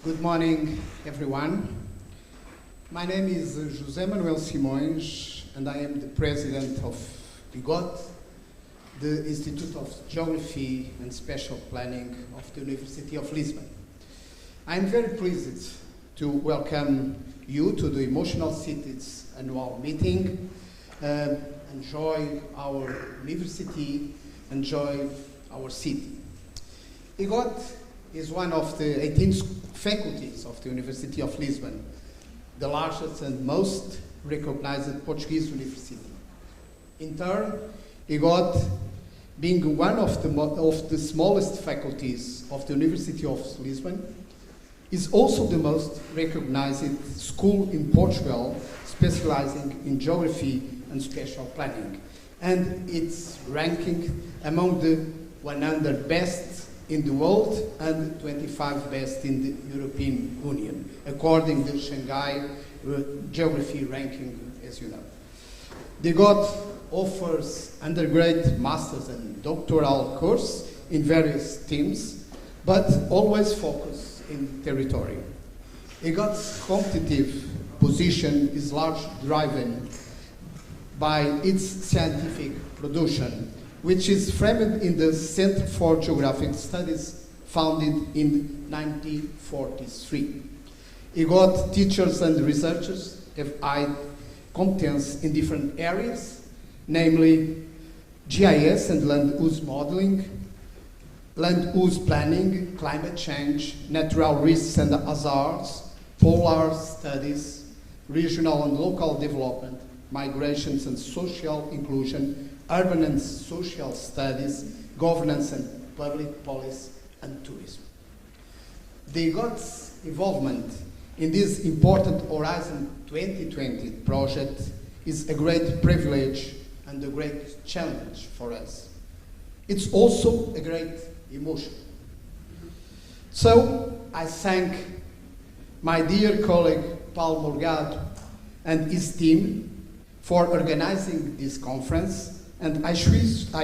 Good morning, everyone. My name is José Manuel Simões, and I am the president of IGOT, the Institute of Geography and Spatial Planning of the University of Lisbon. I am very pleased to welcome you to the Emotional Cities annual meeting. Enjoy our university, enjoy our city. IGOT is one of the 18 faculties of the University of Lisbon, the largest and most recognized Portuguese university. In turn, IGOT, being one of the smallest faculties of the University of Lisbon, is also the most recognized school in Portugal specializing in geography and spatial planning, and its ranking among the 100 best in the world and 25 best in the European Union, according to the Shanghai Geography ranking, as you know. The IGOT offers undergraduate, master's and doctoral courses in various themes, but always focus in territory. IGOT's competitive position is largely driven by its scientific production, which is framed in the Center for Geographic Studies, founded in 1943. IGOT teachers and researchers have high competence in different areas, namely GIS and land use modeling, land use planning, climate change, natural risks and hazards, polar studies, regional and local development, migrations and social inclusion, urban and social studies, governance and public policy, and tourism. The IGOT's involvement in this important Horizon 2020 project is a great privilege and a great challenge for us. It's also a great emotion. So I thank my dear colleague Paula and his team for organizing this conference, and I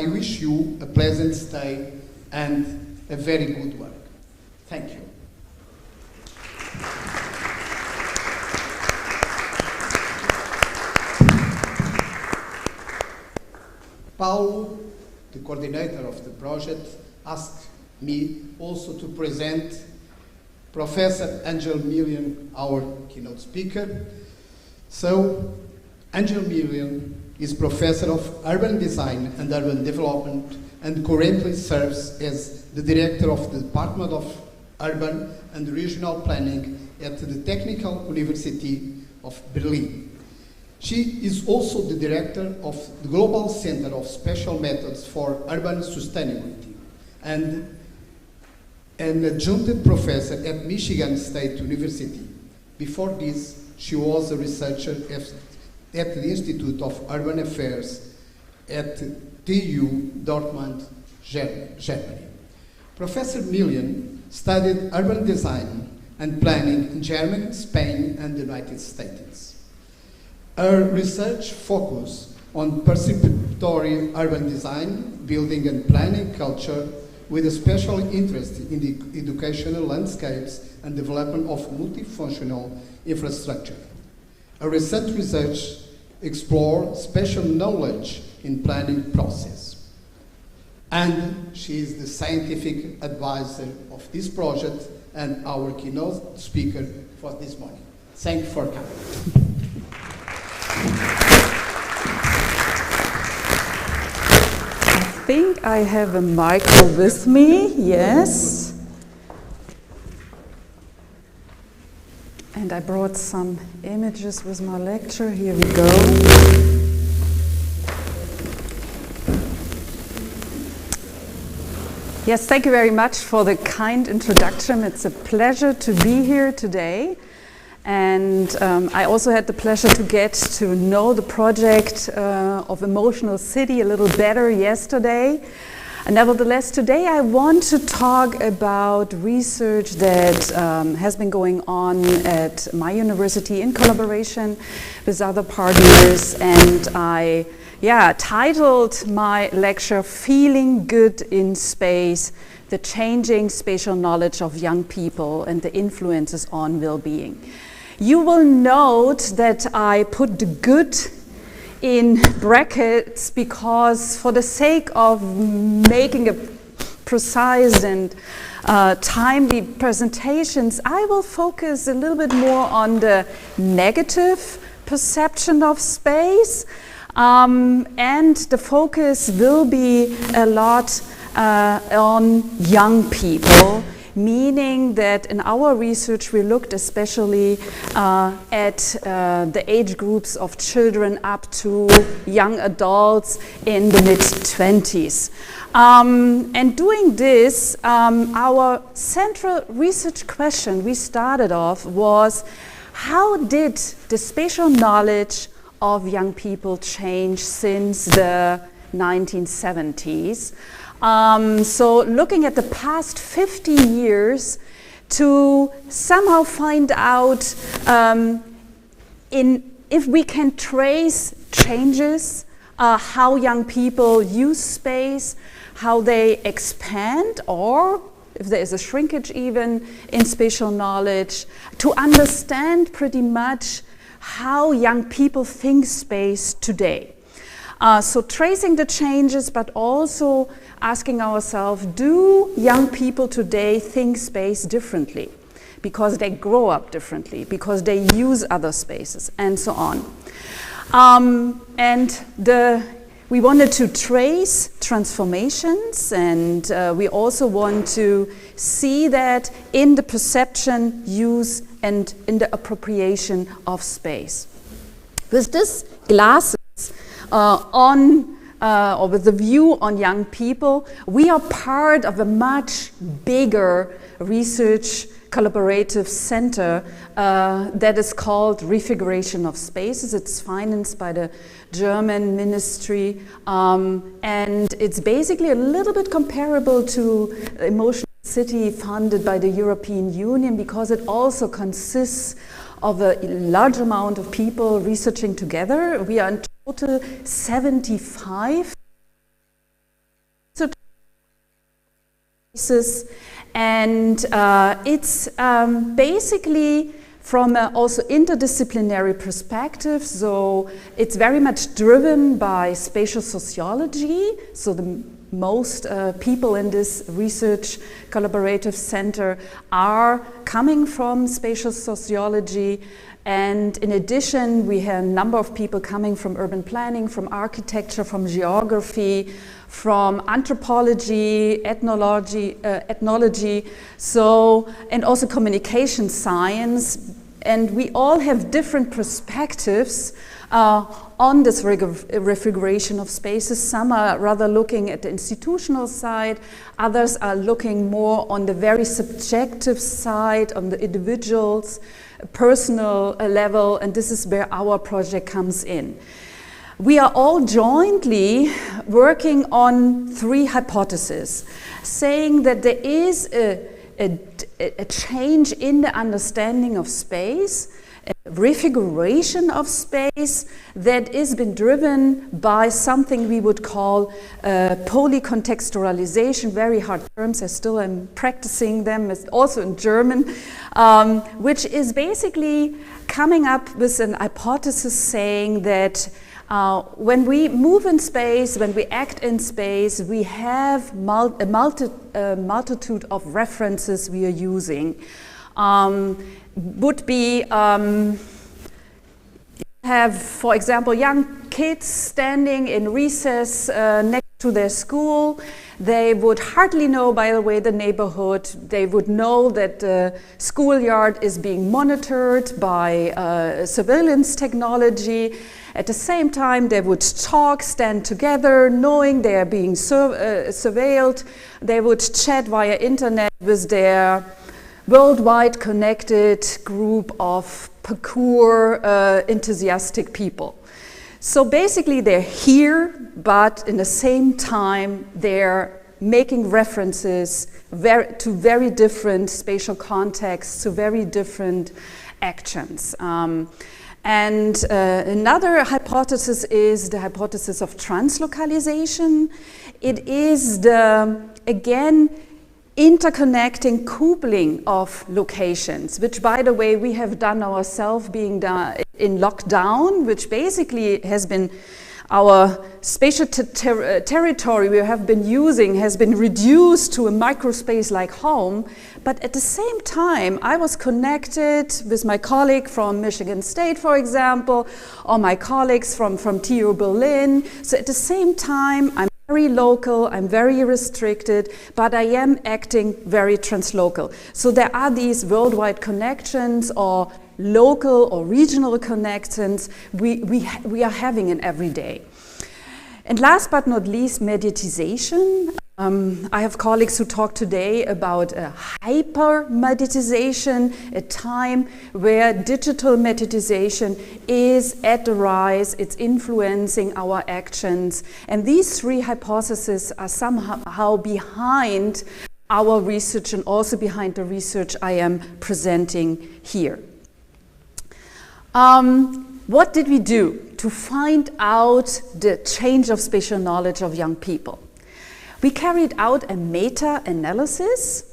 wish you a pleasant stay and a very good work. Thank you. Paula, the coordinator of the project, asked me also to present Professor Angel Millian, our keynote speaker. So, Angel Millian is Professor of Urban Design and Urban Development and currently serves as the Director of the Department of Urban and Regional Planning at the Technical University of Berlin. She is also the Director of the Global Center of Spatial Methods for Urban Sustainability and an adjunct professor at Michigan State University. Before this, she was a researcher at the Institute of Urban Affairs at TU Dortmund, Germany. Professor Millian studied urban design and planning in Germany, Spain, and the United States. Her research focused on participatory urban design, building and planning culture, with a special interest in the educational landscapes and development of multifunctional infrastructure. A recent research explored spatial knowledge in planning process. And she is the scientific advisor of this project and our keynote speaker for this morning. Thank you for coming. I think I have a micro with me, yes. And I brought some images with my lecture. Here we go. Yes, thank you very much for the kind introduction. It's a pleasure to be here today. And I also had the pleasure to get to know the project of Emotional City a little better yesterday. Nevertheless, today I want to talk about research that has been going on at my university in collaboration with other partners, and I titled my lecture "Feeling Good in Space: The Changing Spatial Knowledge of Young People and the Influences on Well-Being." You will note that I put the good in brackets because, for the sake of making a precise and timely presentations, I will focus a little bit more on the negative perception of space, and the focus will be a lot on young people, meaning that in our research we looked especially at the age groups of children up to young adults in the mid-20s. And doing this, our central research question we started off was, how did the spatial knowledge of young people change since the 1970s? So looking at the past 50 years to somehow find out if we can trace changes, how young people use space, how they expand, or if there is a shrinkage even in spatial knowledge, to understand pretty much how young people think space today. So tracing the changes, but also asking ourselves, do young people today think space differently? Because they grow up differently, because they use other spaces, and so on. We wanted to trace transformations, and we also want to see that in the perception, use, and in the appropriation of space. With this glasses or with the view on young people, we are part of a much bigger research collaborative center that is called Refiguration of Spaces. It's financed by the German ministry, and it's basically a little bit comparable to eMOTIONAL City funded by the European Union, because it also consists of a large amount of people researching together. We are in total 75 cases, and it's basically from an also interdisciplinary perspective. So it's very much driven by spatial sociology. So the most people in this research collaborative center are coming from spatial sociology. And in addition, we have a number of people coming from urban planning, from architecture, from geography, from anthropology, ethnology, and also communication science. And we all have different perspectives on this refiguration of spaces. Some are rather looking at the institutional side, others are looking more on the very subjective side, on the individual's personal level, and this is where our project comes in. We are all jointly working on 3 hypotheses, saying that there is a change in the understanding of space, a refiguration of space that has been driven by something we would call polycontextualization. Very hard terms, I still am practicing them, also in German, which is basically coming up with an hypothesis saying that when we move in space, when we act in space, we have a multitude of references we are using. Would be have, for example, young kids standing in recess next to their school. They would hardly know, by the way, the neighborhood. They would know that the schoolyard is being monitored by surveillance technology. At the same time, they would talk, stand together, knowing they are being surveilled. They would chat via internet with their worldwide connected group of parkour enthusiastic people. So basically they're here, but in the same time they're making references to very different spatial contexts, to very different actions. And another hypothesis is the hypothesis of translocalization. It is the, again, interconnecting coupling of locations, which, by the way, we have done ourselves being in lockdown, which basically has been our spatial territory we have been using has been reduced to a microspace like home. But at the same time, I was connected with my colleague from Michigan State, for example, or my colleagues from TU Berlin. So at the same time, I'm very local, I'm very restricted, but I am acting very translocal. So there are these worldwide connections or local or regional connections we are having in every day. And last but not least, mediatization. I have colleagues who talk today about hyper-mediatization, a time where digital mediatization is at the rise, it's influencing our actions. And these three hypotheses are somehow behind our research and also behind the research I am presenting here. What did we do to find out the change of spatial knowledge of young people? We carried out a meta-analysis.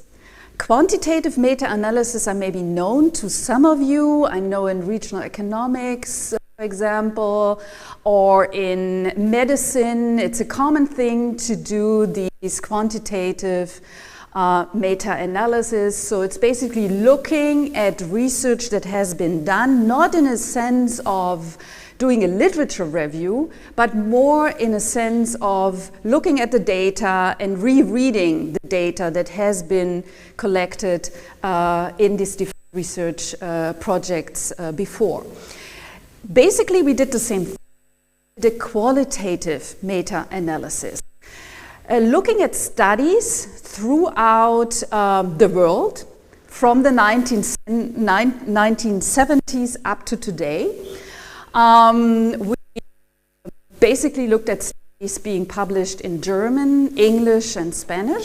Quantitative meta-analysis are maybe known to some of you. I know in regional economics, for example, or in medicine, it's a common thing to do these quantitative meta-analysis. So it's basically looking at research that has been done, not in a sense of doing a literature review, but more in a sense of looking at the data and rereading the data that has been collected in these different research projects before. Basically, we did the same thing, the qualitative meta-analysis. Looking at studies throughout the world from the 1970s up to today. We basically looked at studies being published in German, English, and Spanish.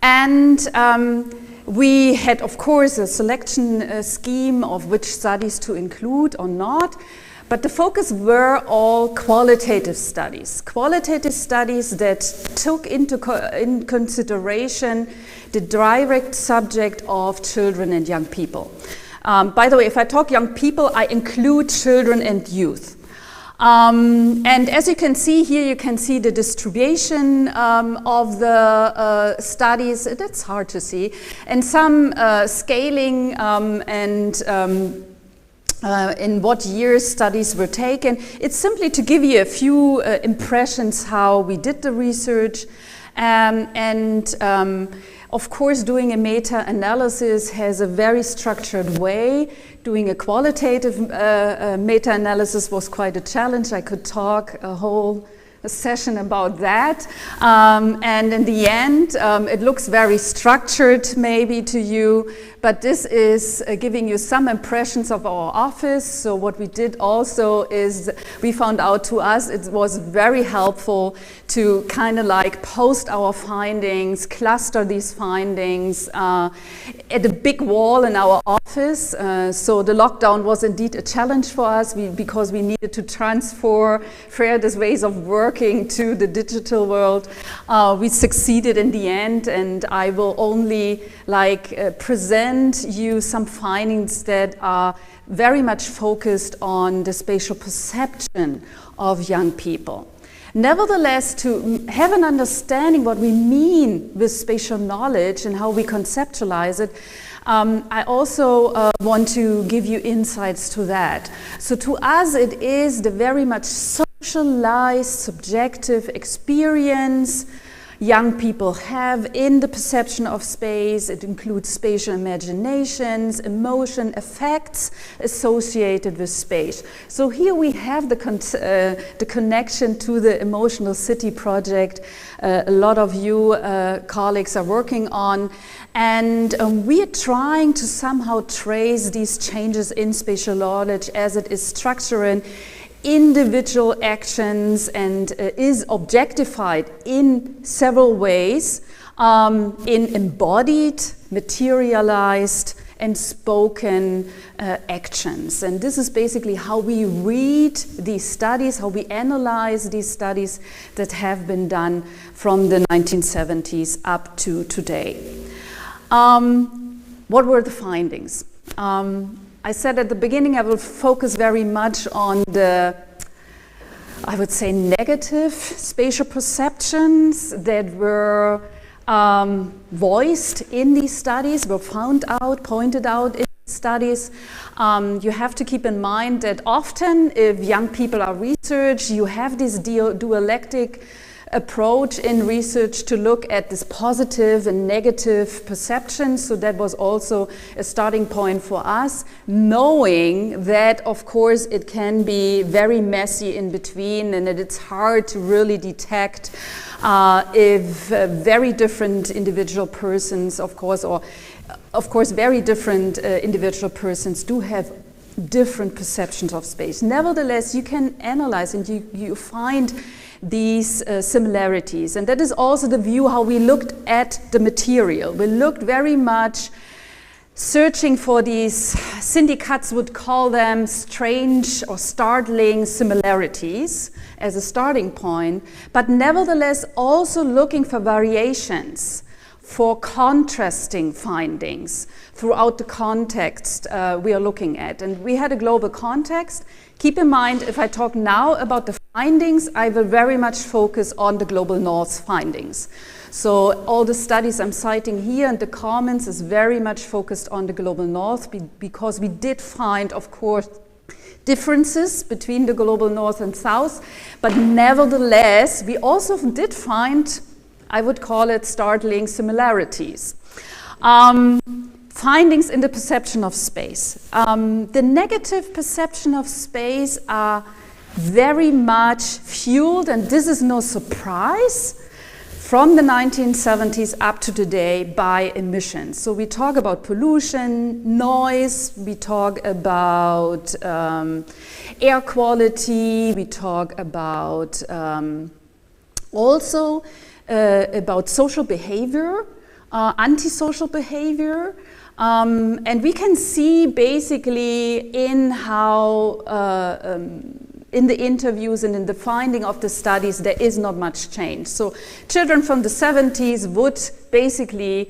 And we had, of course, a selection scheme of which studies to include or not. But the focus were all qualitative studies that took in consideration the direct subject of children and young people. By the way, if I talk young people, I include children and youth. And as you can see here, you can see the distribution of the studies. That's hard to see. And some scaling and in what years studies were taken. It's simply to give you a few impressions how we did the research. Of course, doing a meta-analysis has a very structured way. Doing a qualitative meta-analysis was quite a challenge. I could talk a whole session about that. And in the end, it looks very structured maybe to you, but this is giving you some impressions of our office. So what we did also is we found out to us it was very helpful to kind of like post our findings, cluster these findings at a big wall in our office. So the lockdown was indeed a challenge for us because we needed to transfer these ways of working to the digital world. We succeeded in the end, and I will only present you some findings that are very much focused on the spatial perception of young people. Nevertheless, to have an understanding what we mean with spatial knowledge and how we conceptualize it, I also want to give you insights to that. So to us, it is the very much socialized, subjective experience young people have in the perception of space. It includes spatial imaginations, emotion, effects associated with space. So here we have the connection to the Emotional City project a lot of you colleagues are working on. And we are trying to somehow trace these changes in spatial knowledge as it is structured individual actions and is objectified in several ways, in embodied, materialized, and spoken actions. And this is basically how we read these studies, how we analyze these studies that have been done from the 1970s up to today. What were the findings? I said at the beginning I will focus very much on the, I would say, negative spatial perceptions that were voiced in these studies, were pointed out in studies. You have to keep in mind that often if young people are researched, you have this dualistic approach in research to look at this positive and negative perceptions. So that was also a starting point for us, knowing that of course it can be very messy in between and that it's hard to really detect if very different individual persons, of course, or of course very different individual persons do have different perceptions of space. Nevertheless, you can analyze and you find these similarities, and that is also the view how we looked at the material. We looked very much searching for these, syndicates would call them strange or startling similarities as a starting point, but nevertheless also looking for variations, for contrasting findings throughout the context we are looking at. And we had a global context. Keep in mind, if I talk now about the findings, I will very much focus on the Global North findings. So all the studies I'm citing here and the comments is very much focused on the Global North because we did find, of course, differences between the Global North and South, but nevertheless, we also did find, I would call it, startling similarities. Findings in the perception of space. The negative perception of space are very much fueled, and this is no surprise, from the 1970s up to today by emissions. So we talk about pollution, noise, we talk about air quality, we talk about also about social behavior, antisocial behavior. And we can see basically in how, in the interviews and in the finding of the studies, there is not much change. So children from the 70s would basically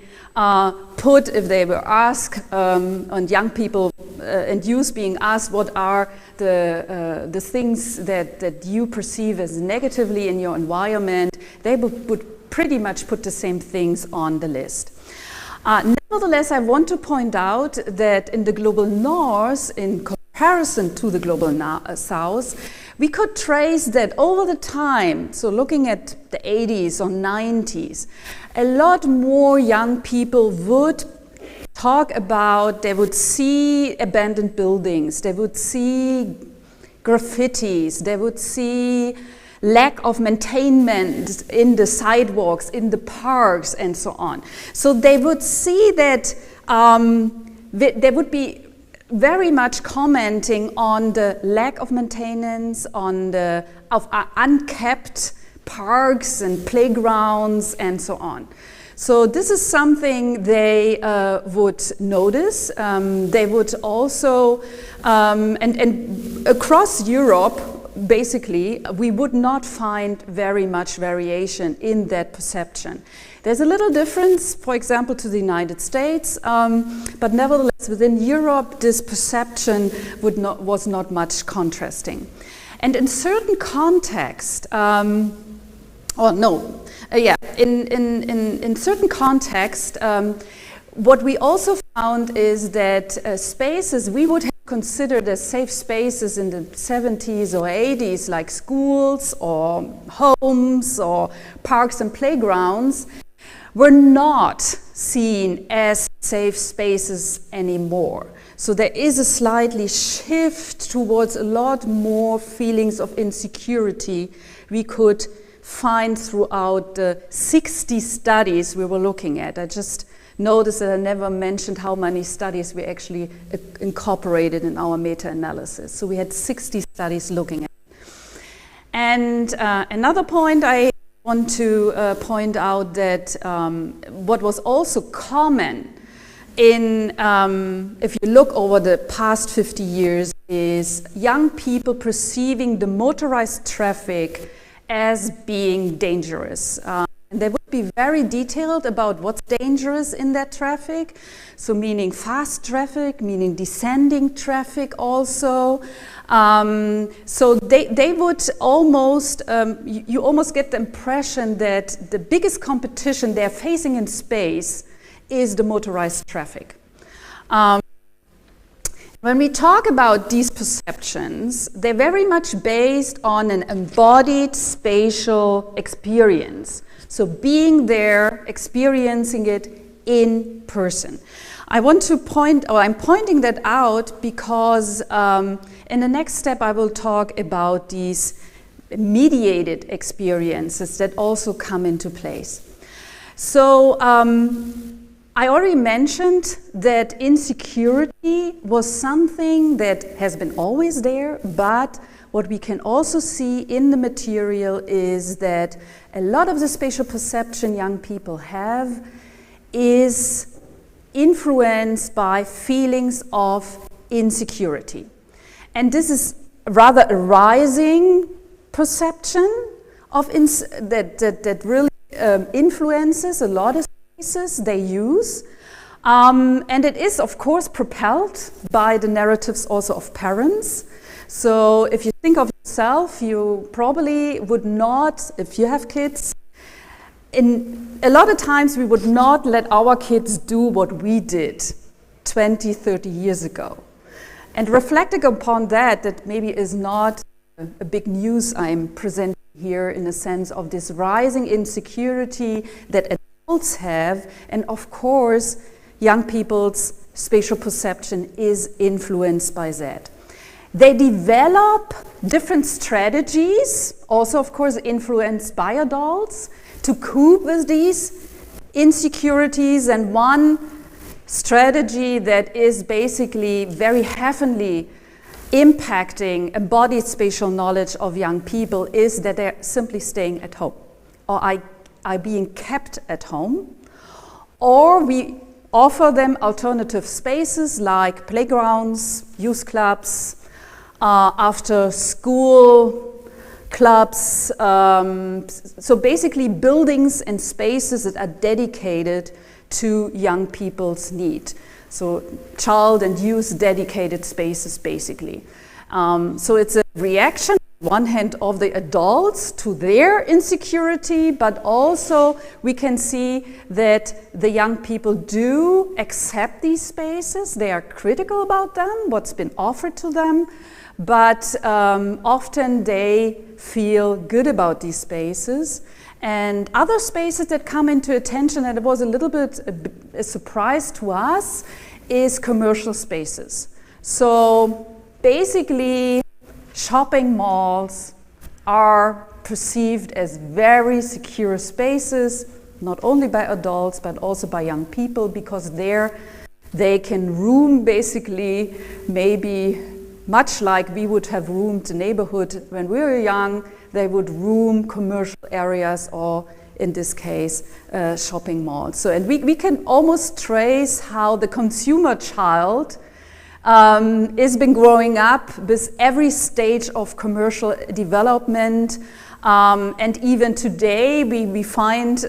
put, if they were asked, and young people and youth being asked what are the things that you perceive as negatively in your environment, they would pretty much put the same things on the list. Nevertheless, I want to point out that in the Global North, in comparison to the Global South, we could trace that over the time, so looking at the 80s or 90s, a lot more young people would talk about, they would see abandoned buildings, they would see graffitis, they would see lack of maintenance in the sidewalks, in the parks, and so on. So they would see that they would be very much commenting on the lack of maintenance, on the unkept parks and playgrounds, and so on. So this is something they would notice. They would also, and across Europe, basically, we would not find very much variation in that perception. There's a little difference, for example, to the United States, but nevertheless, within Europe, this perception was not much contrasting. And in certain context, in certain context, what we also found is that spaces we would have considered as safe spaces in the 70s or 80s, like schools or homes or parks and playgrounds, were not seen as safe spaces anymore. So there is a slightly shift towards a lot more feelings of insecurity we could find throughout the 60 studies we were looking at. I just noticed that I never mentioned how many studies we actually incorporated in our meta-analysis. So we had 60 studies looking at And another point I want to point out that what was also common in, if you look over the past 50 years, is young people perceiving the motorized traffic as being dangerous. And they would be very detailed about what's dangerous in that traffic. So meaning fast traffic, meaning descending traffic also. So they would almost, you almost get the impression that the biggest competition they're facing in space is the motorized traffic. When we talk about these perceptions, they're very much based on an embodied spatial experience. So being there, experiencing it in person. I want to I'm pointing that out because in the next step I will talk about these mediated experiences that also come into place. So I already mentioned that insecurity was something that has been always there, but what we can also see in the material is that a lot of the spatial perception young people have is influenced by feelings of insecurity. And this is rather a rising perception of that really influences a lot of spaces they use. And it is, of course, propelled by the narratives also of parents. So if you think of yourself, you probably would not, if you have kids, a lot of times we would not let our kids do what we did 20, 30 years ago. And reflecting upon that maybe is not a big news I'm presenting here in the sense of this rising insecurity that adults have, and of course, young people's spatial perception is influenced by that. They develop different strategies, also of course influenced by adults, to cope with these insecurities. And one strategy that is basically very heavily impacting embodied spatial knowledge of young people is that they're simply staying at home, or are being kept at home, or we offer them alternative spaces like playgrounds, youth clubs, after school clubs, so basically buildings and spaces that are dedicated to young people's need. So child and youth dedicated spaces basically. So it's a reaction on one hand of the adults to their insecurity, but also we can see that the young people do accept these spaces. They are critical about them, what's been offered to them, but often they feel good about these spaces. And other spaces that come into attention, and it was a little bit a surprise to us, is commercial spaces. So basically, shopping malls are perceived as very secure spaces, not only by adults, but also by young people, because there they can roam basically maybe much like we would have roomed the neighborhood when we were young. They would room commercial areas, or in this case, shopping malls. So, and we can almost trace how the consumer child has been growing up with every stage of commercial development. And even today, we find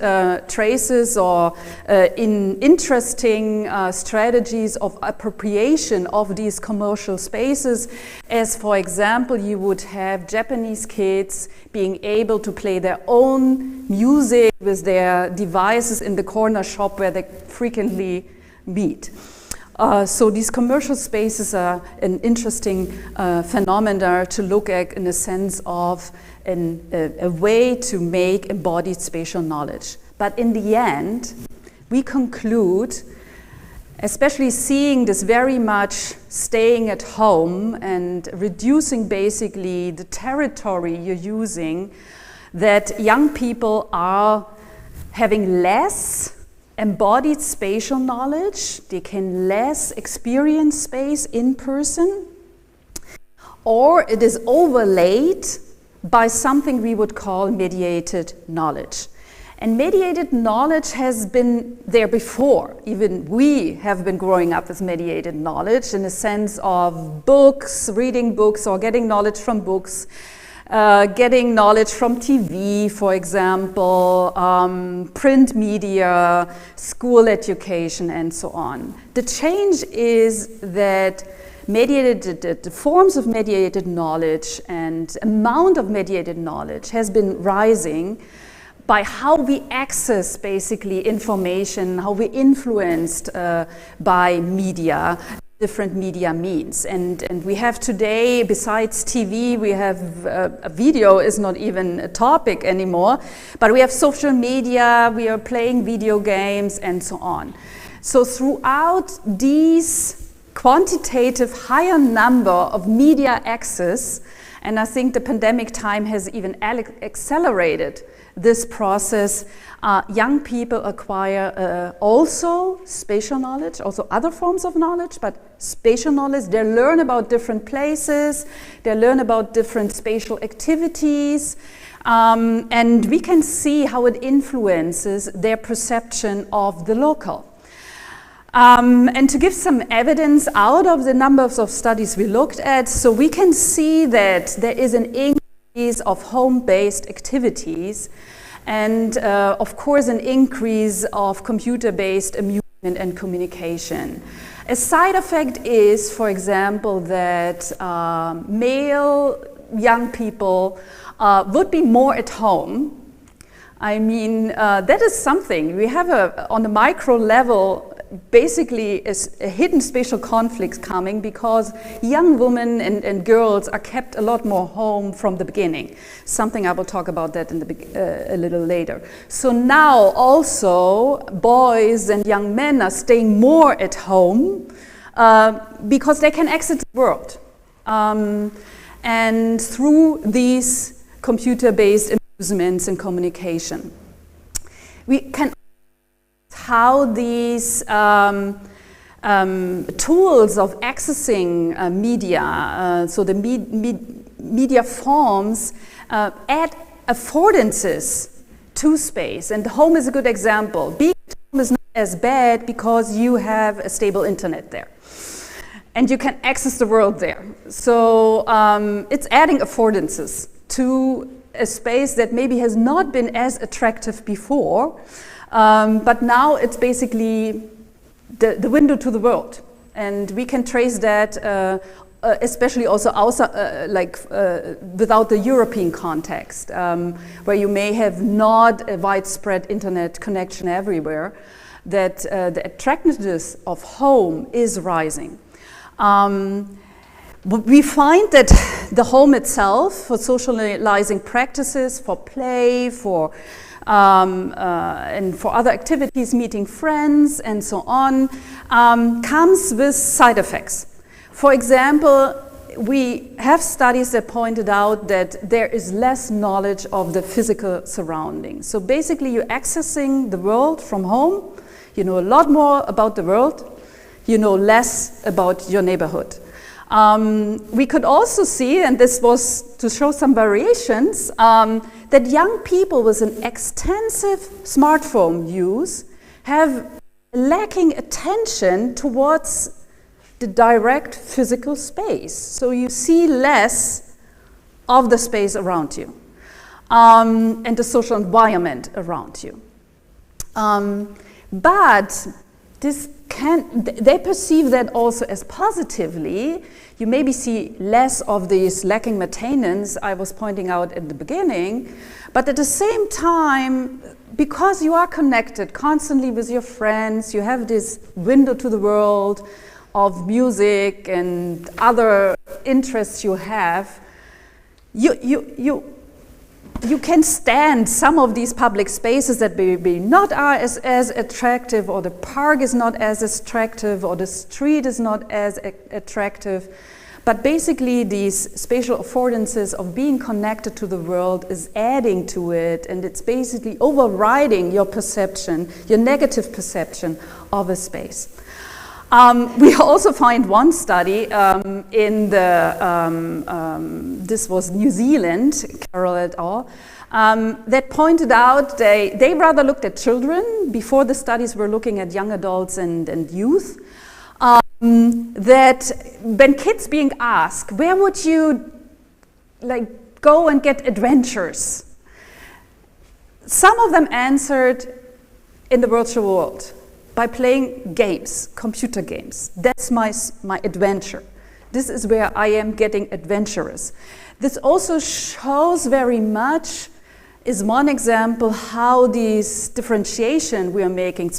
traces or interesting strategies of appropriation of these commercial spaces. As for example, you would have Japanese kids being able to play their own music with their devices in the corner shop where they frequently meet. So these commercial spaces are an interesting phenomena to look at in the sense of a way to make embodied spatial knowledge. But in the end, we conclude, especially seeing this very much staying at home and reducing basically the territory you're using, that young people are having less embodied spatial knowledge. They can less experience space in person, or it is overlaid by something we would call mediated knowledge. And mediated knowledge has been there before. Even we have been growing up with mediated knowledge in the sense of books, reading books or getting knowledge from books, getting knowledge from TV, for example, print media, school education, and so on. The change is that the forms of mediated knowledge and amount of mediated knowledge has been rising by how we access basically information, how we influenced by media, different media means. And we have today, besides TV, we have video is not even a topic anymore, but we have social media, we are playing video games and so on. So throughout these quantitative higher number of media access, and I think the pandemic time has even accelerated this process, young people acquire also spatial knowledge, also other forms of knowledge, but spatial knowledge. They learn about different places, they learn about different spatial activities, and we can see how it influences their perception of the local. And to give some evidence out of the numbers of studies we looked at, so we can see that there is an increase of home-based activities and of course an increase of computer-based amusement and communication. A side effect is, for example, that male young people would be more at home. I mean, that is something. We have on the micro level basically a hidden spatial conflict coming because young women and girls are kept a lot more home from the beginning. Something I will talk about that in a little later. So now also boys and young men are staying more at home because they can exit the world. And through these computer-based amusements and communication. We can how these tools of accessing media, so the media forms, add affordances to space. And home is a good example. Being at home is not as bad because you have a stable internet there. And you can access the world there. So it's adding affordances to a space that maybe has not been as attractive before. But now it's basically the window to the world, and we can trace that, especially also outside, without the European context, where you may have not a widespread internet connection everywhere. That the attractiveness of home is rising. We find that the home itself, for socializing practices, for play, for and for other activities, meeting friends and so on, comes with side effects. For example, we have studies that pointed out that there is less knowledge of the physical surroundings. So basically you're accessing the world from home, you know a lot more about the world, you know less about your neighborhood. We could also see, and this was to show some variations, that young people with an extensive smartphone use have lacking attention towards the direct physical space. So you see less of the space around you and the social environment around you. But they perceive that also as positively. You maybe see less of this lacking maintenance I was pointing out at the beginning, but at the same time, because you are connected constantly with your friends, you have this window to the world of music and other interests you have, you can stand some of these public spaces that maybe not are as attractive, or the park is not as attractive, or the street is not as attractive. But basically these spatial affordances of being connected to the world is adding to it, and it's basically overriding your perception, your negative perception of a space. We also find one study in this was New Zealand, Carroll et al., that pointed out they rather looked at children. Before the studies were looking at young adults and youth. That when kids being asked, where would you go and get adventures? Some of them answered in the virtual world by playing games, computer games. That's my adventure. This is where I am getting adventurous. This also shows very much, is one example, how this differentiation we are making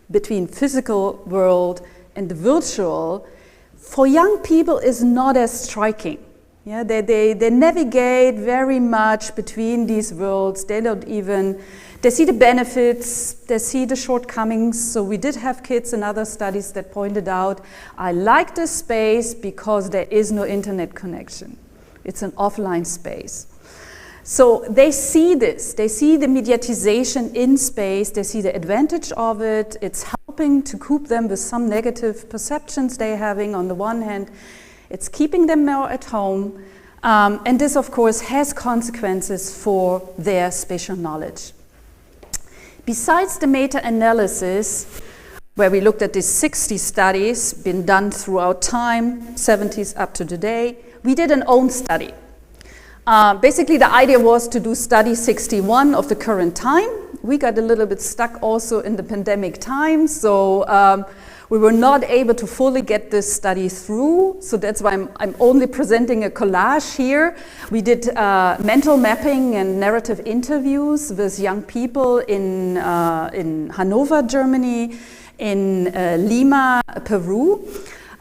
between physical world and the virtual, for young people is not as striking. Yeah, they navigate very much between these worlds. They see the benefits, they see the shortcomings. So we did have kids in other studies that pointed out, I like this space because there is no internet connection. It's an offline space. So they see this, they see the mediatization in space, they see the advantage of it. It's helping to cope them with some negative perceptions they're having on the one hand. It's keeping them more at home. And this, of course, has consequences for their spatial knowledge. Besides the meta-analysis, where we looked at these 60 studies, been done throughout time, 70s up to today, we did an own study. Basically, the idea was to do study 61 of the current time. We got a little bit stuck also in the pandemic time, so we were not able to fully get this study through, so that's why I'm only presenting a collage here. We did mental mapping and narrative interviews with young people in Hanover, Germany, in Lima, Peru,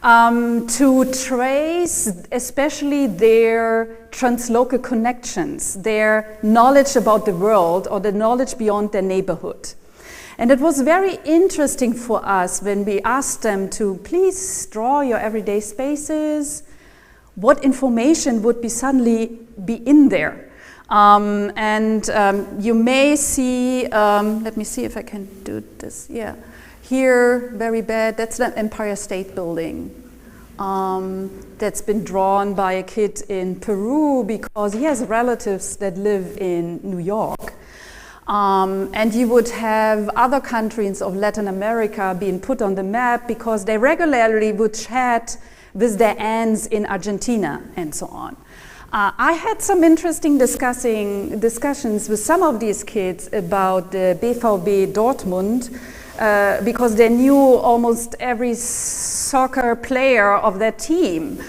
to trace especially their translocal connections, their knowledge about the world or the knowledge beyond their neighborhood. And it was very interesting for us when we asked them to please draw your everyday spaces, what information would suddenly be in there. You may see, let me see if I can do this, yeah. Here, very bad, that's the Empire State Building. That's been drawn by a kid in Peru because he has relatives that live in New York. And you would have other countries of Latin America being put on the map because they regularly would chat with their aunts in Argentina and so on. I had some interesting discussions with some of these kids about the BVB Dortmund because they knew almost every soccer player of that team.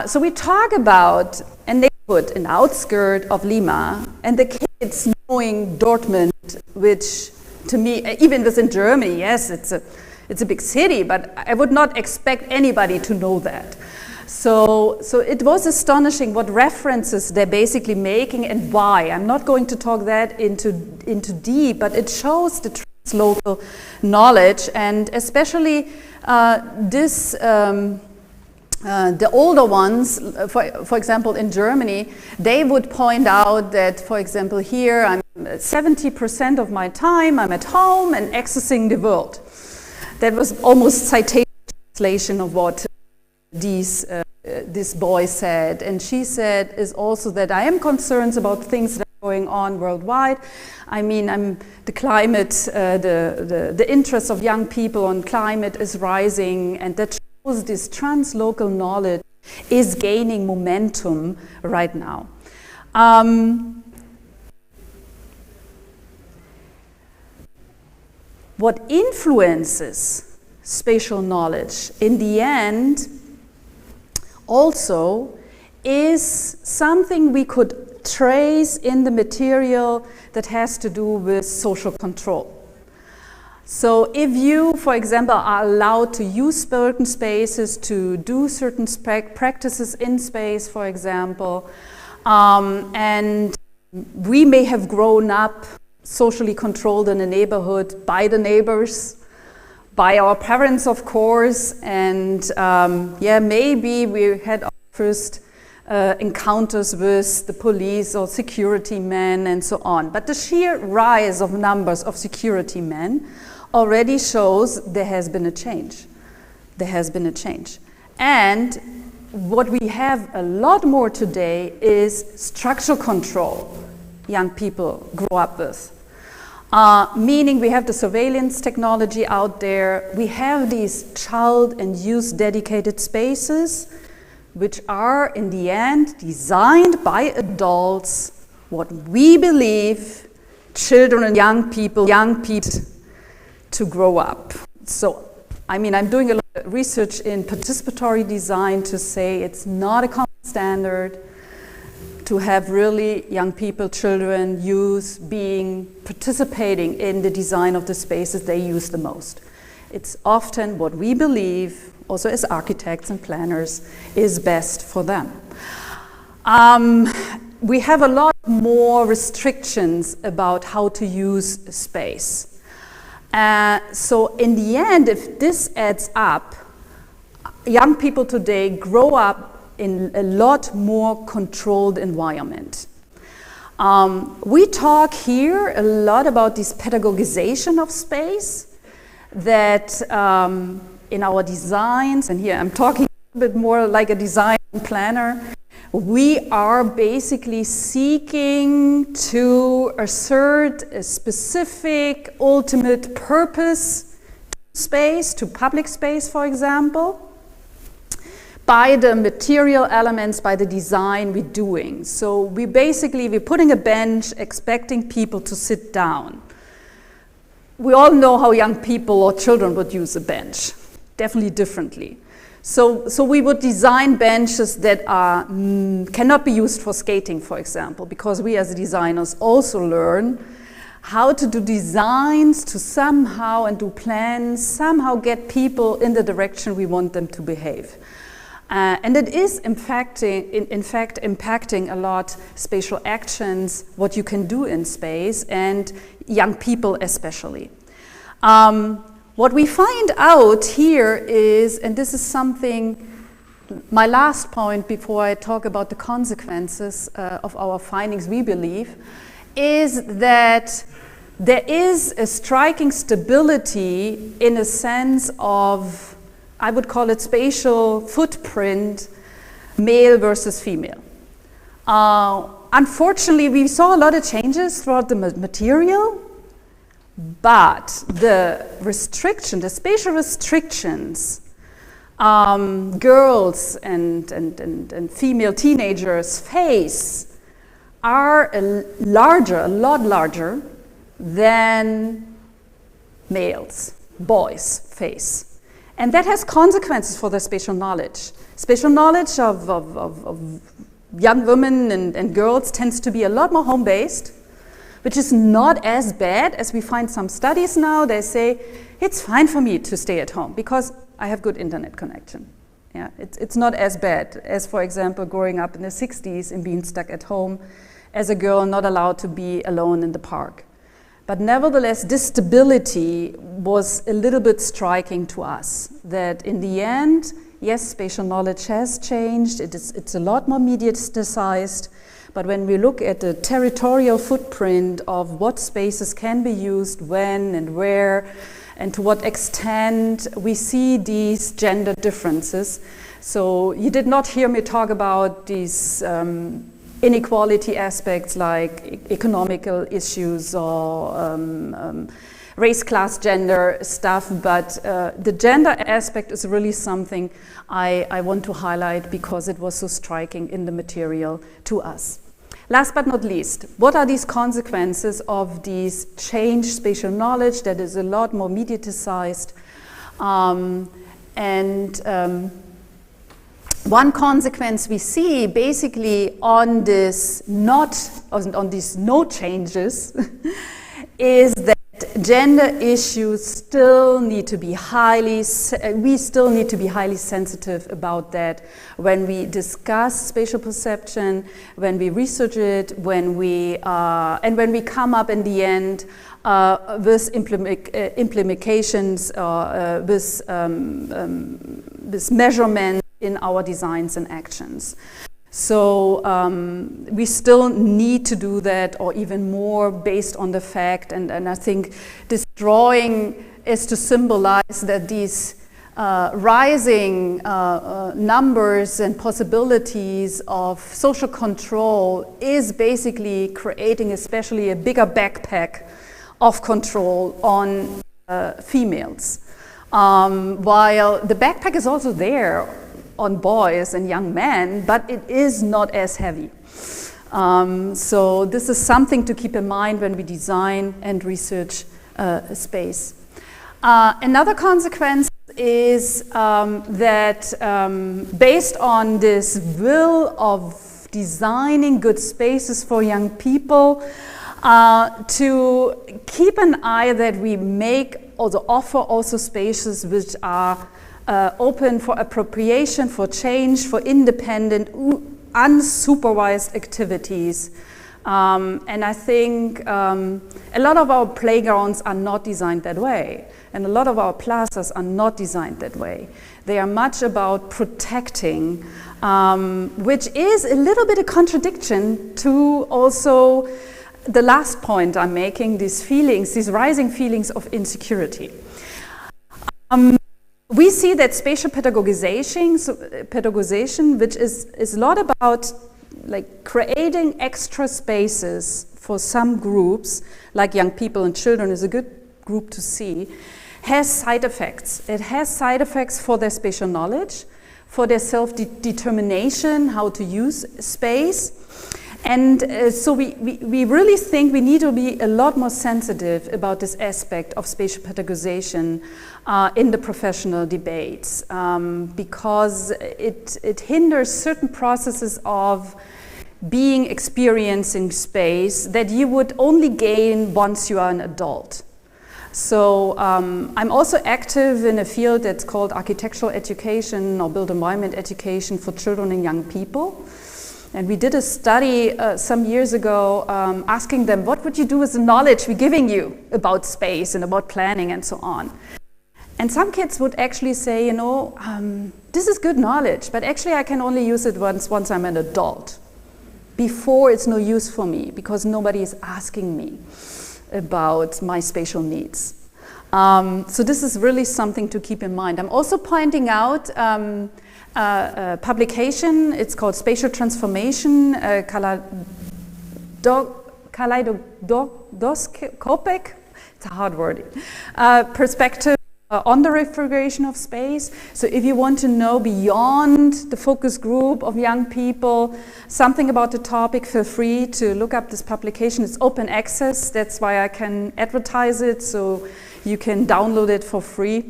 So we talk about a neighborhood, an outskirt of Lima, and the kids knowing Dortmund, which to me, even within Germany, yes, it's a big city, but I would not expect anybody to know that. So it was astonishing what references they're basically making and why. I'm not going to talk that into deep, but it shows the translocal knowledge, and especially the older ones, for example, in Germany, they would point out that, for example, here I'm 70% of my time I'm at home and accessing the world. That was almost citation translation of what this boy said. And she said is also that I am concerned about things that are going on worldwide. I mean, the climate, the interest of young people on climate is rising, and that shows this translocal knowledge is gaining momentum right now. What influences spatial knowledge in the end also is something we could trace in the material that has to do with social control. So if you, for example, are allowed to use certain spaces to do certain practices in space, for example, and we may have grown up socially controlled in a neighborhood by the neighbors, by our parents, of course, and maybe we had our first encounters with the police or security men and so on. But the sheer rise of numbers of security men already shows there has been a change. there has been a change. And what we have a lot more today is structural control young people grow up with. Meaning we have the surveillance technology out there, we have these child and youth dedicated spaces which are in the end designed by adults, what we believe children and young people to grow up. So, I mean, I'm doing a lot of research in participatory design to say it's not a common standard to have really young people, children, youth participating in the design of the spaces they use the most. It's often what we believe, also as architects and planners, is best for them. We have a lot more restrictions about how to use space. So in the end, if this adds up, young people today grow up in a lot more controlled environment. We talk here a lot about this pedagogization of space that in our designs, and here I'm talking a bit more like a design planner, we are basically seeking to assert a specific ultimate purpose to space, to public space, for example, by the material elements, by the design we're doing. So we're putting a bench expecting people to sit down. We all know how young people or children would use a bench, definitely differently. So we would design benches that cannot be used for skating, for example, because we as designers also learn how to do designs to somehow, and do plans, somehow get people in the direction we want them to behave. And it is in fact impacting a lot spatial actions, what you can do in space, and young people especially. What we find out here is, and this is something, my last point before I talk about the consequences of our findings, we believe, is that there is a striking stability in a sense of, I would call it spatial footprint, male versus female. Unfortunately, we saw a lot of changes throughout the material, but the spatial restrictions, girls and female teenagers face are a lot larger than males, boys face. And that has consequences for their spatial knowledge. Spatial knowledge of young women and girls tends to be a lot more home-based, which is not as bad as we find some studies now. They say, it's fine for me to stay at home because I have good internet connection. Yeah, it's not as bad as, for example, growing up in the 60s and being stuck at home as a girl, not allowed to be alone in the park. But nevertheless, this stability was a little bit striking to us, that in the end, yes, spatial knowledge has changed, it's a lot more mediaticized, but when we look at the territorial footprint of what spaces can be used, when and where, and to what extent, we see these gender differences. So you did not hear me talk about these inequality aspects like economical issues or race, class, gender stuff, but the gender aspect is really something I want to highlight because it was so striking in the material to us. Last but not least, what are these consequences of these changed spatial knowledge that is a lot more mediaticized? One consequence we see basically on these no changes is that gender issues still need to be highly sensitive about that when we discuss spatial perception, when we research it, when we come up in the end with implementations, with measurements in our designs and actions. So we still need to do that, or even more, based on the fact, and I think this drawing is to symbolize that these rising numbers and possibilities of social control is basically creating especially a bigger backpack of control on females. While the backpack is also there on boys and young men, but it is not as heavy. So this is something to keep in mind when we design and research space. Another consequence is that based on this will of designing good spaces for young people, to keep an eye that we make also offer also spaces which are open for appropriation, for change, for independent, unsupervised activities. And I think a lot of our playgrounds are not designed that way. And a lot of our plazas are not designed that way. They are much about protecting, which is a little bit a contradiction to also the last point I'm making, these feelings, these rising feelings of insecurity. We see that spatial pedagogization, which is a lot about like creating extra spaces for some groups, like young people and children is a good group to see, has side effects. It has side effects for their spatial knowledge, for their self-determination, how to use space. And so we really think we need to be a lot more sensitive about this aspect of spatial pedagogization in the professional debates, because it hinders certain processes of experiencing space that you would only gain once you are an adult. So I'm also active in a field that's called architectural education or built environment education for children and young people. And we did a study some years ago asking them, what would you do with the knowledge we're giving you about space and about planning and so on? And some kids would actually say, you know, this is good knowledge, but actually I can only use it once I'm an adult. Before it's no use for me because nobody is asking me about my spatial needs. So this is really something to keep in mind. I'm also pointing out a publication, it's called Spatial Transformation, Kaleidoscopic, it's a hard word, perspective on the refrigeration of space. So if you want to know beyond the focus group of young people something about the topic, feel free to look up this publication. It's open access, that's why I can advertise it, so you can download it for free.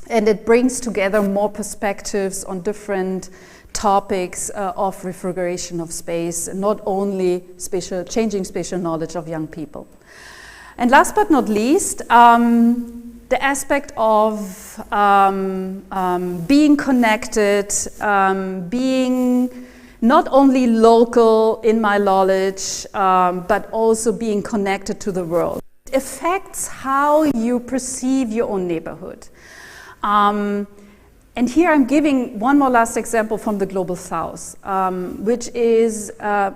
And it brings together more perspectives on different topics of refrigeration of space, not only changing spatial knowledge of young people. And last but not least, the aspect of being connected, being not only local in my knowledge, but also being connected to the world. It affects how you perceive your own neighborhood. And here I'm giving one more last example from the Global South, which is the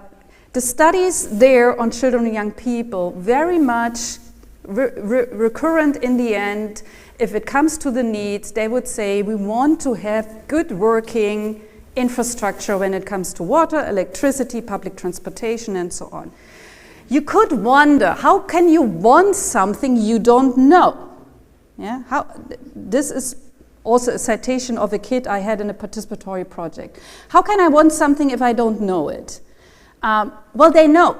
studies there on children and young people, very much recurrent in the end. If it comes to the needs, they would say we want to have good working infrastructure when it comes to water, electricity, public transportation, and so on. You could wonder, how can you want something you don't know? Yeah, this is also a citation of a kid I had in a participatory project. How can I want something if I don't know it? Well, they know.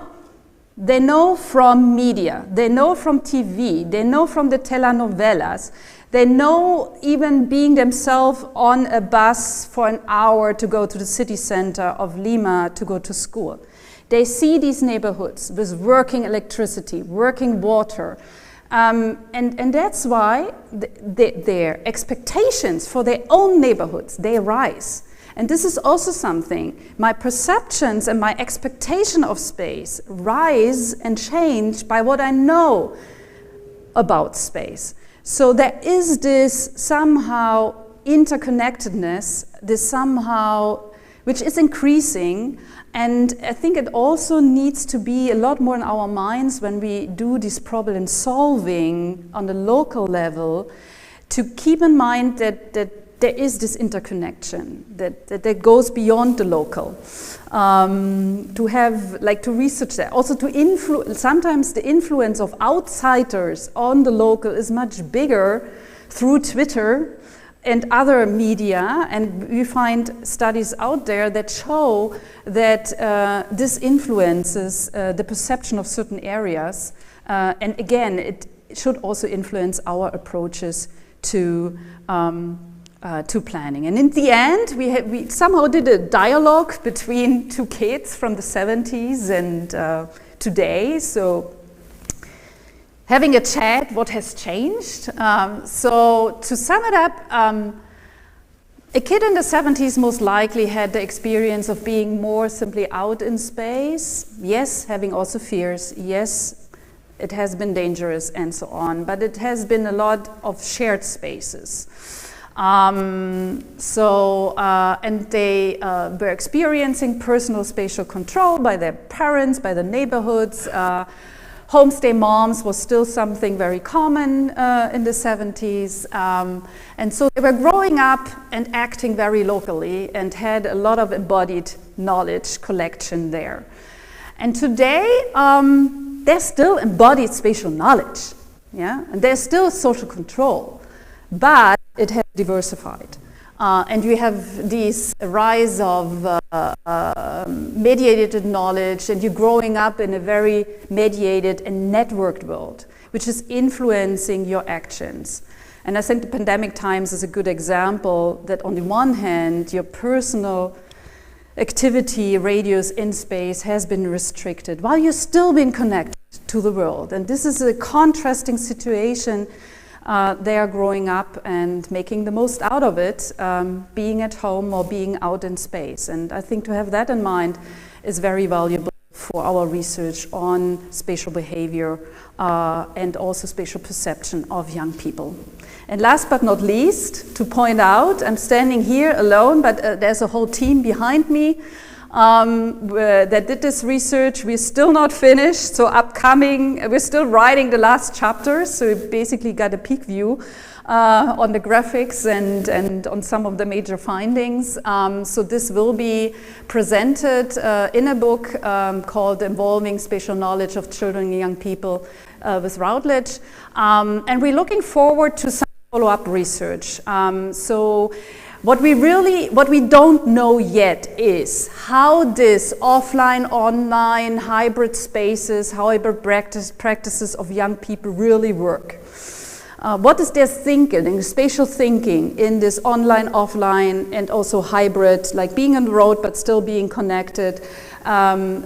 They know from media, they know from TV, they know from the telenovelas, they know even being themselves on a bus for an hour to go to the city center of Lima to go to school. They see these neighborhoods with working electricity, working water, and that's why their expectations for their own neighborhoods, they rise. And this is also something, my perceptions and my expectation of space rise and change by what I know about space. So there is this somehow interconnectedness, this somehow, which is increasing, and I think it also needs to be a lot more in our minds when we do this problem solving on the local level, to keep in mind that there is this interconnection that goes beyond the local. To have, like, to research that. Also to influence, sometimes the influence of outsiders on the local is much bigger through Twitter and other media, and we find studies out there that show that this influences the perception of certain areas, and again, it should also influence our approaches to planning. And in the end, we somehow did a dialogue between two kids from the 70s and today. So having a chat, what has changed? So to sum it up, a kid in the 70s most likely had the experience of being more simply out in space. Yes, having also fears. Yes, it has been dangerous and so on, but it has been a lot of shared spaces. And they were experiencing personal spatial control by their parents, by the neighborhoods. Homestay moms was still something very common in the 70s. And so they were growing up and acting very locally and had a lot of embodied knowledge collection there. And today, there's still embodied spatial knowledge, yeah? And there's still social control, but it has diversified. And we have this rise of mediated knowledge, and you're growing up in a very mediated and networked world, which is influencing your actions. And I think the pandemic times is a good example that on the one hand, your personal activity radius in space has been restricted while you're still being connected to the world. And this is a contrasting situation. They are growing up and making the most out of it, being at home or being out in space. And I think to have that in mind is very valuable for our research on spatial behavior and also spatial perception of young people. And last but not least, to point out, I'm standing here alone, but there's a whole team behind me that did this research. We're still not finished, so upcoming, we're still writing the last chapters, so we basically got a peek view on the graphics and on some of the major findings. So this will be presented in a book called Involving Spatial Knowledge of Children and Young People with Routledge. And we're looking forward to some follow-up research. So what we don't know yet is how this offline, online, hybrid spaces, hybrid practices of young people really work. What is their thinking, spatial thinking in this online, offline, and also hybrid, like being on the road but still being connected? How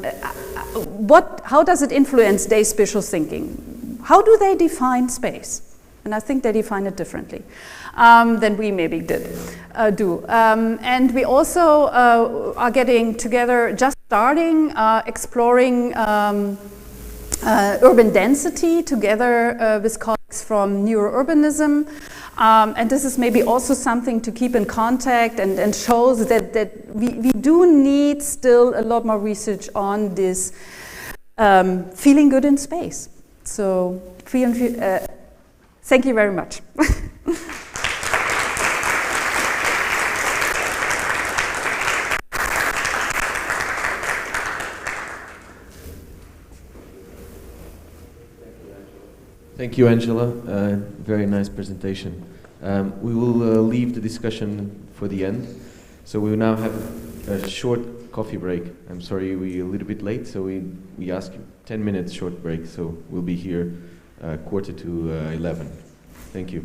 does it influence their spatial thinking? How do they define space? And I think they define it differently than we maybe do. And we also are getting together, just starting, exploring urban density together with colleagues from neurourbanism. And this is maybe also something to keep in contact and shows that we do need still a lot more research on this feeling good in space. So thank you very much. Thank you, Angela. Very nice presentation. We will leave the discussion for the end. So we will now have a short coffee break. I'm sorry we're a little bit late, so we ask you 10 minutes short break. So we'll be here 11:15. Thank you.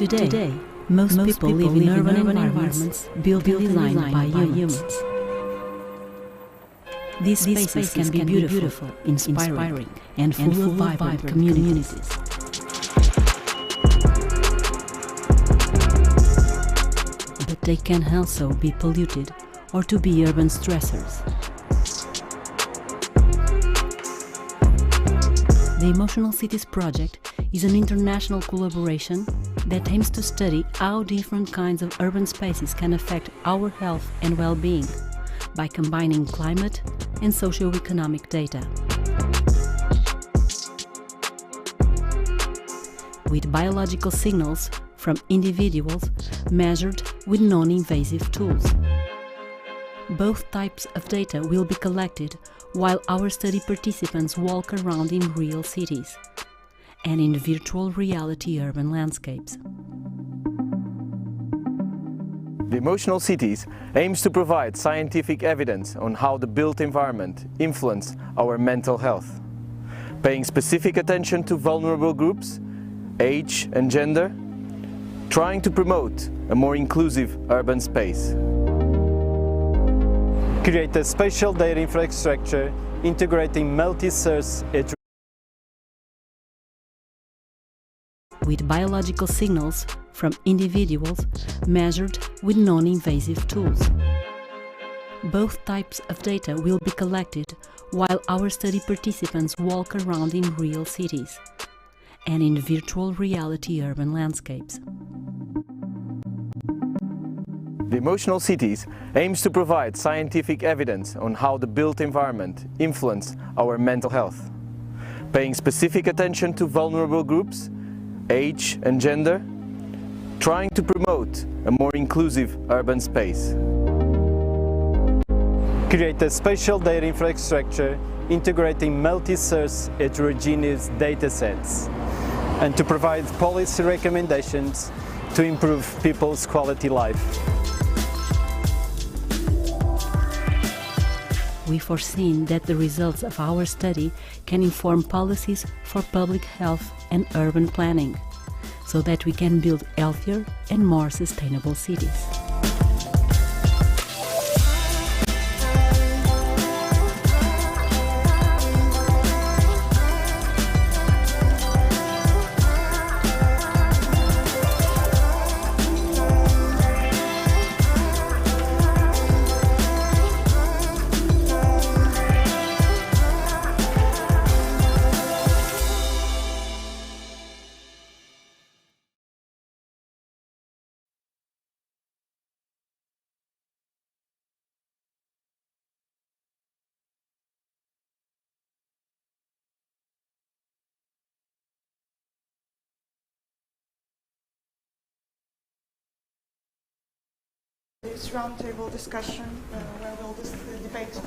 Today, most people live in urban environments built and designed by humans. These spaces can be beautiful, inspiring, and full of vibrant communities. But they can also be polluted or to be urban stressors. The Emotional Cities project is an international collaboration that aims to study how different kinds of urban spaces can affect our health and well-being by combining climate and socio-economic data. With biological signals from individuals measured with non-invasive tools. Both types of data will be collected while our study participants walk around in real cities and in virtual reality urban landscapes. The Emotional Cities aims to provide scientific evidence on how the built environment influences our mental health, paying specific attention to vulnerable groups, age and gender, trying to promote a more inclusive urban space. Create a spatial data infrastructure integrating multi-source with biological signals from individuals measured with non-invasive tools. Both types of data will be collected while our study participants walk around in real cities and in virtual reality urban landscapes. The Emotional Cities aims to provide scientific evidence on how the built environment influences our mental health, paying specific attention to vulnerable groups, age and gender, trying to promote a more inclusive urban space. Create a spatial data infrastructure integrating multi-source heterogeneous datasets, and to provide policy recommendations to improve people's quality life. We foreseen that the results of our study can inform policies for public health and urban planning, so that we can build healthier and more sustainable cities. This roundtable discussion where we'll debate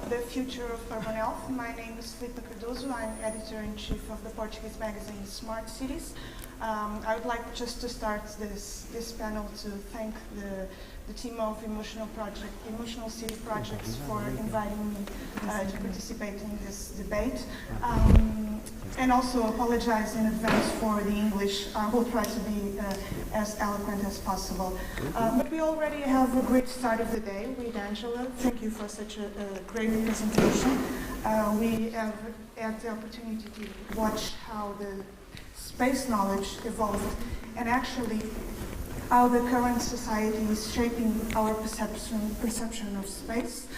the future of urban health. My name is Filipe Cardoso. I'm editor-in-chief of the Portuguese magazine Smart Cities. I would like just to start this panel to thank the team of Emotional City Projects for inviting me to participate in this debate. And also apologize in advance for the English. I will try to be as eloquent as possible. But we already have a great start of the day with Angela. Thank you for such a great presentation. We have had the opportunity to watch how the space knowledge evolved and actually how the current society is shaping our perception of space.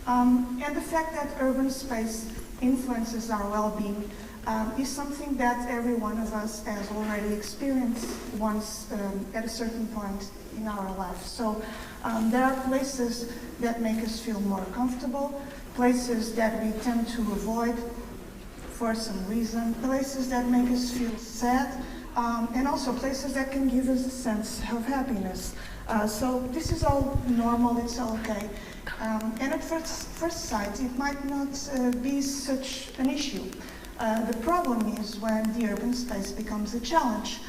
And the fact that urban space influences our well-being is something that every one of us has already experienced once at a certain point in our life. So there are places that make us feel more comfortable, places that we tend to avoid for some reason, places that make us feel sad, and also places that can give us a sense of happiness. So this is all normal, it's all okay. And at first sight, it might not be such an issue. The problem is when the urban space becomes a challenge,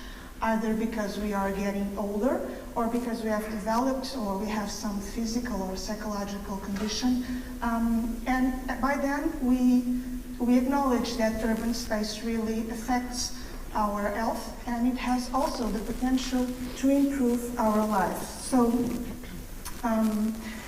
either because we are getting older or because we have developed or we have some physical or psychological condition. And by then we acknowledge that urban space really affects our health, and it has also the potential to improve our lives. So,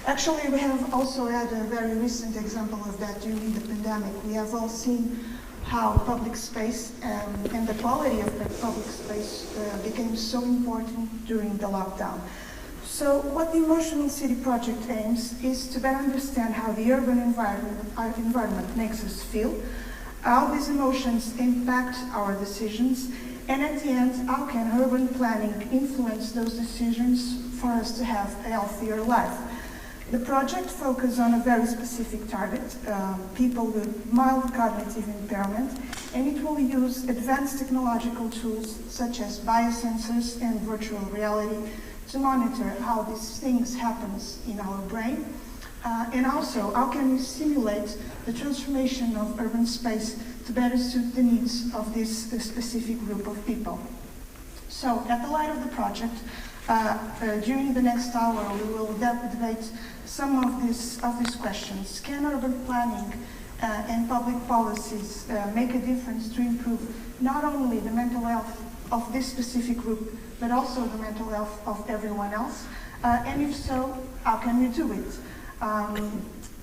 actually, we have also had a very recent example of that during the pandemic. We have all seen how public space and the quality of that public space became so important during the lockdown. So what the Emotional City project aims is to better understand how the urban environment makes us feel, how these emotions impact our decisions, and at the end, how can urban planning influence those decisions for us to have a healthier life. The project focuses on a very specific target, people with mild cognitive impairment, and it will use advanced technological tools such as biosensors and virtual reality to monitor how these things happen in our brain, and also how can we simulate the transformation of urban space to better suit the needs of this specific group of people. So, at the light of the project, during the next hour, we will debate some of these questions. Can urban planning and public policies make a difference to improve not only the mental health of this specific group, but also the mental health of everyone else? And if so, how can we do it?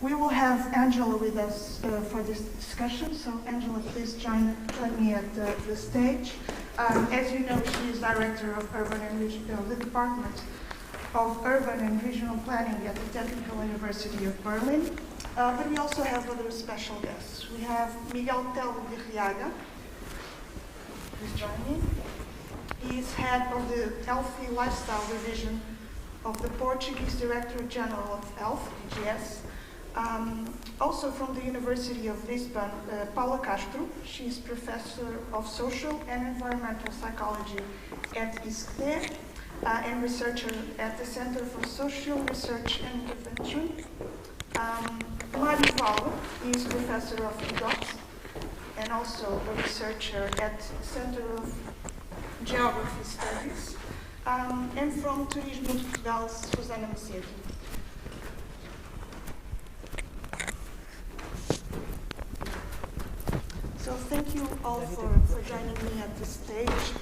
We will have Angela with us for this discussion. So Angela, please join me at the stage. As you know, she is Director of the Department of Urban and Regional Planning at the Technical University of Berlin. But we also have other special guests. We have Miguel Telo de Arriaga. Please join me. He is head of the Healthy Lifestyle Division of the Portuguese Director General of Health, IGS. Also from the University of Lisbon, Paula Castro. She is Professor of Social and Environmental Psychology at IGOT and researcher at the Center for Social Research and Intervention. Mário is Professor of IGOT and also a researcher at the Center of Geography Studies. And from Turismo, Portugal, Susana, Macedo. So thank you all for joining me at this stage.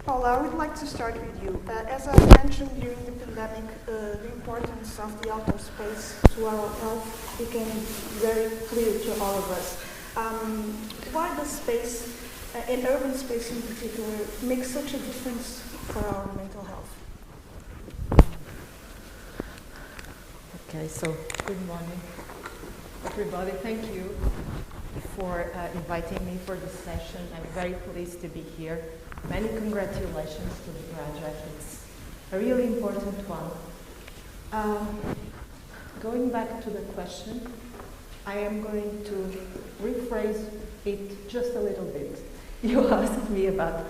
Paula, I would like to start with you. As I mentioned during the pandemic, the importance of the outdoor space to our health became very clear to all of us. Why does space, and urban space in particular, make such a difference for our mental health? Okay, so good morning, everybody. Thank you for inviting me for this session. I'm very pleased to be here. Many congratulations to the project. It's a really important one. Going back to the question, I am going to rephrase it just a little bit. You asked me about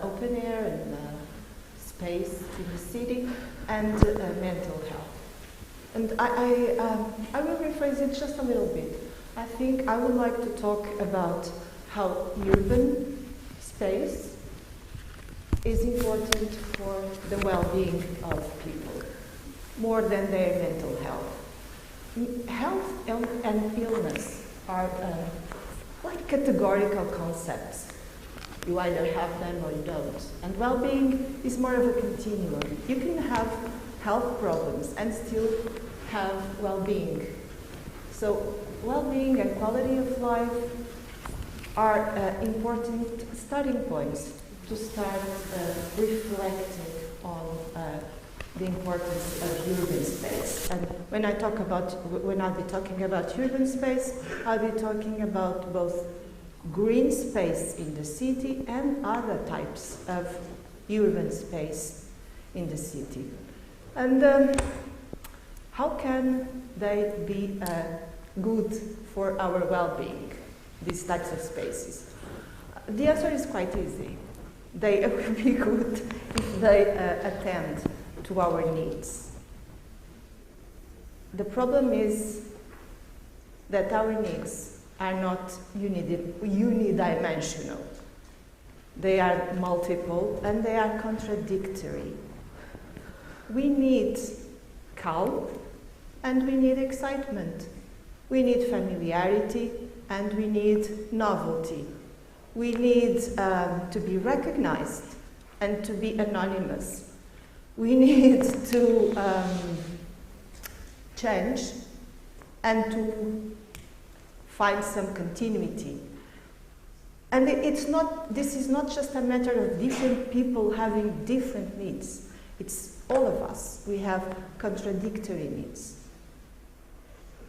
open air and space in the city and mental health. And I will rephrase it just a little bit. I think I would like to talk about how urban space is important for the well-being of people, more than their mental health. Health and illness are like categorical concepts. You either have them or you don't. And well-being is more of a continuum. You can have health problems and still have well-being. So well-being and quality of life are important starting points to start reflecting on the importance of urban space. And when I'll be talking about urban space, I'll be talking about both green space in the city and other types of urban space in the city. And how can they be good for our well-being, these types of spaces? The answer is quite easy. They will be good if they attend to our needs. The problem is that our needs are not unidimensional. They are multiple and they are contradictory. We need calm and we need excitement. We need familiarity and we need novelty. We need to be recognized and to be anonymous. We need to change and to find some continuity. And this is not just a matter of different people having different needs. It's all of us. We have contradictory needs.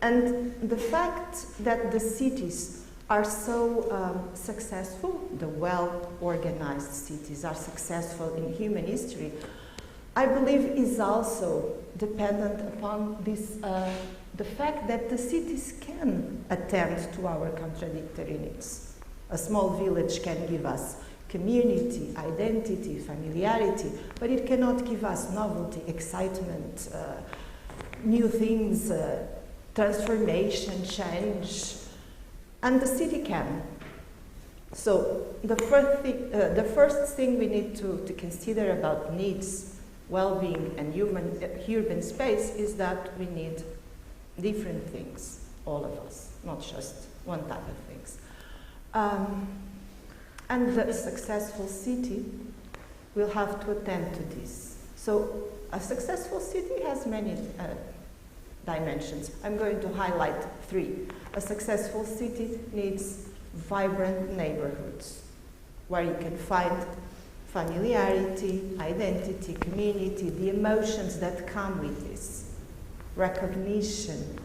And the fact that the cities are so successful, the well-organized cities are successful in human history, I believe is also dependent upon this, the fact that the cities can attend to our contradictory needs. A small village can give us community, identity, familiarity, but it cannot give us novelty, excitement, new things, transformation, change, and the city can. So the first thing we need to consider about needs, well-being, and urban space is that we need different things, all of us, not just one type of things. And the successful city will have to attend to this. So a successful city has many dimensions. I'm going to highlight 3. A successful city needs vibrant neighborhoods where you can find familiarity, identity, community, the emotions that come with this, recognition.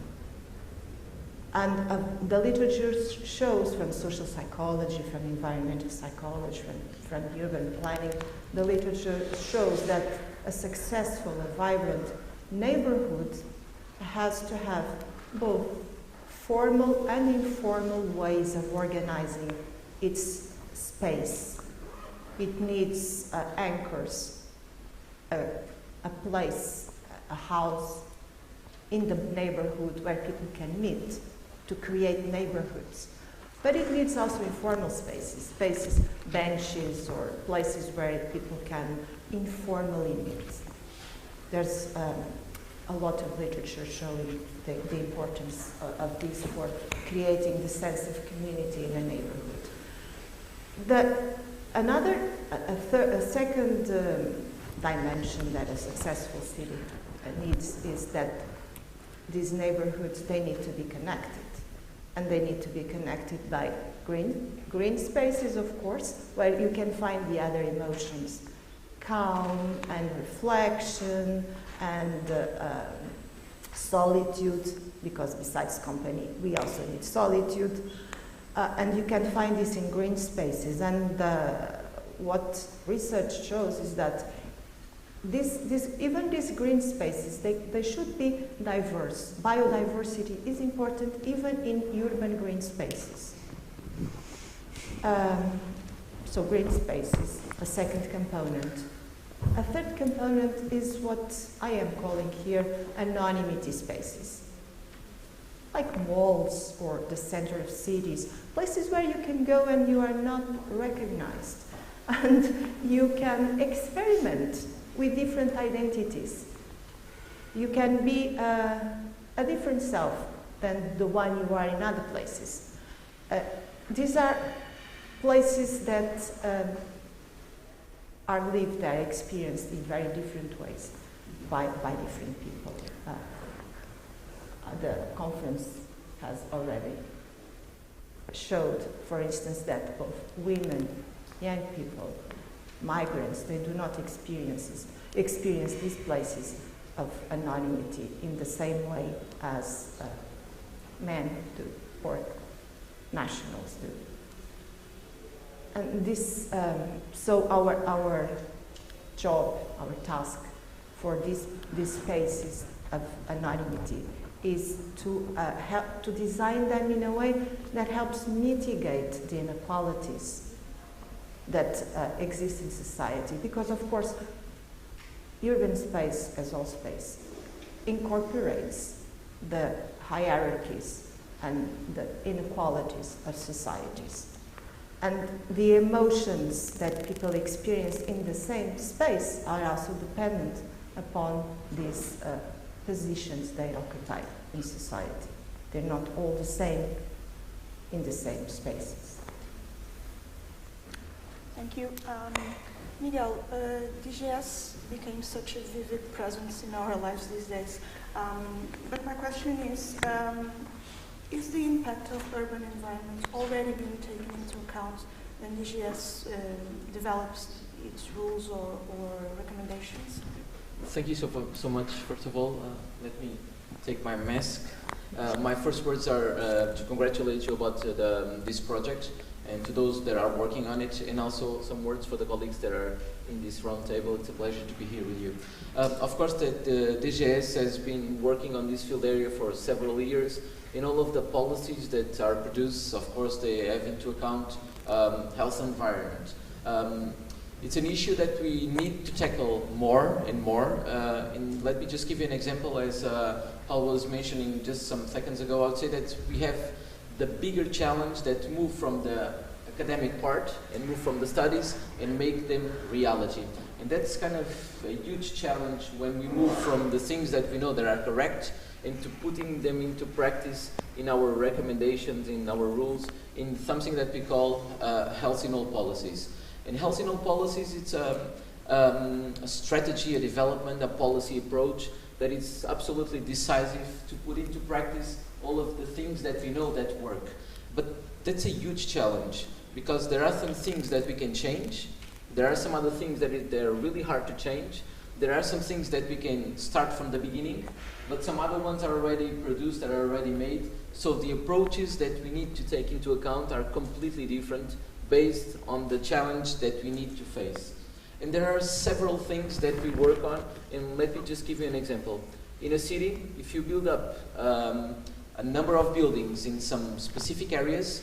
And the literature shows, from social psychology, from environmental psychology, from urban planning, the literature shows that a successful, a vibrant neighborhood has to have both formal and informal ways of organizing its space. It needs anchors, a place, a house in the neighborhood where people can meet to create neighborhoods. But it needs also informal spaces, benches or places where people can informally meet. There's a lot of literature showing the importance of this for creating the sense of community in a neighborhood. A second dimension that a successful city needs is that these neighborhoods, they need to be connected. And they need to be connected by green spaces, of course, where you can find the other emotions, calm and reflection and solitude, because besides company, we also need solitude. And you can find this in green spaces. And what research shows is that even these green spaces, they should be diverse. Biodiversity is important even in urban green spaces. So green spaces, a second component. A third component is what I am calling here anonymity spaces. Like malls or the center of cities, places where you can go and you are not recognized. And you can experiment with different identities. You can be a different self than the one you are in other places. These are places that are lived, are experienced in very different ways by different people. The conference has already showed, for instance, that both women, young people, migrants, they do not experience these places of anonymity in the same way as men do or nationals do. And this, so our job, our task for these spaces of anonymity is to help to design them in a way that helps mitigate the inequalities that exist in society. Because of course, urban space, as all space, incorporates the hierarchies and the inequalities of societies. And the emotions that people experience in the same space are also dependent upon these positions they occupy in society. They're not all the same in the same spaces. Thank you. Miguel, DGS became such a vivid presence in our lives these days. But my question is the impact of urban environment already being taken into account when DGS develops its rules or recommendations? Thank you so much. First of all, let me take my mask. My first words are to congratulate you about this project and to those that are working on it, and also some words for the colleagues that are in this round table. It's a pleasure to be here with you. Of course, the DGS has been working on this field area for several years. In all of the policies that are produced, of course, they have into account health and environment. It's an issue that we need to tackle more and more. And let me just give you an example. As Paula was mentioning just some seconds ago, I would say that we have the bigger challenge that move from the academic part and move from the studies and make them reality. And that's kind of a huge challenge when we move from the things that we know that are correct into putting them into practice in our recommendations, in our rules, in something that we call health in all policies. And health in all policies, it's a strategy, a development, a policy approach that is absolutely decisive to put into practice all of the things that we know that work. But that's a huge challenge because there are some things that we can change. There are some other things that they're really hard to change. There are some things that we can start from the beginning, but some other ones are already produced, that are already made. So the approaches that we need to take into account are completely different based on the challenge that we need to face. And there are several things that we work on, and let me just give you an example. In a city, if you build up a number of buildings in some specific areas,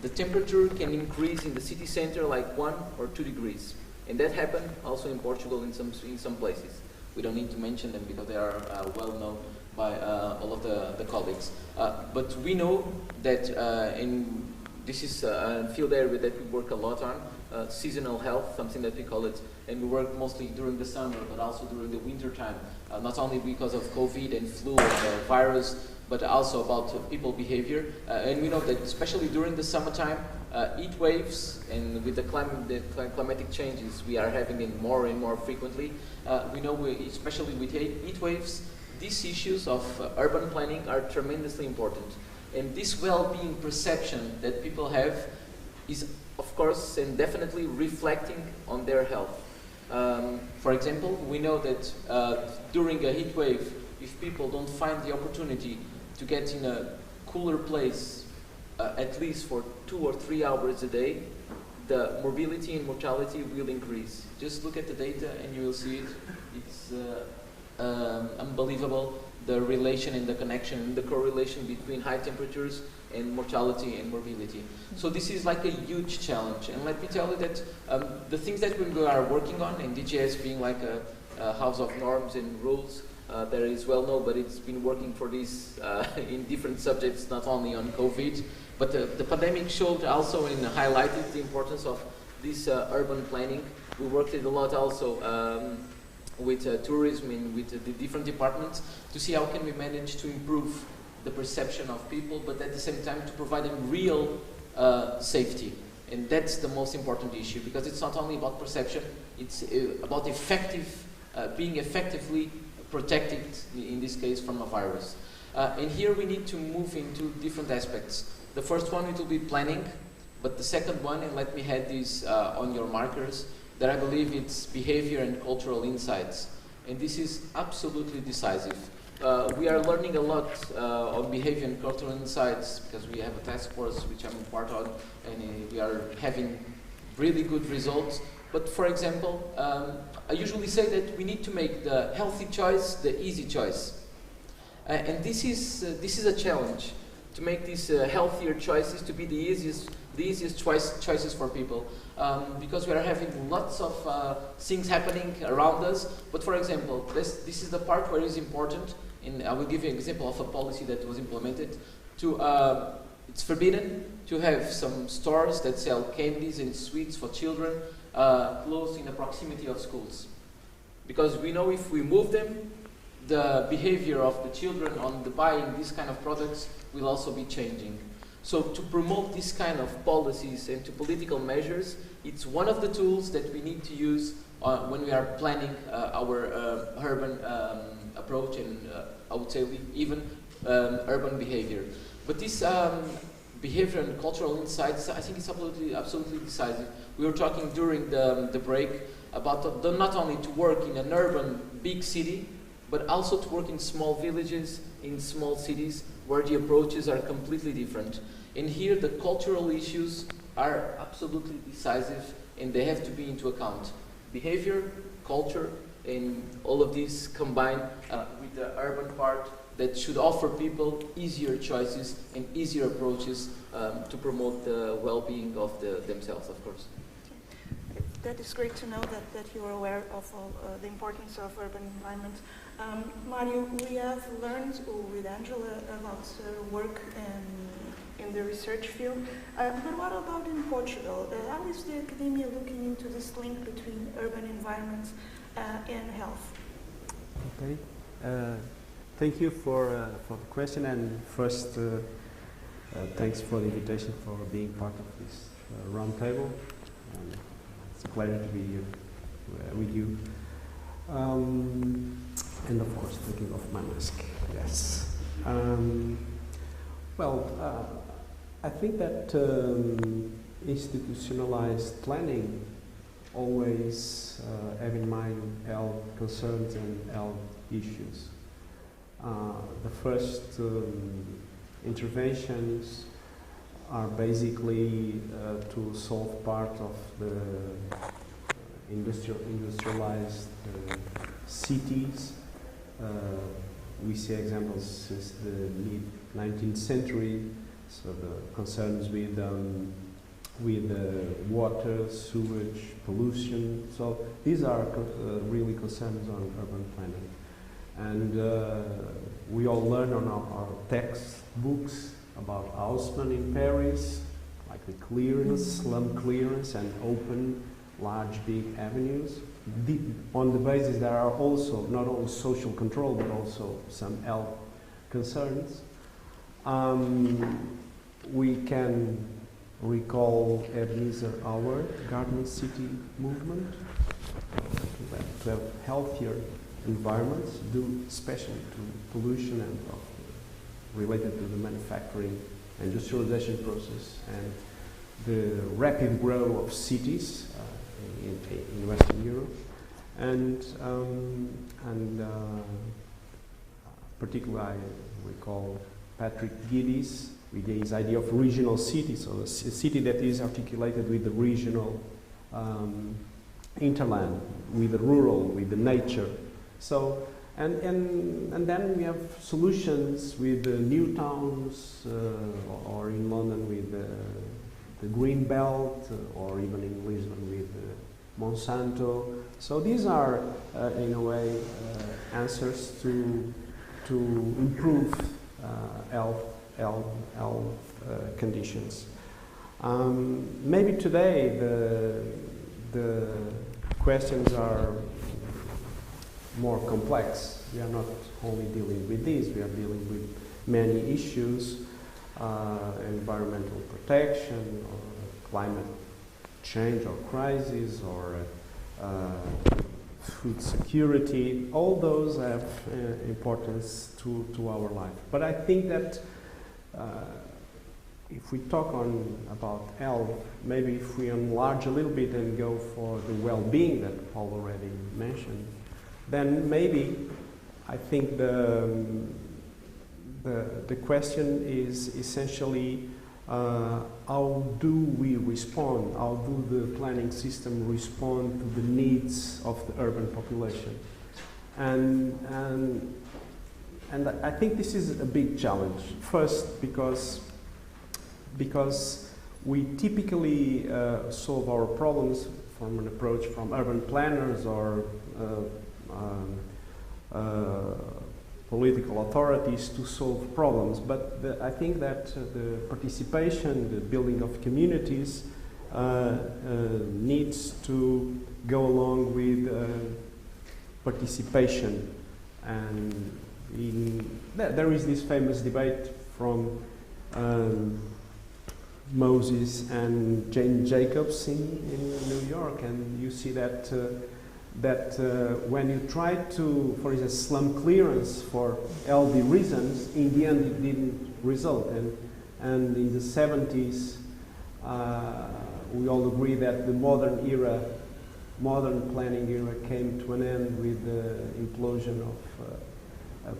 the temperature can increase in the city center like 1 or 2 degrees. And that happened also in Portugal in some places. We don't need to mention them because they are well known by all of the colleagues. But we know that this is a field area that we work a lot on, seasonal health, something that we call it, and we work mostly during the summer, but also during the winter time, not only because of COVID and flu and virus, but also about people behavior. And we know that especially during the summertime, heat waves, and with the climatic changes we are having it more and more frequently, we know especially with heat waves, these issues of urban planning are tremendously important. And this well-being perception that people have is, of course, and definitely reflecting on their health. For example, we know that during a heat wave, if people don't find the opportunity to get in a cooler place at least for 2 or 3 hours a day, the morbidity and mortality will increase. Just look at the data and you will see it. It's unbelievable, the relation and the connection and the correlation between high temperatures and mortality and morbidity. So this is like a huge challenge. And let me tell you that the things that we are working on, and DGS being like a house of norms and rules, that is well known, but it's been working for this in different subjects, not only on COVID. But the pandemic showed also and highlighted the importance of this urban planning. We worked a lot also with tourism and with the different departments to see how can we manage to improve the perception of people, but at the same time to provide them real safety. And that's the most important issue, because it's not only about perception, it's about being effectively protected, in this case, from a virus. And here we need to move into different aspects. The first one, it will be planning, but the second one, and let me add this on your markers, that I believe it's behavior and cultural insights. And this is absolutely decisive. We are learning a lot on behavior and cultural insights because we have a task force which I'm part of, and we are having really good results. But for example, I usually say that we need to make the healthy choice the easy choice. And this is a challenge, to make these healthier choices to be the easiest choices for people. Because we are having lots of things happening around us. But for example, this is the part where it's important, and I will give you an example of a policy that was implemented. It's forbidden to have some stores that sell candies and sweets for children close in the proximity of schools. Because we know if we move them, the behavior of the children on buying these kind of products will also be changing. So to promote this kind of policies and to political measures, it's one of the tools that we need to use when we are planning our urban approach and I would say even urban behavior. But this behavior and cultural insights, I think it's absolutely decisive. We were talking during the break about not only to work in an urban big city, but also to work in small villages, in small cities, where the approaches are completely different. And here the cultural issues are absolutely decisive and they have to be into account. Behavior, culture, and all of these combined with the urban part that should offer people easier choices and easier approaches to promote the well-being of themselves, of course. That is great to know that you are aware of all the importance of urban environment. Mário, we have learned with Angela about work in the research field, but what about in Portugal? How is the academia looking into this link between urban environment and health? Okay, thank you for the question, and first thanks for the invitation for being part of this roundtable. It's a pleasure to be here with you. And of course, taking off my mask, yes. I think that institutionalized planning always have in mind health concerns and health issues. The first interventions are basically to solve part of the industrialized cities. We see examples since the mid-19th century, so the concerns with water, sewage, pollution. So these are really concerns on urban planning. And we all learn on our textbooks about Haussmann in Paris, like the clearance, slum clearance, and open large big avenues. On the basis there are also not only social control but also some health concerns. We can recall Ebenezer Howard, Garden City movement, to have healthier environments, due especially to pollution and related to the manufacturing industrialization process and the rapid growth of cities in Western Europe, and particularly I recall Patrick Giddy's with his idea of regional city, so a city that is articulated with the regional hinterland, with the rural, with the nature. So and then we have solutions with the new towns, or in London with the Green Belt, or even in Lisbon with Monsanto. So these are, in a way, answers to improve health conditions. Maybe today the questions are more complex. We are not only dealing with these, we are dealing with many issues, environmental protection, or climate change or crisis, or food security. All those have importance to our life. But I think that if we talk about health, maybe if we enlarge a little bit and go for the well-being that Paul already mentioned, then maybe I think the question is essentially how do we respond? How do the planning system respond to the needs of the urban population? And I think this is a big challenge. First, because we typically solve our problems from an approach from urban planners or political authorities to solve problems, but I think that the participation, the building of communities needs to go along with participation. And there is this famous debate from Moses and Jane Jacobs in New York, and you see that when you try to, for instance, slum clearance for healthy reasons, in the end it didn't result. And in the 70s, we all agree that the modern planning era came to an end with the implosion of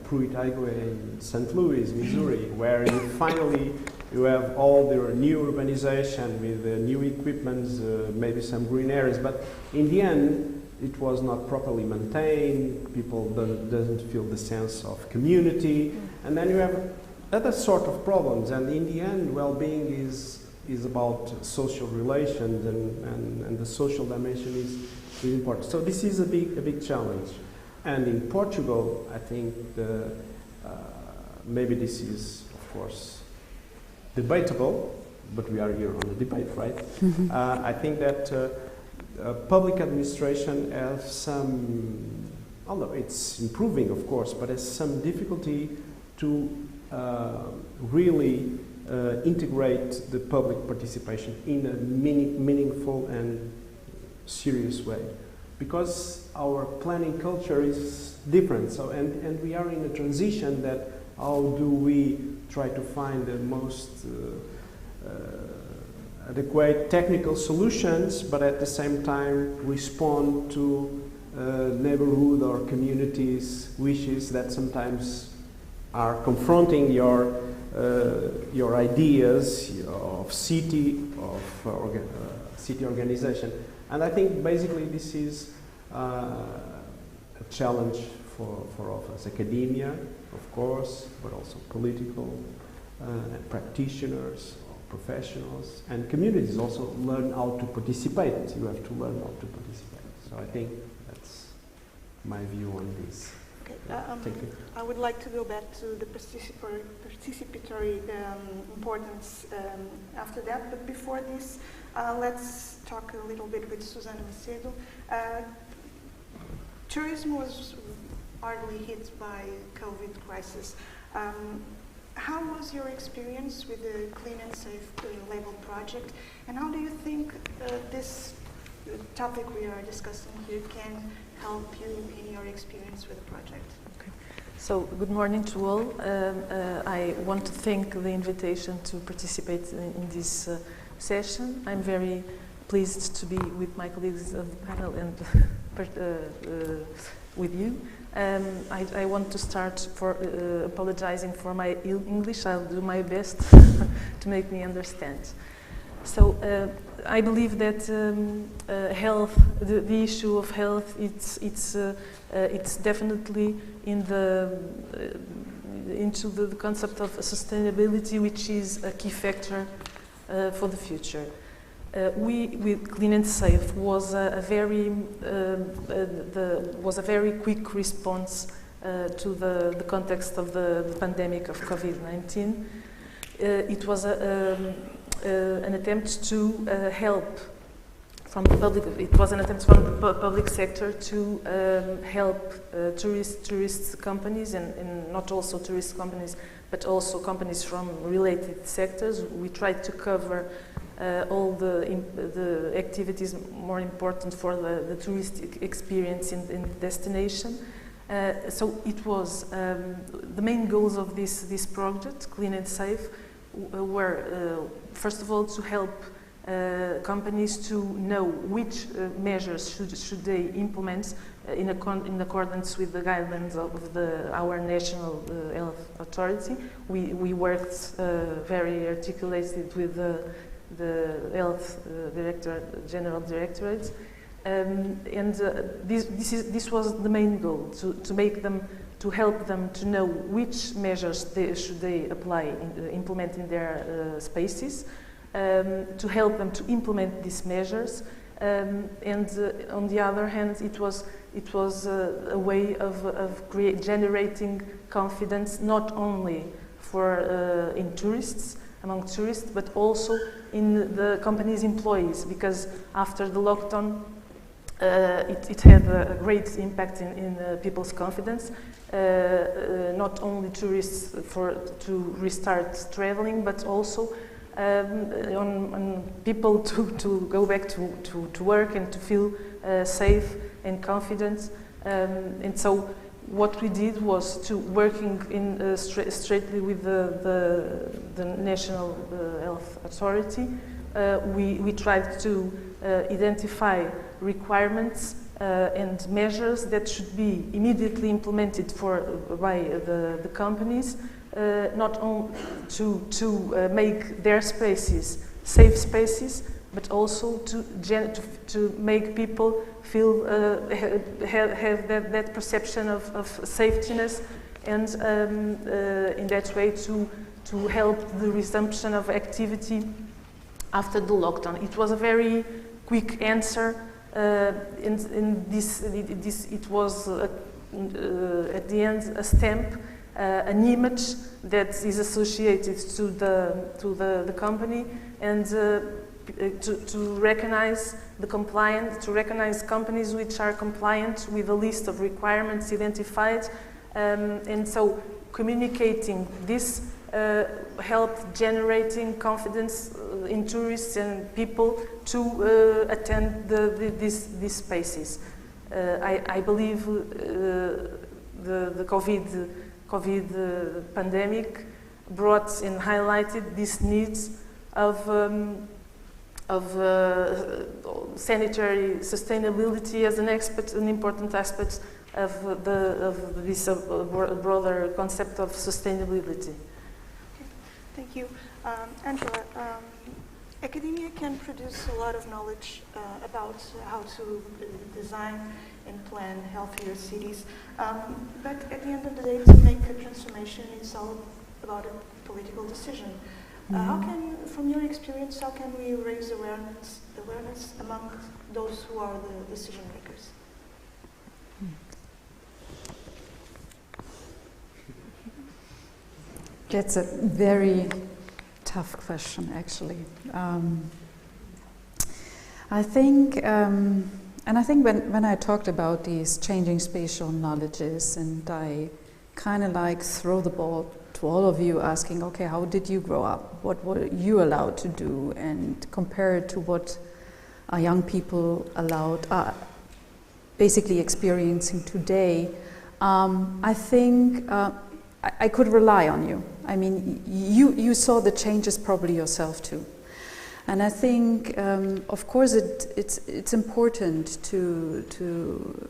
Pruitt Highway in St. Louis, Missouri, where you have all the new urbanization with new equipments, maybe some green areas, but in the end, it was not properly maintained. People doesn't feel the sense of community, and then you have other sort of problems. And in the end, well-being is about social relations, and the social dimension is really important. So this is a big challenge. And in Portugal, I think maybe this is, of course, debatable, but we are here on a debate, right? Mm-hmm. I think that public administration has some, although it's improving, of course, but has some difficulty to really integrate the public participation in a meaningful and serious way. Because our planning culture is different, so and we are in a transition that how do we try to find the most adequate technical solutions, but at the same time respond to neighborhood or communities' wishes that sometimes are confronting your ideas of city organization. And I think basically this is a challenge for all of us, academia, of course, but also political and practitioners, professionals, and communities also learn how to participate. You have to learn how to participate. So I think that's my view on this. Okay. Thank you. I would like to go back to the participatory importance after that, but before this, let's talk a little bit with Susana Macedo. Tourism was hardly hit by COVID crisis. How was your experience with the Clean&Safe label project, and how do you think this topic we are discussing here can help you in your experience with the project? Okay. So, good morning to all. I want to thank the invitation to participate in this session. I'm very pleased to be with my colleagues of the panel and with you. I want to start for apologizing for my ill English. I'll do my best to make me understand. So I believe that health, the issue of health, it's definitely into the concept of sustainability, which is a key factor for the future. We with Clean&Safe was a very quick response to the context of the pandemic of COVID-19. It was an attempt to help from the public. It was an attempt from the public sector to help tourist companies and not also tourist companies, but also companies from related sectors. We tried to cover all the activities more important for the touristic experience in the destination. So it was the main goals of this project, Clean&Safe, were first of all to help companies to know which measures should they implement in accordance with the guidelines of our national health authority. We worked very articulated with the health general directorate, and this was the main goal, to help them to know which measures should they implement in their spaces, to help them to implement these measures, and on the other hand, it was a way of generating confidence not only among tourists, but also in the company's employees, because after the lockdown, it had a great impact in people's confidence. Not only tourists to restart traveling, but also on people to go back to work and to feel safe and confident. And so what we did was to working in straightly with the National Health Authority. We tried to identify requirements and measures that should be immediately implemented by the companies, not only to make their spaces safe spaces, but also to make people feel have that perception of safetiness, and in that way to help the resumption of activity after the lockdown. It was a very quick answer. In this, it was at the end a stamp, an image that is associated to the company, and to recognize companies which are compliant with a list of requirements identified, and so communicating this helped generating confidence in tourists and people to attend these spaces. I believe the COVID pandemic brought and highlighted these needs of sanitary sustainability as an important aspect of this broader concept of sustainability. Thank you. Angela, academia can produce a lot of knowledge about how to design and plan healthier cities, but at the end of the day, to make a transformation is all about a political decision. How can, from your experience, how can we raise awareness among those who are the decision makers? That's a very tough question, actually. I think when I talked about these changing spatial knowledges, and I kind of like throw the ball to all of you, asking, okay, how did you grow up? What were you allowed to do? And compare it to what are young people allowed, basically experiencing today. I think I could rely on you. I mean, you saw the changes probably yourself too. And I think, of course, it's important to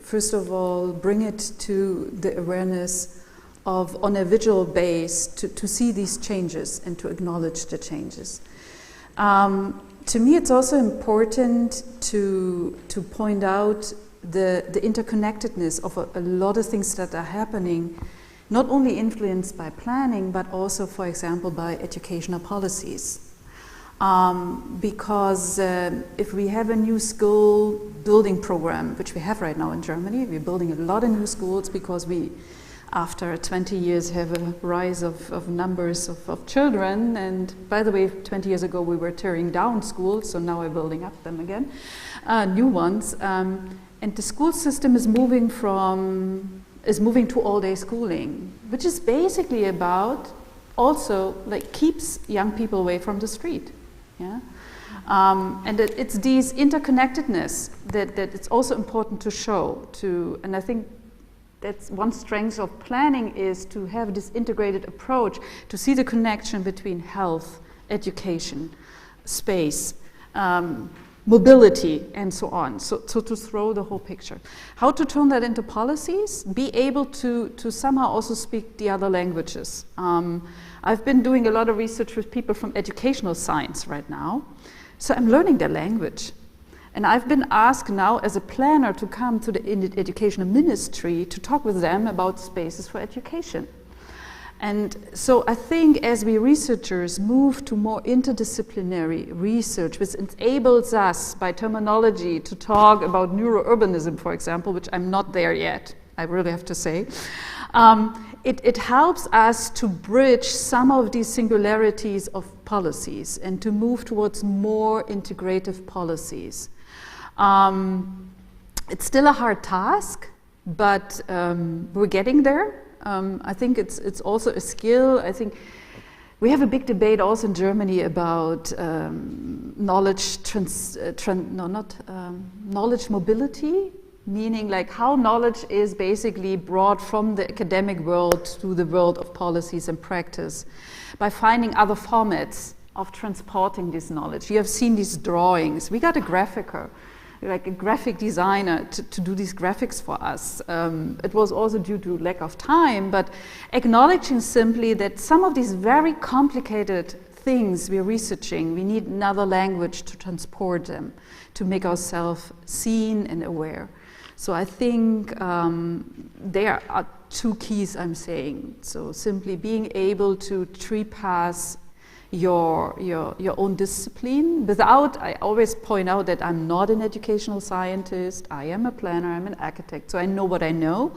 first of all bring it to the awareness of, on a visual base, to see these changes and to acknowledge the changes. To me, it's also important to point out the interconnectedness of a lot of things that are happening, not only influenced by planning, but also, for example, by educational policies. Because if we have a new school building program, which we have right now in Germany, we're building a lot of new schools because we, after 20 years, have a rise of numbers of children. And by the way, 20 years ago we were tearing down schools, so now we're building up them again, new ones. And the school system is moving to all-day schooling, which is basically about also like keeps young people away from the street. Yeah? And it's these interconnectedness that it's also important to show to, and I think that's one strength of planning, is to have this integrated approach, to see the connection between health, education, space, mobility, and so on. So to throw the whole picture. How to turn that into policies? Be able to somehow also speak the other languages. I've been doing a lot of research with people from educational science right now, so I'm learning their language. And I've been asked now as a planner to come to the educational ministry to talk with them about spaces for education. And so I think as we researchers move to more interdisciplinary research, which enables us by terminology to talk about neurourbanism, for example, which I'm not there yet, I really have to say, it helps us to bridge some of these singularities of policies and to move towards more integrative policies. It's still a hard task, but we're getting there. I think it's also a skill. I think We have a big debate also in Germany about knowledge knowledge mobility, meaning like how knowledge is basically brought from the academic world to the world of policies and practice by finding other formats of transporting this knowledge. You have seen these drawings. We got a graphiker, like a graphic designer to do these graphics for us. It was also due to lack of time, but acknowledging simply that some of these very complicated things we're researching, we need another language to transport them, to make ourselves seen and aware. So I think there are two keys I'm saying. So simply being able to trespass your own discipline without, I always point out that I'm not an educational scientist, I am a planner, I'm an architect, so I know what I know,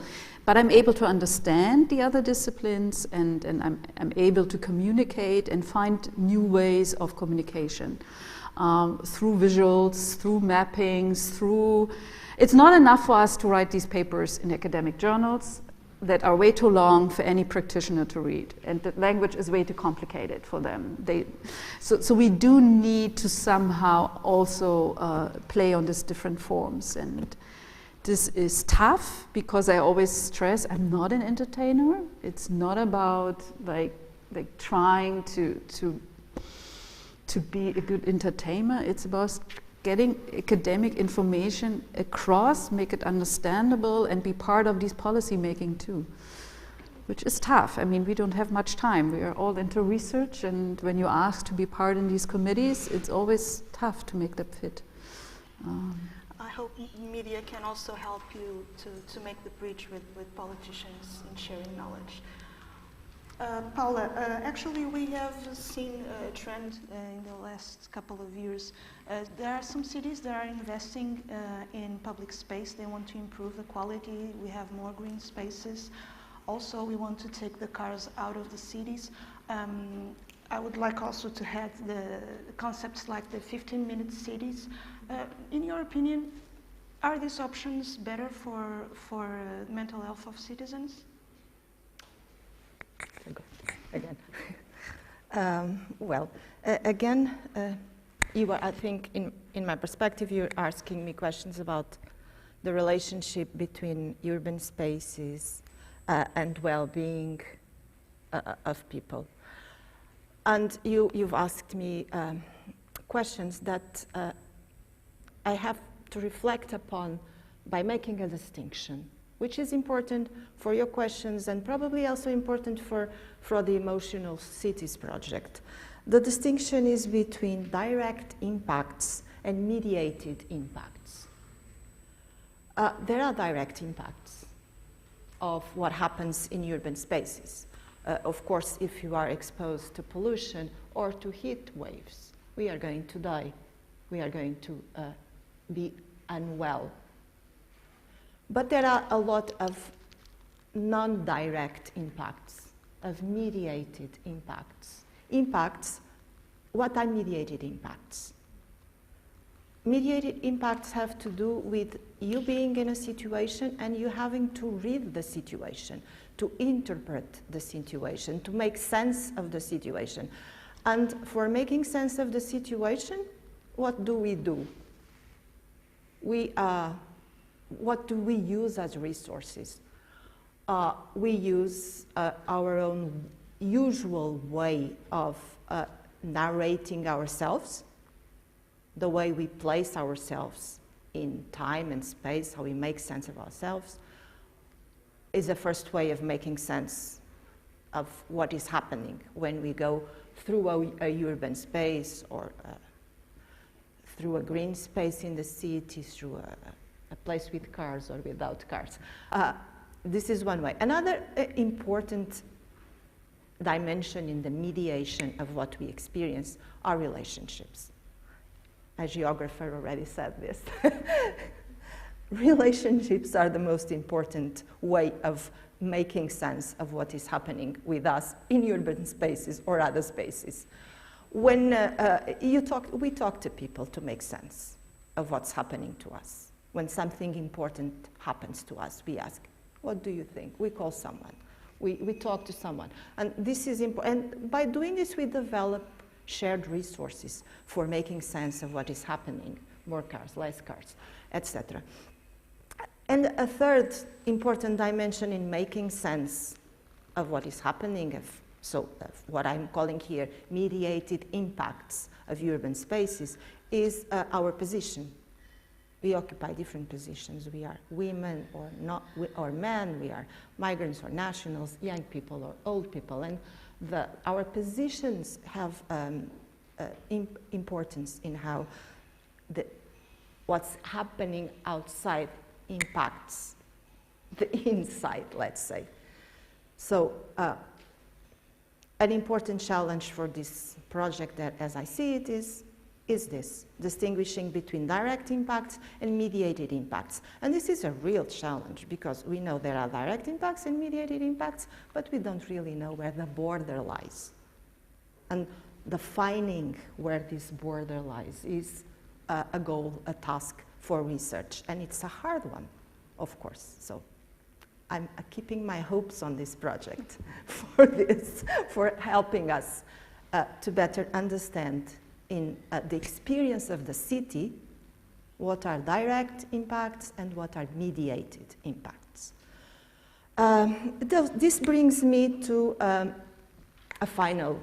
but I'm able to understand the other disciplines and I'm able to communicate and find new ways of communication through visuals, through mappings, through... It's not enough for us to write these papers in academic journals that are way too long for any practitioner to read, and the language is way too complicated for them. So we do need to somehow also play on these different forms, and this is tough because I always stress I'm not an entertainer. It's not about like trying to be a good entertainer. It's about getting academic information across, make it understandable, and be part of these policy making too, which is tough. I mean, we don't have much time. We are all into research, and when you ask to be part in these committees, it's always tough to make them fit. I hope media can also help you to make the bridge with politicians in sharing knowledge. Paula, actually we have seen a trend in the last couple of years. There are some cities that are investing in public space. They want to improve the quality. We have more green spaces. Also, we want to take the cars out of the cities. I would like also to have the concepts like the 15-minute cities. In your opinion, are these options better for mental health of citizens? Again. I think in my perspective, you're asking me questions about the relationship between urban spaces and well-being of people. And you've asked me questions that I have to reflect upon by making a distinction, which is important for your questions and probably also important for the Emotional Cities project. The distinction is between direct impacts and mediated impacts. There are direct impacts of what happens in urban spaces. Of course, if you are exposed to pollution or to heat waves, we are going to die. We are going to be unwell. But there are a lot of non-direct impacts, of mediated impacts. What are mediated impacts? Mediated impacts have to do with you being in a situation and you having to read the situation, to interpret the situation, to make sense of the situation. And for making sense of the situation, what do? What do we use as resources? We use our own usual way of narrating ourselves, the way we place ourselves in time and space, how we make sense of ourselves, is the first way of making sense of what is happening when we go through a urban space or through a green space in the city, through a place with cars or without cars. This is one way. Another important dimension in the mediation of what we experience are relationships. A geographer already said this. Relationships are the most important way of making sense of what is happening with us in urban spaces or other spaces. When we talk to people to make sense of what's happening to us. When something important happens to us, we ask, what do you think? We call someone. We talk to someone. And this is important. And by doing this, we develop shared resources for making sense of what is happening. More cars, less cars, etc. And a third important dimension in making sense of what is happening, of what I'm calling here mediated impacts of urban spaces, is our position. We occupy different positions. We are women or not, or men. We are migrants or nationals, young people or old people, and our positions have importance in how what's happening outside impacts the inside, let's say. So an important challenge for this project, that, as I see it, is this, distinguishing between direct impacts and mediated impacts. And this is a real challenge, because we know there are direct impacts and mediated impacts, but we don't really know where the border lies. And defining where this border lies is a goal, a task for research, and it's a hard one, of course. So I'm keeping my hopes on this project for helping us to better understand in the experience of the city what are direct impacts and what are mediated impacts. This brings me to a final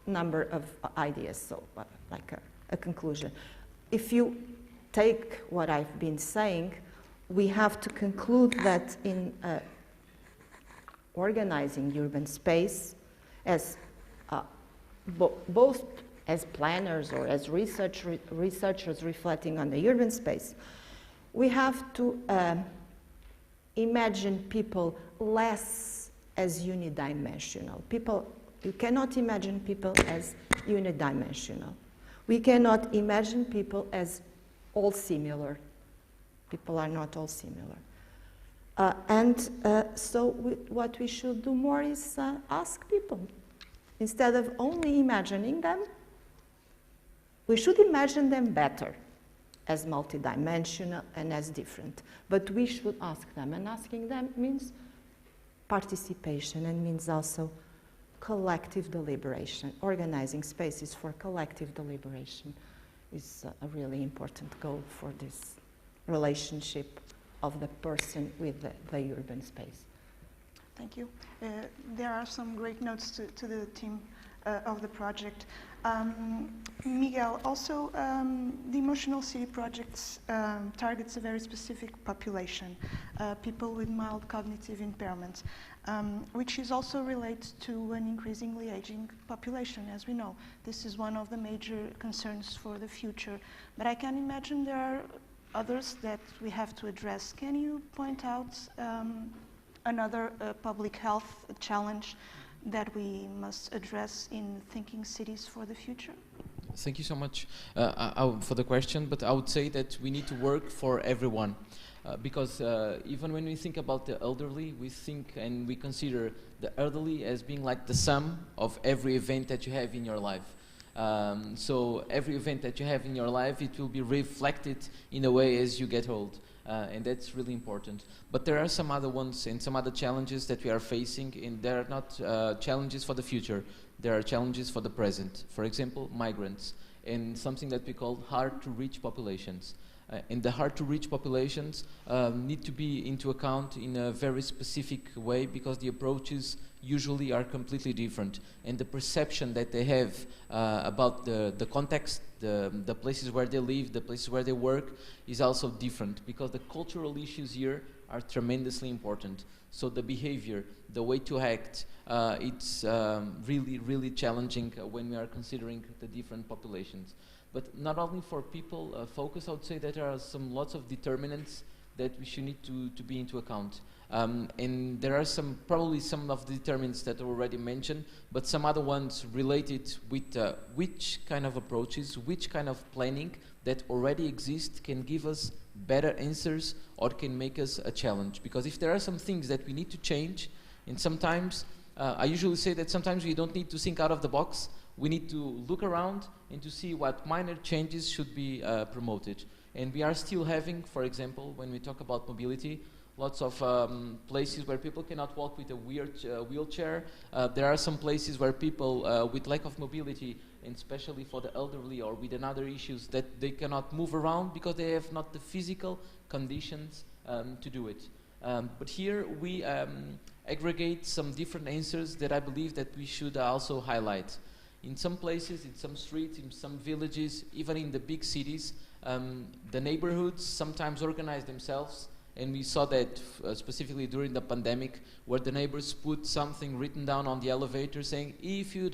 number of ideas, so like a conclusion. If you take what I've been saying, we have to conclude that in organizing urban space, as both as planners or as researchers reflecting on the urban space, we have to imagine people less as unidimensional. You cannot imagine people as unidimensional. We cannot imagine people as all similar. People are not all similar. So what we should do more is ask people. Instead of only imagining them, we should imagine them better as multidimensional and as different. But we should ask them, and asking them means participation and means also collective deliberation. Organizing spaces for collective deliberation is a really important goal for this relationship of the person with the urban space. Thank you. There are some great notes to the team of the project. Miguel, also the Emotional City projects targets a very specific population, people with mild cognitive impairments, which is also related to an increasingly aging population, as we know. This is one of the major concerns for the future, but I can imagine there are others that we have to address. Can you point out another public health challenge that we must address in thinking cities for the future? Thank you so much for the question, but I would say that we need to work for everyone. Because even when we think about the elderly, we think and we consider the elderly as being like the sum of every event that you have in your life. So every event that you have in your life, it will be reflected in a way as you get old. And that's really important. But there are some other ones and some other challenges that we are facing, and they are not challenges for the future. There are challenges for the present. For example, migrants, and something that we call hard-to-reach populations. And the hard-to-reach populations need to be into account in a very specific way, because the approaches usually are completely different. And the perception that they have about the context, the places where they live, the places where they work, is also different, because the cultural issues here are tremendously important. So the behavior, the way to act, it's really, really challenging when we are considering the different populations. But not only for people focus, I would say that there are lots of determinants that we should need to be into account. And there are probably some of the determinants that are already mentioned, but some other ones related with which kind of approaches, which kind of planning that already exist can give us better answers or can make us a challenge. Because if there are some things that we need to change, and sometimes, I usually say that sometimes we don't need to think out of the box, we need to look around and to see what minor changes should be promoted. And we are still having, for example, when we talk about mobility, lots of places where people cannot walk with a wheelchair. There are some places where people with lack of mobility, and especially for the elderly or with other issues, that they cannot move around because they have not the physical conditions to do it. But here we aggregate some different answers that I believe that we should also highlight. In some places, in some streets, in some villages, even in the big cities, the neighborhoods sometimes organize themselves, and we saw that specifically during the pandemic, where the neighbors put something written down on the elevator saying, if you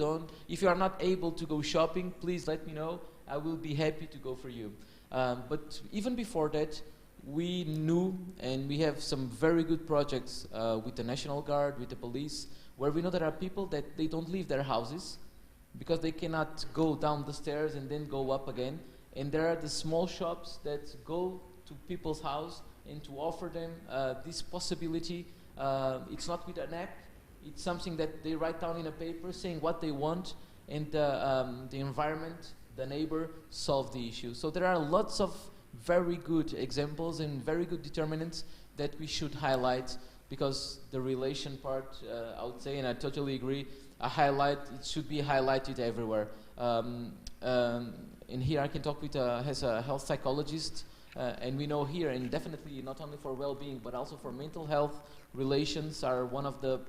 are not able to go shopping, please let me know, I will be happy to go for you. But even before that, we knew, and we have some very good projects with the National Guard, with the police, where we know there are people that they don't leave their houses because they cannot go down the stairs and then go up again. And there are the small shops that go to people's house and to offer them this possibility. It's not with an app, it's something that they write down in a paper saying what they want, and the environment, the neighbor, solve the issue. So there are lots of very good examples and very good determinants that we should highlight, because the relation part, I would say, and I totally agree, it should be highlighted everywhere. And here I can talk with as a health psychologist, and we know here, and definitely not only for well-being, but also for mental health, relations are one of the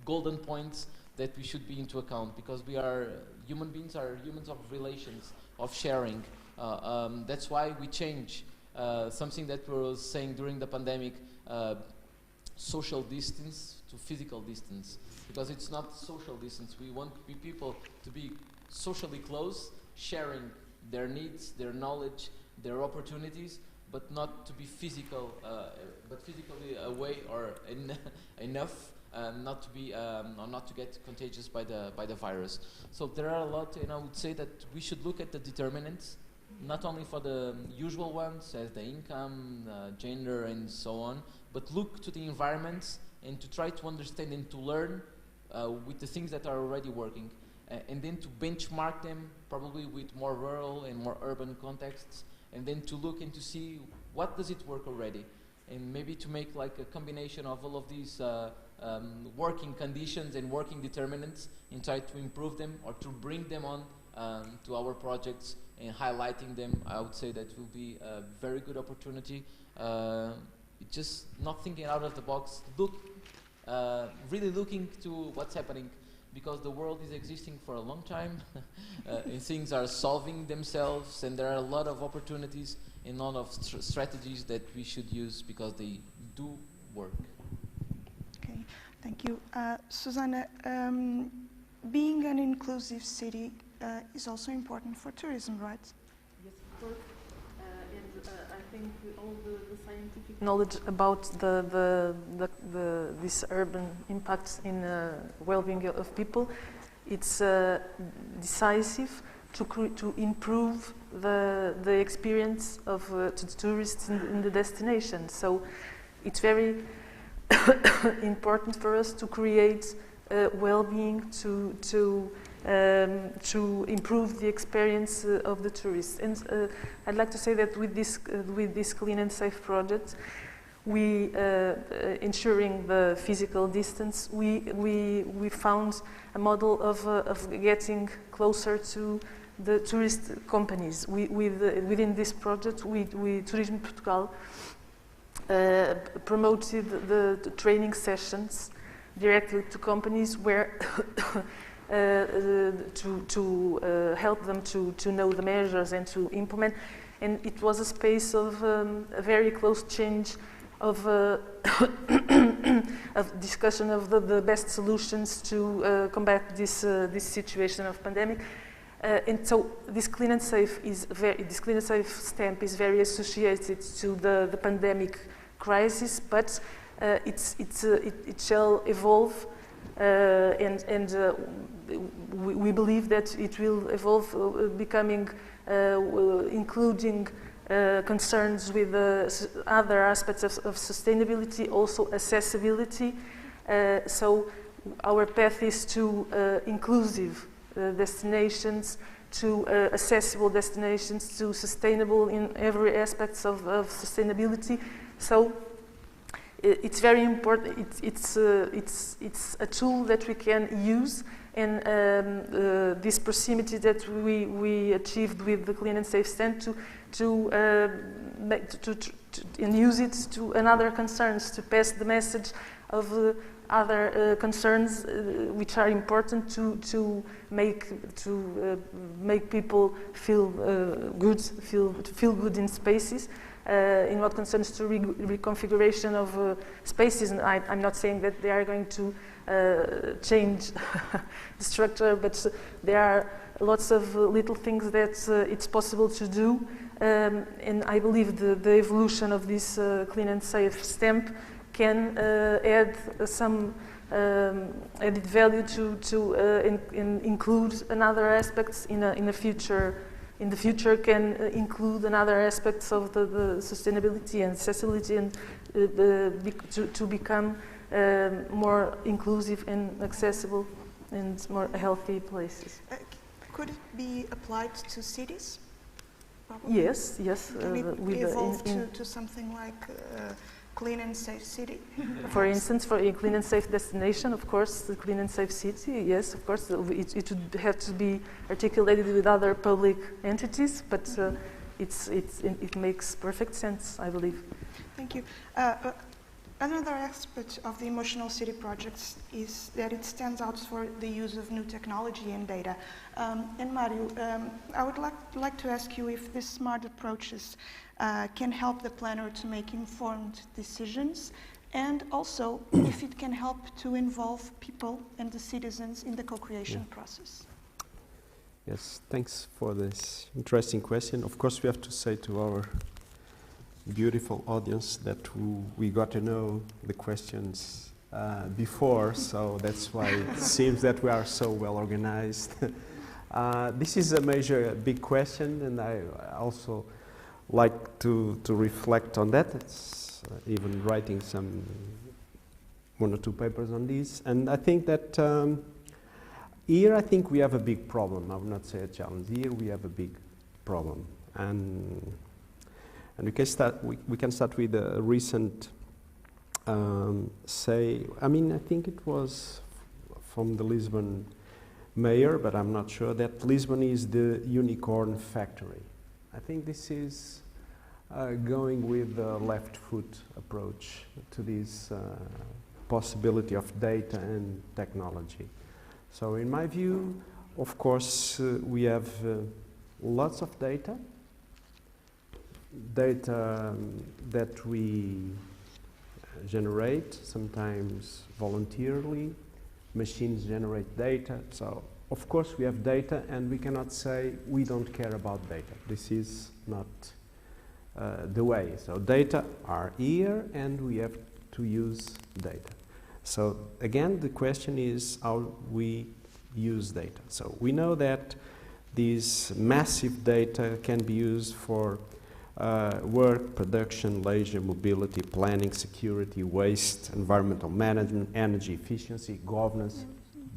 golden points that we should be into account, because we are, human beings are humans of relations, of sharing. That's why we change something that we were saying during the pandemic, social distance to physical distance, because it's not social distance. We want people to be socially close, sharing their needs, their knowledge, their opportunities, but not to be physical, but physically away or enough not to be or not to get contagious by the virus. So there are a lot, and I would say that we should look at the determinants, not only for the usual ones as the income, gender, and so on, but look to the environments and to try to understand and to learn with the things that are already working, and then to benchmark them probably with more rural and more urban contexts, and then to look and to see what does it work already, and maybe to make like a combination of all of these working conditions and working determinants and try to improve them or to bring them on to our projects and highlighting them. I would say that will be a very good opportunity. Just not thinking out of the box, really looking to what's happening, because the world is existing for a long time and things are solving themselves, and there are a lot of opportunities and a lot of strategies that we should use because they do work. Okay, thank you. Susana, being an inclusive city is also important for tourism, right? Yes, of course. And I think all the scientific knowledge about this urban impacts in well-being of people, it's decisive to improve the experience of tourists in the destination. So it's very important for us to create well-being, to improve the experience of the tourists. And I'd like to say that with this Clean and Safe project, we ensuring the physical distance, we found a model of getting closer to the tourist companies. Within this project, Turismo Portugal promoted the training sessions directly to companies where to help them to know the measures and to implement. And it was a space of a very close change of discussion of the best solutions to combat this situation of pandemic. And so this Clean and Safe this Clean and Safe stamp is very associated to the pandemic crisis, but it shall evolve, and we believe that it will evolve, becoming including concerns with other aspects of sustainability, also accessibility. So our path is to inclusive destinations, to accessible destinations, to sustainable in every aspects of sustainability. So it's very important. It's a tool that we can use, and this proximity that we achieved with the Clean and Safe stand and use it to another concerns, to pass the message of other concerns which are important to make people feel good in spaces. In what concerns to reconfiguration of spaces, and I'm not saying that they are going to change the structure, but there are lots of little things that it's possible to do, and I believe the evolution of this Clean and Safe stamp can add some added value to include another aspects in the future. In the future, can include another aspects of the sustainability and accessibility, and to become more inclusive and accessible and more healthy places. Could it be applied to cities? Probably? Yes. Can it evolve to something like Clean and Safe city? For instance, for a Clean and Safe destination, of course, the Clean and Safe city, yes, of course, it would have to be articulated with other public entities, but it makes perfect sense, I believe. Thank you. Another aspect of the Emotional City projects is that it stands out for the use of new technology and data. And Mário, I would like to ask you if these smart approaches can help the planner to make informed decisions, and also if it can help to involve people and the citizens in the co-creation process. Yes, thanks for this interesting question. Of course, we have to say to our beautiful audience that we got to know the questions before, so that's why it seems that we are so well organized. This is a big question, and I also like to reflect on that. It's even writing one or two papers on this, and I think that here I think we have a big problem. I would not say a challenge. Here we have a big problem, and we can start. We can start with a recent I think it was from the Lisbon mayor, but I'm not sure, that Lisbon is the unicorn factory. I think this is going with the left foot approach to this possibility of data and technology. So in my view, of course, we have lots of data that we generate, sometimes voluntarily. Machines generate data. So of course we have data, and we cannot say we don't care about data. This is not the way. So data are here, and we have to use data. So again, the question is how we use data. So we know that these massive data can be used for work, production, leisure, mobility, planning, security, waste, environmental management, energy efficiency, governance,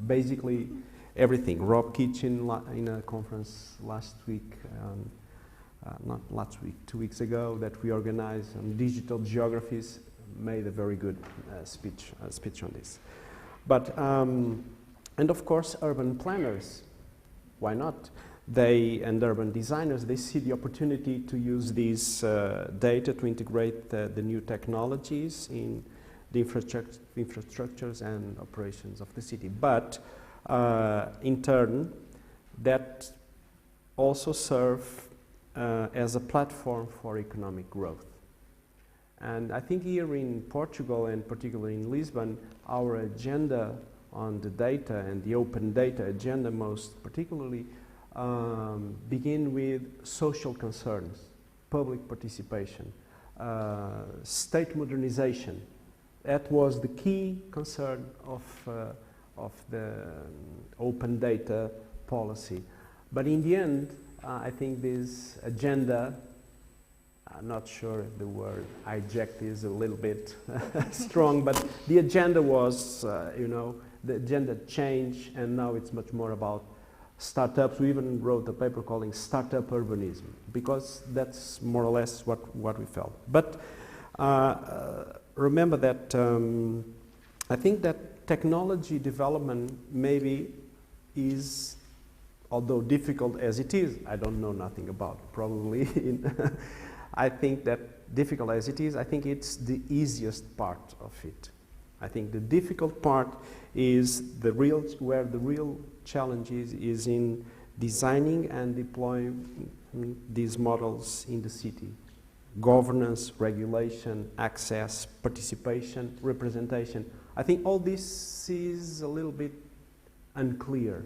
basically everything. Rob Kitchen in a conference last week, not last week, 2 weeks ago, that we organized on digital geographies, made a very good speech on this. But, and of course, urban planners, why not? They, and urban designers, they see the opportunity to use this data to integrate the new technologies in the infrastructures and operations of the city. But in turn, that also serve as a platform for economic growth. And I think here in Portugal, and particularly in Lisbon, our agenda on the data and the open data agenda most particularly begin with social concerns, public participation, state modernization. That was the key concern of the open data policy. But in the end, I think this agenda, I'm not sure if the word hijacked is a little bit strong, but the agenda was, the agenda changed, and now it's much more about startups. We even wrote a paper calling Startup Urbanism, because that's more or less what we felt. But remember that I think that technology development maybe is, although difficult as it is, I don't know nothing about probably. I think that difficult as it is, I think it's the easiest part of it. I think the difficult part is where the real challenge is in designing and deploying these models in the city. Governance, regulation, access, participation, representation. I think all this is a little bit unclear,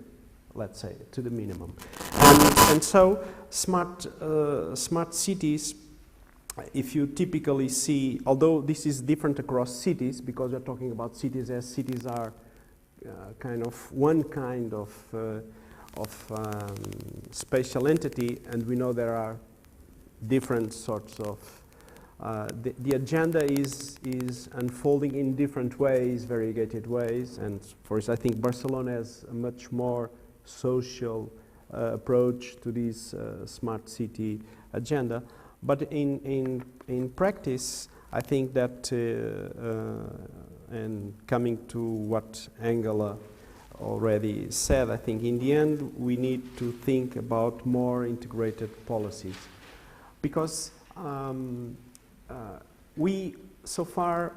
let's say, to the minimum. And so smart cities, if you typically see, although this is different across cities, because we're talking about cities as cities are kind of one kind of spatial entity, and we know there are different sorts of, the agenda is unfolding in different ways, variegated ways, and for instance, I think Barcelona has a much more social approach to this smart city agenda. But in practice, I think that, and coming to what Angela already said, I think in the end we need to think about more integrated policies. Because so far,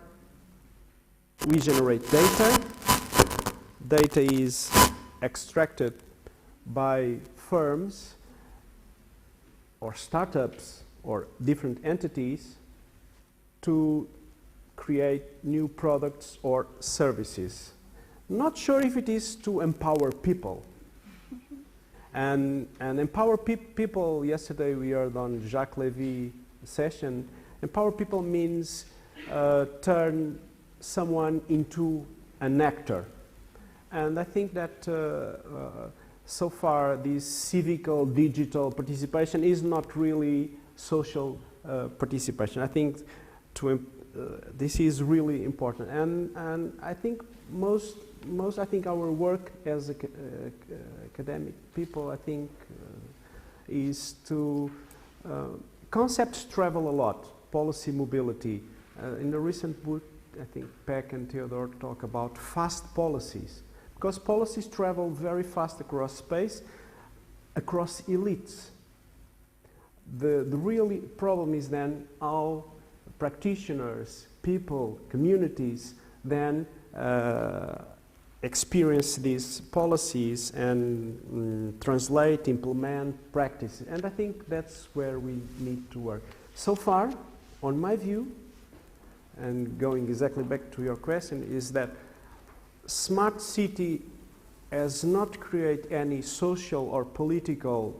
we generate data. Data is extracted by firms or startups or different entities to create new products or services. Not sure if it is to empower people. And empower people, yesterday we heard on Jacques Lévy session, empower people means turn someone into an actor. And I think that so far this civical digital participation is not really social participation. I think this is really important, and I think most I think our work as academic people, I think, is to concepts travel a lot. Policy mobility. In the recent book, I think Peck and Theodore talk about fast policies, because policies travel very fast across space, across elites. The real problem is then how practitioners, people, communities then experience these policies and translate, implement, practice. And I think that's where we need to work. So far, on my view, and going exactly back to your question, is that smart city has not created any social or political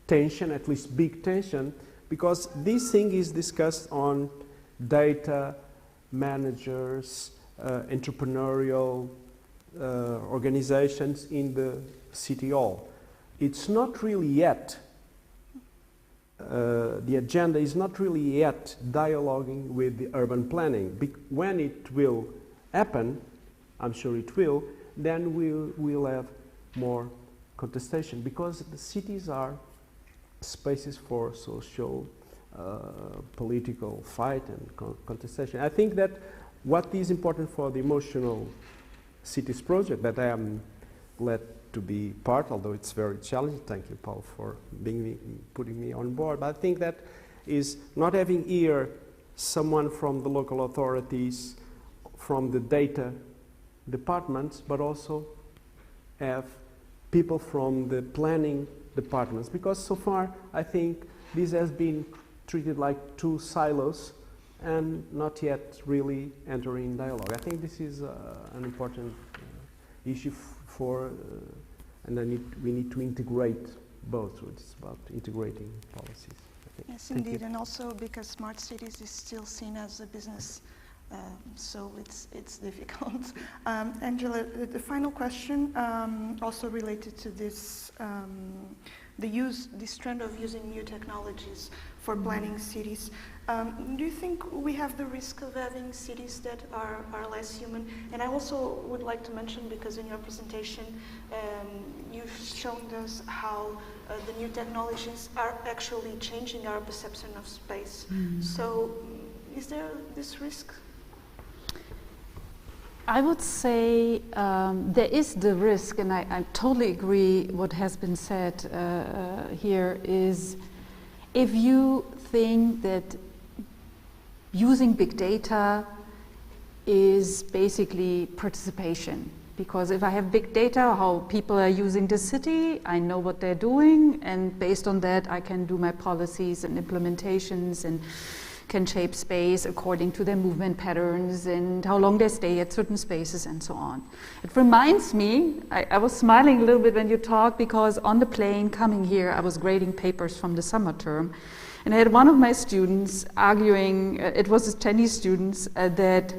tension, at least big tension, because this thing is discussed on data, managers, entrepreneurial organizations in the city hall. It's not really yet, the agenda is not really yet dialoguing with the urban planning. When it will happen, I'm sure it will, then we'll have more contestation, because the cities are spaces for social, political fight and contestation. I think that what is important for the Emotional Cities project, that I am glad to be part, although it's very challenging. Thank you, Paul, for putting me on board. But I think that is not having here someone from the local authorities, from the data departments, but also have people from the planning departments, because so far I think this has been treated like two silos and not yet really entering dialogue. I think this is an important issue and we need to integrate both. So it's about integrating policies, I think. Yes, indeed, and also because smart cities is still seen as a business, so it's difficult. Angela, the final question, also related to this, this trend of using new technologies for planning cities. Do you think we have the risk of having cities that are less human? And I also would like to mention, because in your presentation you've shown us how the new technologies are actually changing our perception of space. So is there this risk? I would say there is the risk, and I totally agree what has been said here, is if you think that using big data is basically participation. Because if I have big data, how people are using the city, I know what they're doing, and based on that I can do my policies and implementations and can shape space according to their movement patterns and how long they stay at certain spaces and so on. It reminds me, I was smiling a little bit when you talked, because on the plane coming here I was grading papers from the summer term, and I had one of my students arguing, it was his Chinese students, that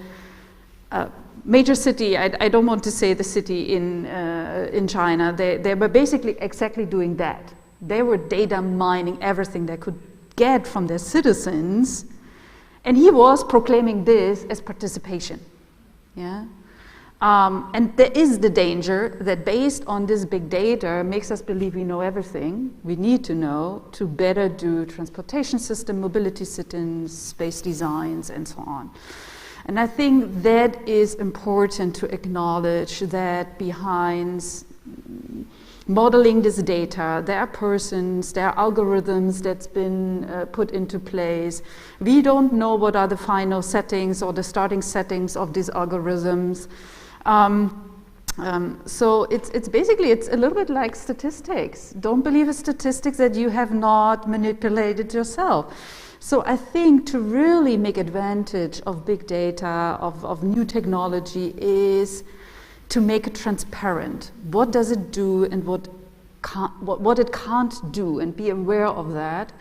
major city, I don't want to say the city in China, they were basically exactly doing that. They were data mining everything they could get from their citizens, and he was proclaiming this as participation. Yeah? And there is the danger that based on this big data makes us believe we know everything we need to know to better do transportation system, mobility systems, space designs, and so on. And I think that is important to acknowledge that behind modeling this data, there are persons, there are algorithms that's been put into place. We don't know what are the final settings or the starting settings of these algorithms. So it's basically, it's a little bit like statistics. Don't believe in statistics that you have not manipulated yourself. So I think to really make advantage of big data, of new technology, is to make it transparent. What does it do and what it can't do, and be aware of that.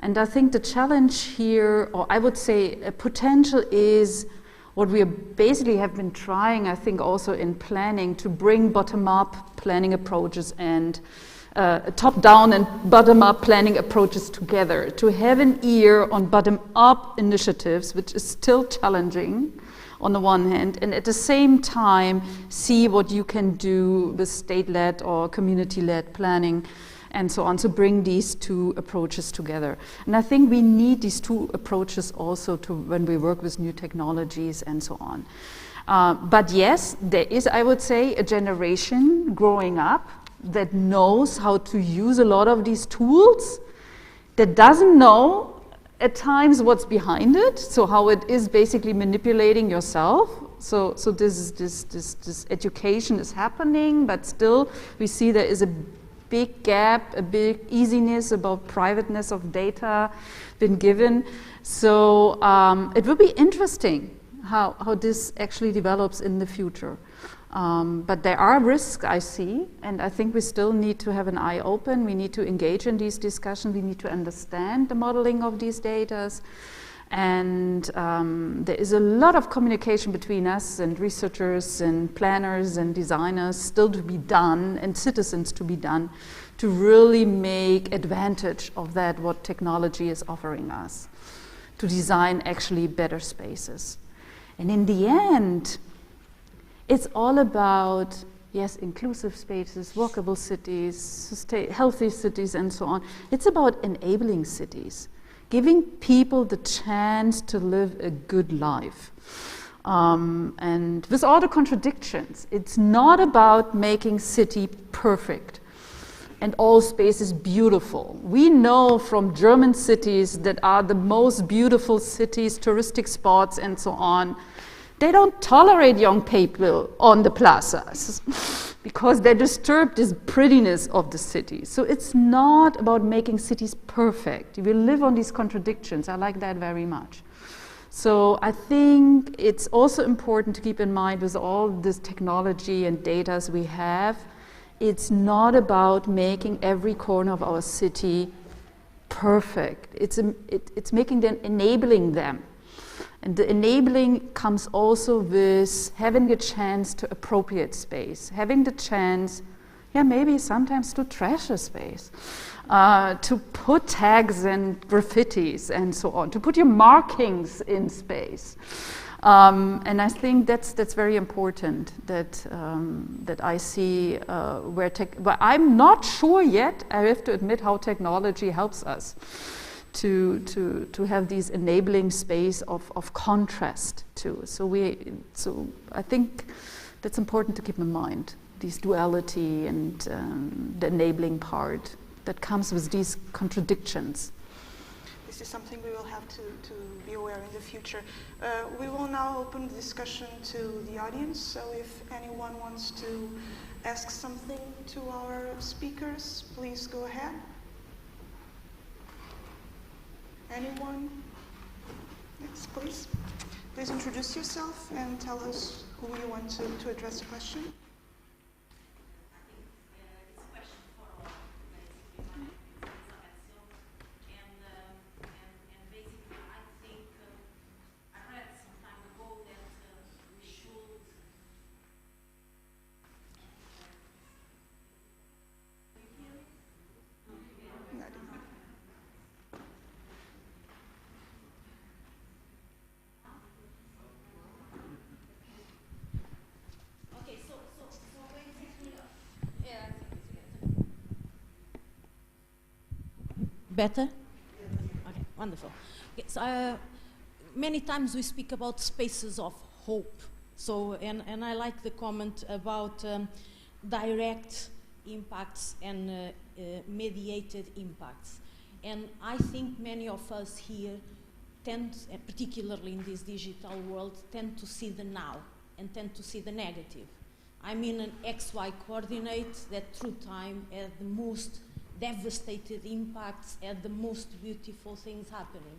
And I think the challenge here, or I would say a potential, is what we basically have been trying, I think also in planning, to bring bottom-up planning approaches and top-down and bottom-up planning approaches together, to have an ear on bottom-up initiatives, which is still challenging on the one hand, and at the same time see what you can do with state-led or community-led planning and so on, to bring these two approaches together. And I think we need these two approaches also to when we work with new technologies and so on. But yes, there is, I would say, a generation growing up that knows how to use a lot of these tools, that doesn't know at times what's behind it, so how it is basically manipulating yourself. So this education is happening, but still we see there is a big gap, a big easiness about privateness of data been given. So it will be interesting how this actually develops in the future. But there are risks I see, and I think we still need to have an eye open. We need to engage in these discussions. We need to understand the modeling of these data. And there is a lot of communication between us and researchers and planners and designers still to be done, and citizens to be done, to really make advantage of that, what technology is offering us, to design actually better spaces. And in the end, it's all about, yes, inclusive spaces, walkable cities, healthy cities, and so on. It's about enabling cities, giving people the chance to live a good life. And with all the contradictions, it's not about making city perfect and all spaces beautiful. We know from German cities that are the most beautiful cities, touristic spots, and so on, they don't tolerate young people on the plazas because they disturb this prettiness of the city. So it's not about making cities perfect. We live on these contradictions. I like that very much. So I think it's also important to keep in mind with all this technology and data we have, it's not about making every corner of our city perfect. It's making them, enabling them. And the enabling comes also with having a chance to appropriate space, having the chance, maybe sometimes to trash a space, to put tags and graffitis and so on, to put your markings in space. And I think that's very important that I see but I'm not sure yet, I have to admit, how technology helps us to have these enabling space of contrast too. So I think that's important to keep in mind, this duality and the enabling part that comes with these contradictions. This is something we will have to be aware in the future. We will now open the discussion to the audience, so if anyone wants to ask something to our speakers, please go ahead. Anyone? Yes, please. Please introduce yourself and tell us who you want to address the question. Better? Okay, wonderful. Okay, so, many times we speak about spaces of hope. So, and I like the comment about direct impacts and mediated impacts. And I think many of us here tend, particularly in this digital world, tend to see the now and tend to see the negative. I'm in an XY coordinate that through time had the most devastated impacts, at the most beautiful things happening.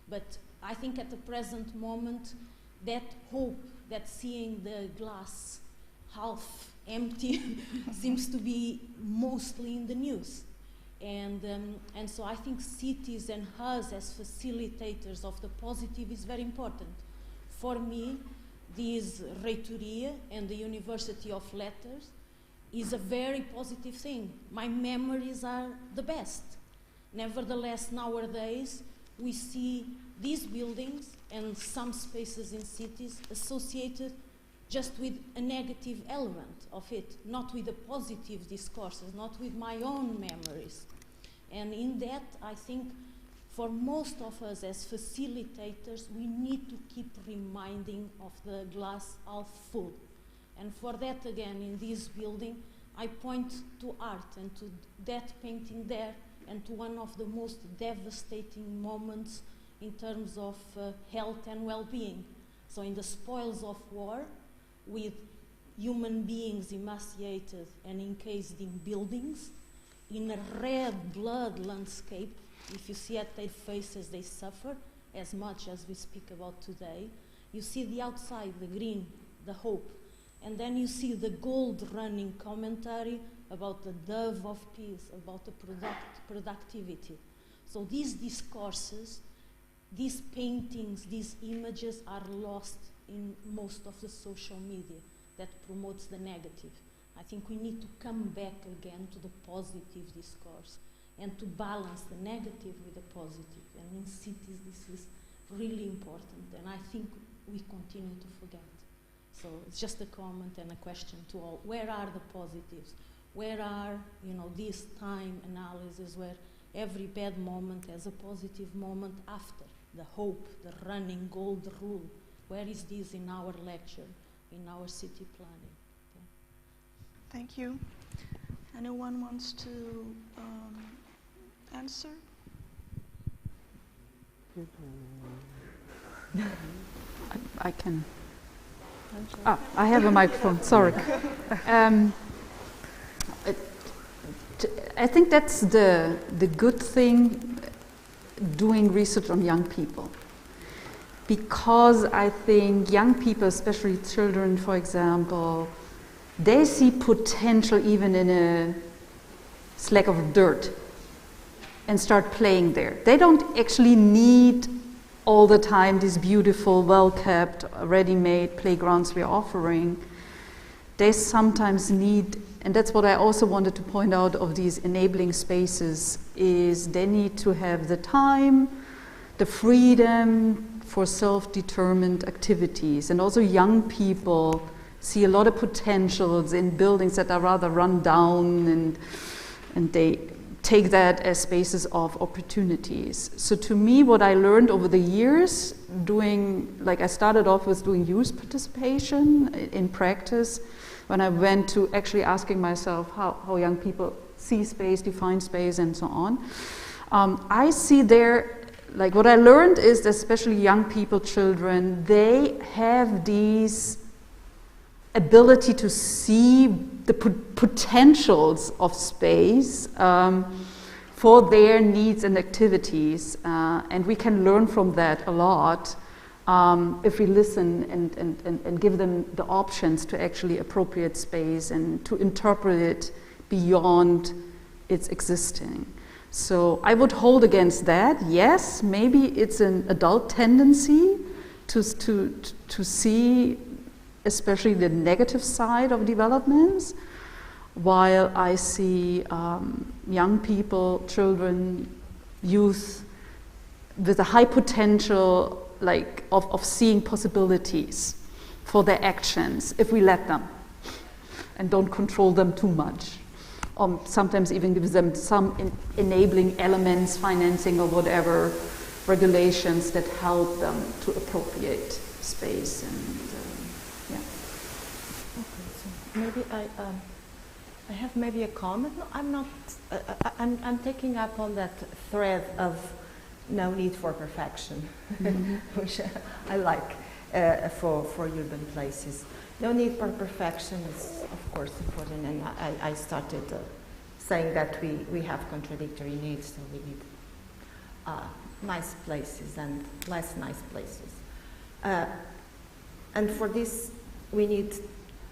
But I think at the present moment, that hope, that seeing the glass half empty seems to be mostly in the news. And so I think cities and us as facilitators of the positive is very important. For me, this Reitoria and the University of Letters is a very positive thing. My memories are the best. Nevertheless, nowadays, we see these buildings and some spaces in cities associated just with a negative element of it, not with the positive discourses, not with my own memories. And in that, I think, for most of us as facilitators, we need to keep reminding of the glass half full. And for that, again, in this building, I point to art and to that painting there and to one of the most devastating moments in terms of health and well-being. So in the spoils of war, with human beings emaciated and encased in buildings, in a red blood landscape, if you see at their faces, they suffer as much as we speak about today. You see the outside, the green, the hope. And then you see the gold running commentary about the dove of peace, about the productivity. So these discourses, these paintings, these images are lost in most of the social media that promotes the negative. I think we need to come back again to the positive discourse and to balance the negative with the positive. And in cities, this is really important, and I think we continue to forget. So it's just a comment and a question to all. Where are the positives? Where are, this time analysis where every bad moment has a positive moment after? The hope, the running gold rule. Where is this in our lecture, in our city planning? Okay. Thank you. Anyone wants to answer? I can. I have a microphone, sorry. I think that's the good thing doing research on young people. Because I think young people, especially children, for example, they see potential even in a slack of dirt and start playing there. They don't actually need all the time these beautiful, well-kept, ready-made playgrounds we're offering. They sometimes need, and that's what I also wanted to point out of these enabling spaces, is they need to have the time, the freedom for self-determined activities. And also young people see a lot of potentials in buildings that are rather run down, and they take that as spaces of opportunities. So to me, what I learned over the years doing, like I started off with doing youth participation in practice, when I went to actually asking myself how young people see space, define space, and so on. I see there, like what I learned is that especially young people, children, they have these ability to see the potentials of space for their needs and activities, and we can learn from that a lot if we listen and give them the options to actually appropriate space and to interpret it beyond its existing. So I would hold against that. Yes, maybe it's an adult tendency to see especially the negative side of developments, while I see young people, children, youth with a high potential like of seeing possibilities for their actions if we let them and don't control them too much. Sometimes even gives them some enabling elements, financing or whatever, regulations that help them to appropriate space and Maybe I have maybe a comment. No, I'm not. I'm taking up on that thread of no need for perfection, which I like for urban places. No need for perfection is, of course, important. And I started saying that we have contradictory needs, so we need nice places and less nice places. And for this, we need,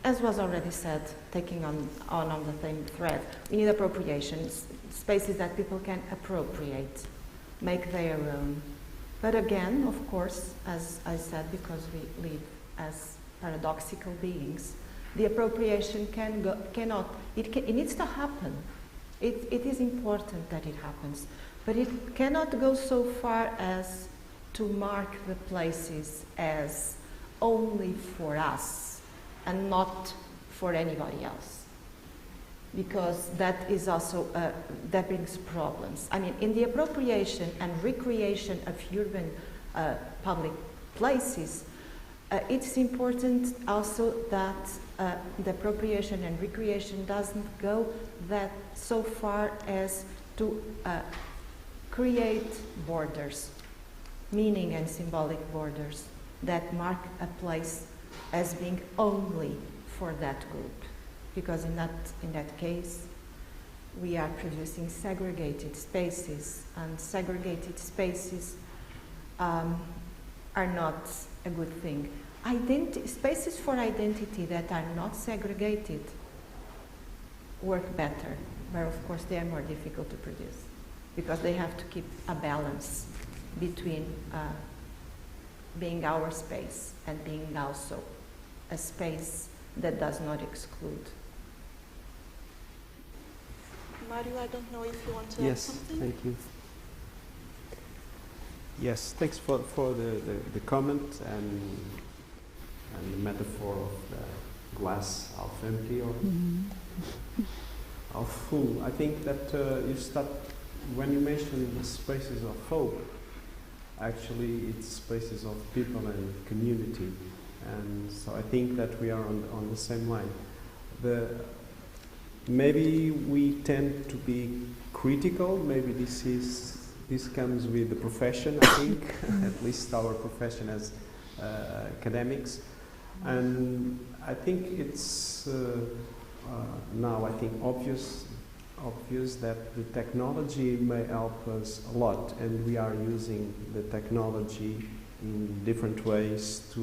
as was already said, taking on the same thread, we need appropriations, spaces that people can appropriate, make their own. But again, of course, as I said, because we live as paradoxical beings, the appropriation it needs to happen. It is important that it happens, but it cannot go so far as to mark the places as only for us and not for anybody else, because that is also that brings problems. I mean, in the appropriation and recreation of urban public places, it's important also that the appropriation and recreation doesn't go that so far as to create borders, meaning and symbolic borders that mark a place as being only for that group, because in that case we are producing segregated spaces, and segregated spaces are not a good thing. Spaces for identity that are not segregated work better, but of course they are more difficult to produce because they have to keep a balance between being our space and being also a space that does not exclude. Mário, I don't know if you want to add something? Yes, thank you. Yes, thanks for the comment and the metaphor of the glass half empty or half full. I think that when you mention spaces of hope, actually it's spaces of people and community. And so I think that we are on the same line. Maybe we tend to be critical. Maybe this comes with the profession, I think, at least our profession as academics. And I think it's now obvious that the technology may help us a lot, and we are using the technology in different ways to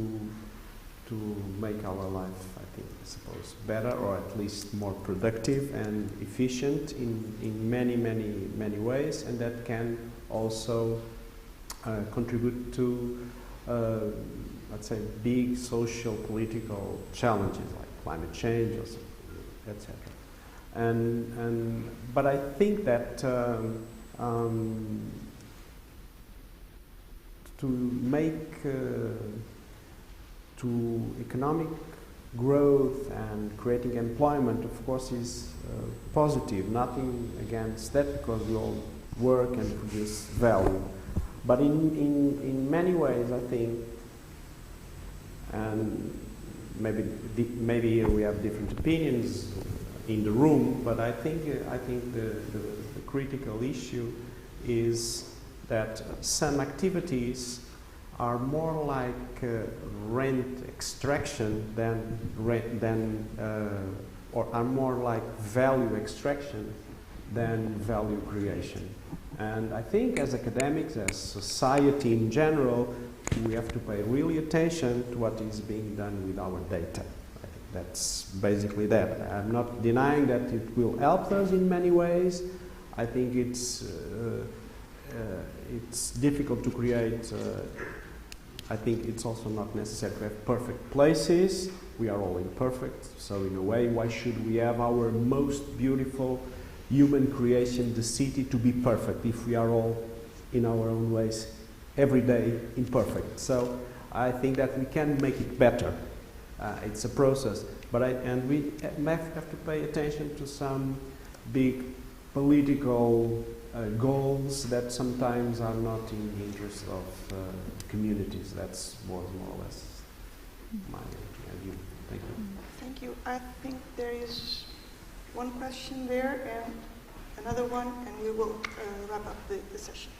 make our life, I suppose, better, or at least more productive and efficient in many ways, and that can also contribute to, let's say, big social political challenges like climate change, etc. But I think that to make to economic growth and creating employment, of course, is positive. Nothing against that, because we all work and produce value. But in many ways, I think, and maybe here we have different opinions in the room, but I think the critical issue is that some activities are more like rent extraction or are more like value extraction than value creation. And I think as academics, as society in general, we have to pay really attention to what is being done with our data. I think that's basically that. I'm not denying that it will help us in many ways. I think it's difficult to create. I think it's also not necessary to have perfect places. We are all imperfect, so in a way, why should we have our most beautiful human creation, the city, to be perfect if we are all in our own ways every day imperfect? So I think that we can make it better. It's a process, but we have to pay attention to some big political goals that sometimes are not in the interest of communities. That's more or less my view. Thank you. Thank you. I think there is one question there and another one, and we will wrap up the session.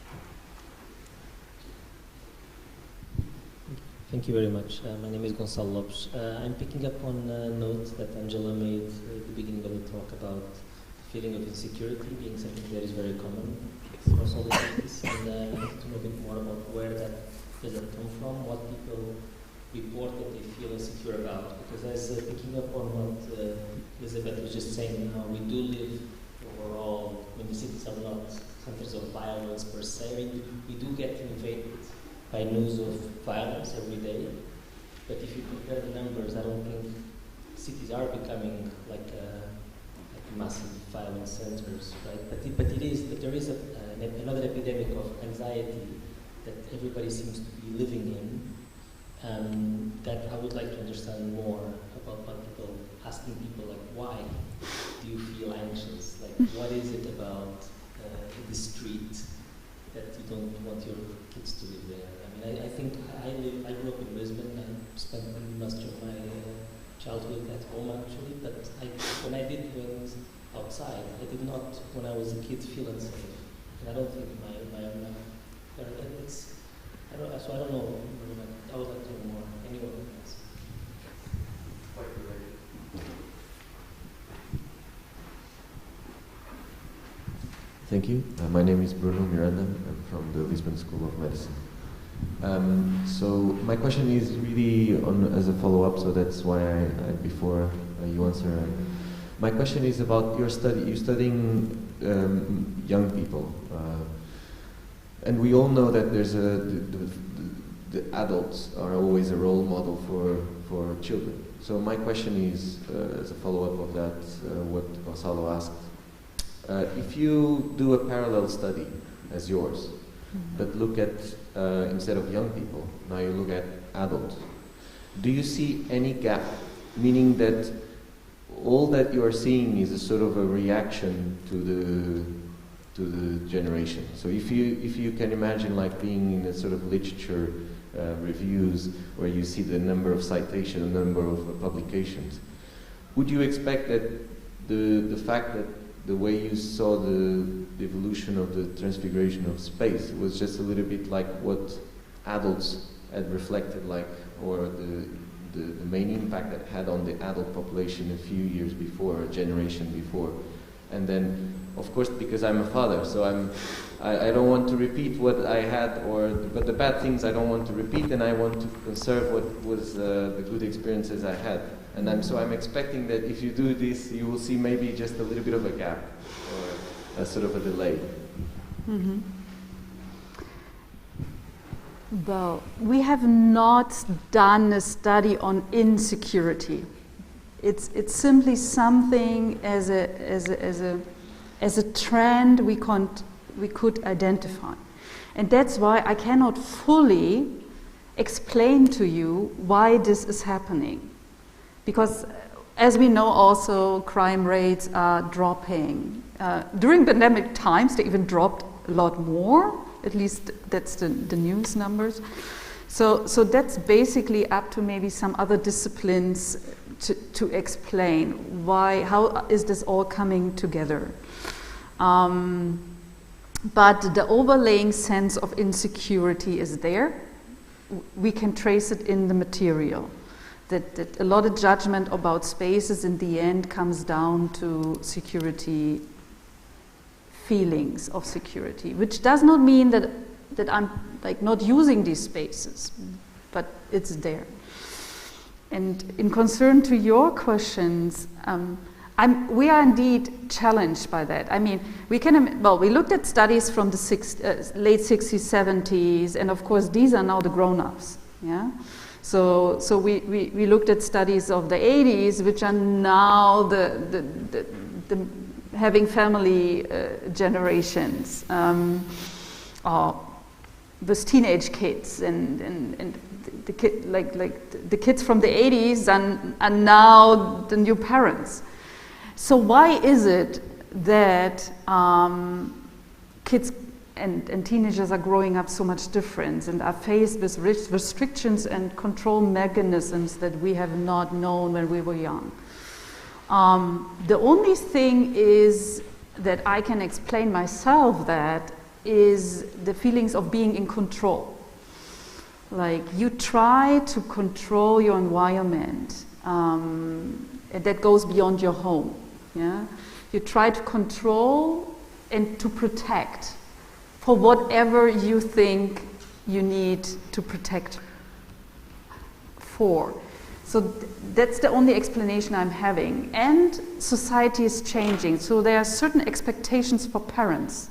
Thank you very much. My name is Gonçalo Lopes. I'm picking up on a note that Angela made at the beginning of the talk about the feeling of insecurity being something that is very common across all the cities, and I wanted to know a bit more about where does that come from, what people report that they feel insecure about. Because as picking up on what Elizabeth was just saying now, we do live overall, when the cities are not centers of violence per se, we do get invaded by news of violence every day. But if you compare the numbers, I don't think cities are becoming like massive violence centers, right? But there is another epidemic of anxiety that everybody seems to be living in, that I would like to understand more about what people, asking people like, why do you feel anxious? Like, what is it about the street that you don't want your kids to live there? I mean, I think I grew up in Lisbon. I spent much of my childhood at home actually, but when I did things outside, I did not, when I was a kid, feel unsafe. And I don't think so I don't know. I would like to know more. Anyone else? Quite related. Thank you. My name is Bruno Miranda. I'm from the Lisbon School of Medicine. So my question is really as a follow-up, so that's why before you answer, my question is about your study. You're studying young people, and we all know that there's the adults are always a role model for children. So my question is, as a follow-up of that, what Gonçalo asked, if you do a parallel study as yours, but look at, instead of young people, now you look at adults, do you see any gap? Meaning that all that you are seeing is a sort of a reaction to the generation. So if you can imagine like being in a sort of literature reviews where you see the number of citations, the number of publications, would you expect that the fact that the way you saw the evolution of the transfiguration of space was just a little bit like what adults had reflected, like, or the main impact that had on the adult population a few years before, a generation before? And then, of course, because I'm a father, so I don't want to repeat what I had, but the bad things I don't want to repeat, and I want to conserve what was the good experiences I had. And so I'm expecting that if you do this, you will see maybe just a little bit of a gap, or a sort of a delay. Mm-hmm. Well, we have not done a study on insecurity. It's simply something as a trend we could identify, and that's why I cannot fully explain to you why this is happening. Because as we know also, crime rates are dropping. During pandemic times, they even dropped a lot more. At least that's the news numbers. So that's basically up to maybe some other disciplines to explain how is this all coming together. But the overlaying sense of insecurity is there. We can trace it in the material. That a lot of judgment about spaces in the end comes down to security, feelings of security, which does not mean that I'm like not using these spaces, but it's there. And in concern to your questions, we are indeed challenged by that. I mean, we looked at studies from the late 60s, 70s, and of course these are now the grown-ups, yeah? So we looked at studies of the 80s, which are now the having family generations, with teenage kids and the kids from the 80s are now the new parents. So why is it that kids and teenagers are growing up so much different and are faced with restrictions and control mechanisms that we have not known when we were young? The only thing is that I can explain myself that is the feelings of being in control. Like you try to control your environment, and that goes beyond your home. Yeah, you try to control and to protect for whatever you think you need to protect for. So that's the only explanation I'm having. And society is changing, so there are certain expectations for parents.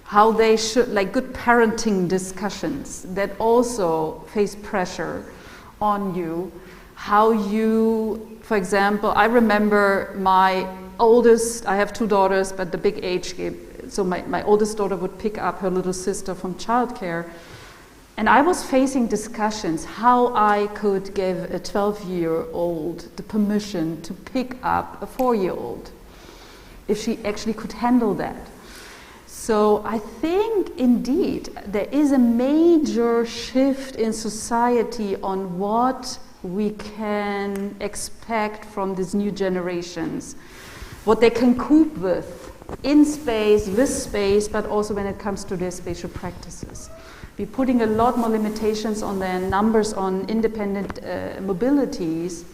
How they should, like good parenting discussions that also face pressure on you. How you, for example, I remember my oldest, I have two daughters, but the big age gap, so my oldest daughter would pick up her little sister from childcare. And I was facing discussions how I could give a 12-year-old the permission to pick up a 4-year-old, if she actually could handle that. So I think indeed there is a major shift in society on what we can expect from these new generations, what they can cope with in space, with space, but also when it comes to their spatial practices. We're putting a lot more limitations on their numbers on independent mobilities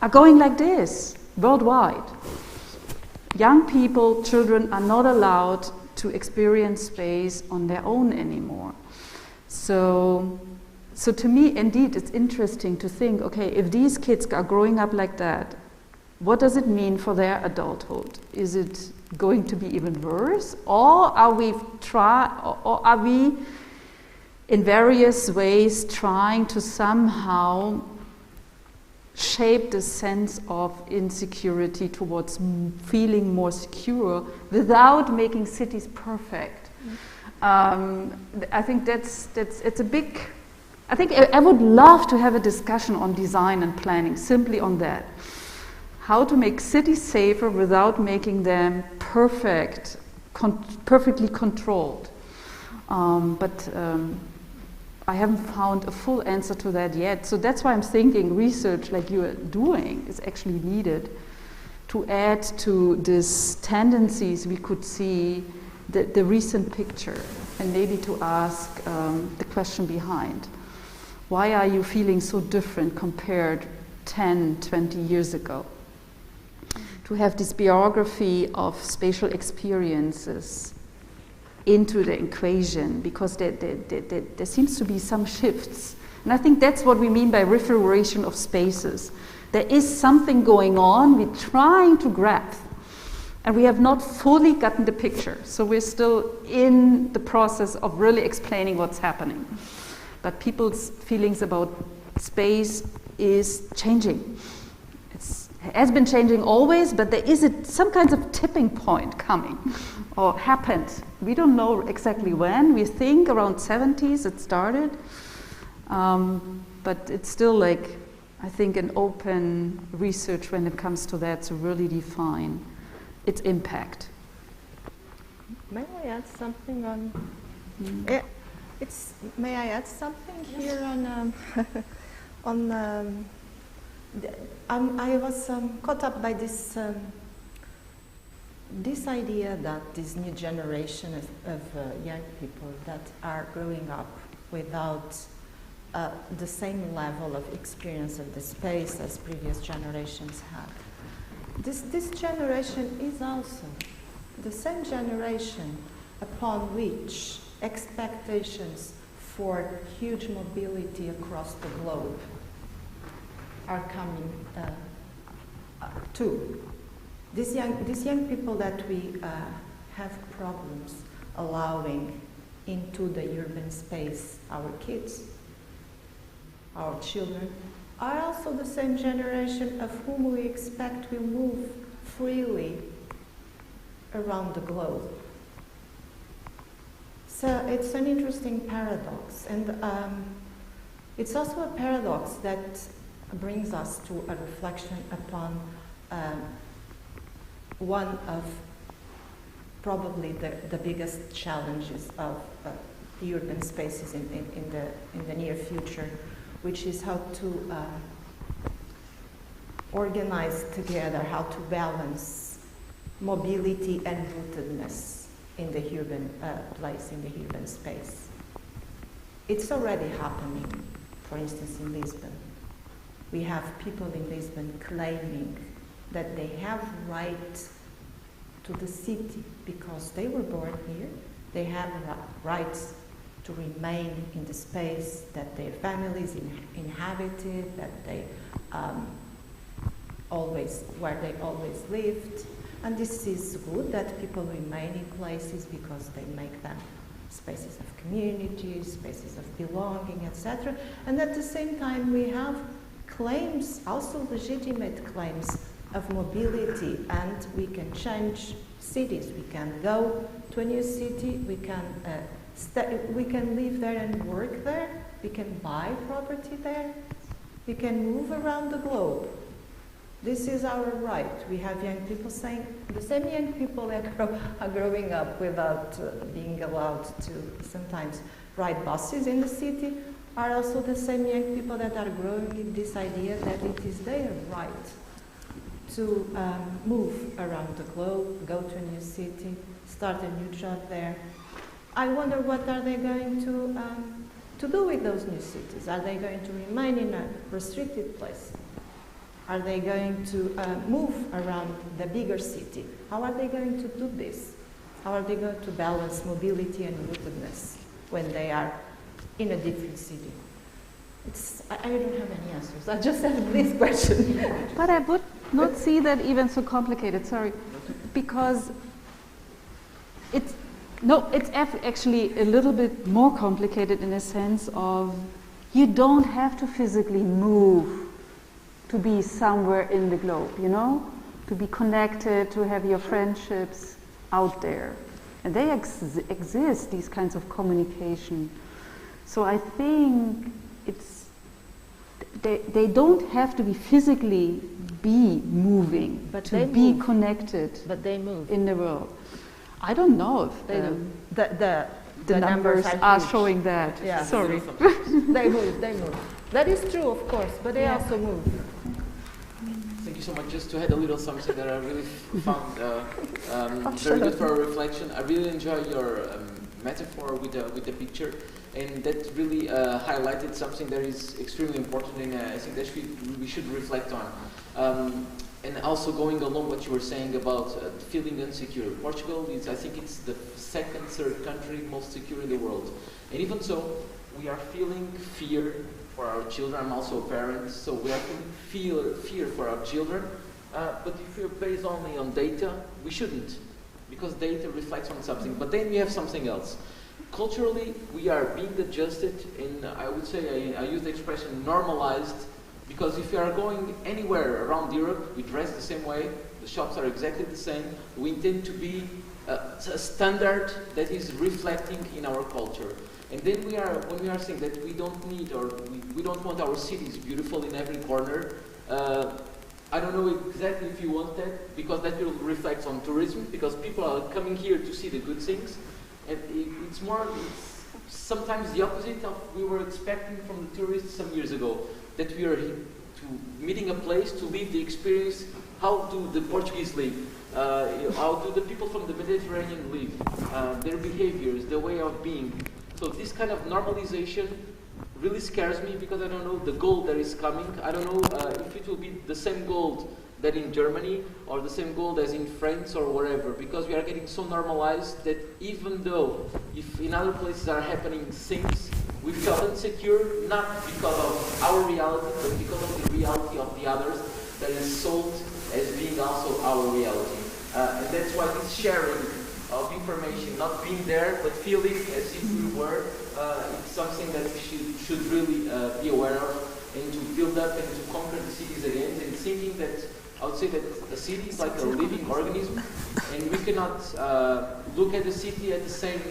are going like this worldwide. Young people, children are not allowed to experience space on their own anymore. So to me, indeed, it's interesting to think, okay, if these kids are growing up like that, what does it mean for their adulthood? Is it going to be even worse? Or are we in various ways trying to somehow shape the sense of insecurity towards feeling more secure without making cities perfect? I think it's a big. I think I would love to have a discussion on design and planning, simply on that. How to make cities safer without making them perfectly controlled. But I haven't found a full answer to that yet. So that's why I'm thinking research like you are doing is actually needed to add to these tendencies we could see the recent picture, and maybe to ask the question behind. Why are you feeling so different compared 10, 20 years ago? To have this biography of spatial experiences into the equation, because there seems to be some shifts. And I think that's what we mean by refiguration of spaces. There is something going on we're trying to grasp, and we have not fully gotten the picture. So we're still in the process of really explaining what's happening. But people's feelings about space is changing. It has been changing always, but there is some kind of tipping point coming, or happened. We don't know exactly when. We think around 70s it started, but it's still like I think an open research when it comes to that to really define its impact. May I add something on? May I add something here on? I was caught up by this this idea that this new generation of young people that are growing up without the same level of experience of the space as previous generations had. This generation is also the same generation upon which expectations for huge mobility across the globe are coming too. These young people that we have problems allowing into the urban space, our kids, our children, are also the same generation of whom we expect will move freely around the globe. So it's an interesting paradox, and it's also a paradox that brings us to a reflection upon one of probably the biggest challenges of the urban spaces in the near future, which is how to organize together, how to balance mobility and rootedness in the urban place, in the urban space. It's already happening, for instance, in Lisbon. We have people in Lisbon claiming that they have right to the city because they were born here. They have rights to remain in the space that their families inhabited, that they where they always lived. And this is good that people remain in places because they make them spaces of community, spaces of belonging, etc. And at the same time, we have claims, also legitimate claims of mobility, and we can change cities. We can go to a new city, we can live there and work there, we can buy property there, we can move around the globe. This is our right. We have young people saying, the same young people that are growing up without being allowed to sometimes ride buses in the city are also the same young people that are growing in this idea that it is their right to move around the globe, go to a new city, start a new job there. I wonder what are they going to do with those new cities? Are they going to remain in a restricted place? Are they going to move around the bigger city? How are they going to do this? How are they going to balance mobility and rootedness when they are in a different city? I don't have any answers. I just have this question. But I would not see that even so complicated, sorry. Because it's actually a little bit more complicated in a sense of you don't have to physically move to be somewhere in the globe, you know? To be connected, to have your friendships out there. And they exist, these kinds of communication. So I think they don't have to be physically moving, but to be connected but they move in the world. I don't know if the numbers are showing that. Yeah. Sorry. They move. That is true, of course, but they also move. Thank you so much. Just to add a little something that I really found very good for our reflection. I really enjoy your metaphor with the picture, and that really highlighted something that is extremely important, and I think that we should reflect on. And also going along what you were saying about feeling insecure. Portugal is, I think it's the second, third country most secure in the world. And even so, we are feeling fear for our children. I'm also a parent, so we are feeling fear for our children. But if we're based only on data, we shouldn't, because data reflects on something. But then we have something else. Culturally, we are being adjusted, and I would say, I use the expression normalized, because if you are going anywhere around Europe, we dress the same way, the shops are exactly the same, we intend to be a standard that is reflecting in our culture. And then when we are saying that we don't need or we don't want our cities beautiful in every corner, I don't know exactly if you want that, because that will reflect on tourism, because people are coming here to see the good things. And it's sometimes the opposite of we were expecting from the tourists some years ago, that we are meeting a place to live the experience. How do the Portuguese live? How do the people from the Mediterranean live? Their behaviors, the way of being. So this kind of normalization really scares me, because I don't know the gold that is coming. I don't know if it will be the same gold that in Germany or the same gold as in France or wherever, because we are getting so normalized that even though if in other places are happening things, we feel insecure, not because of our reality, but because of the reality of the others that is sold as being also our reality. And that's why this sharing of information, not being there, but feeling as if we were, it's something that we should really be aware of, and to build up and to conquer the cities again, and thinking that, I would say that a city is like a living organism, and we cannot look at the city at the same,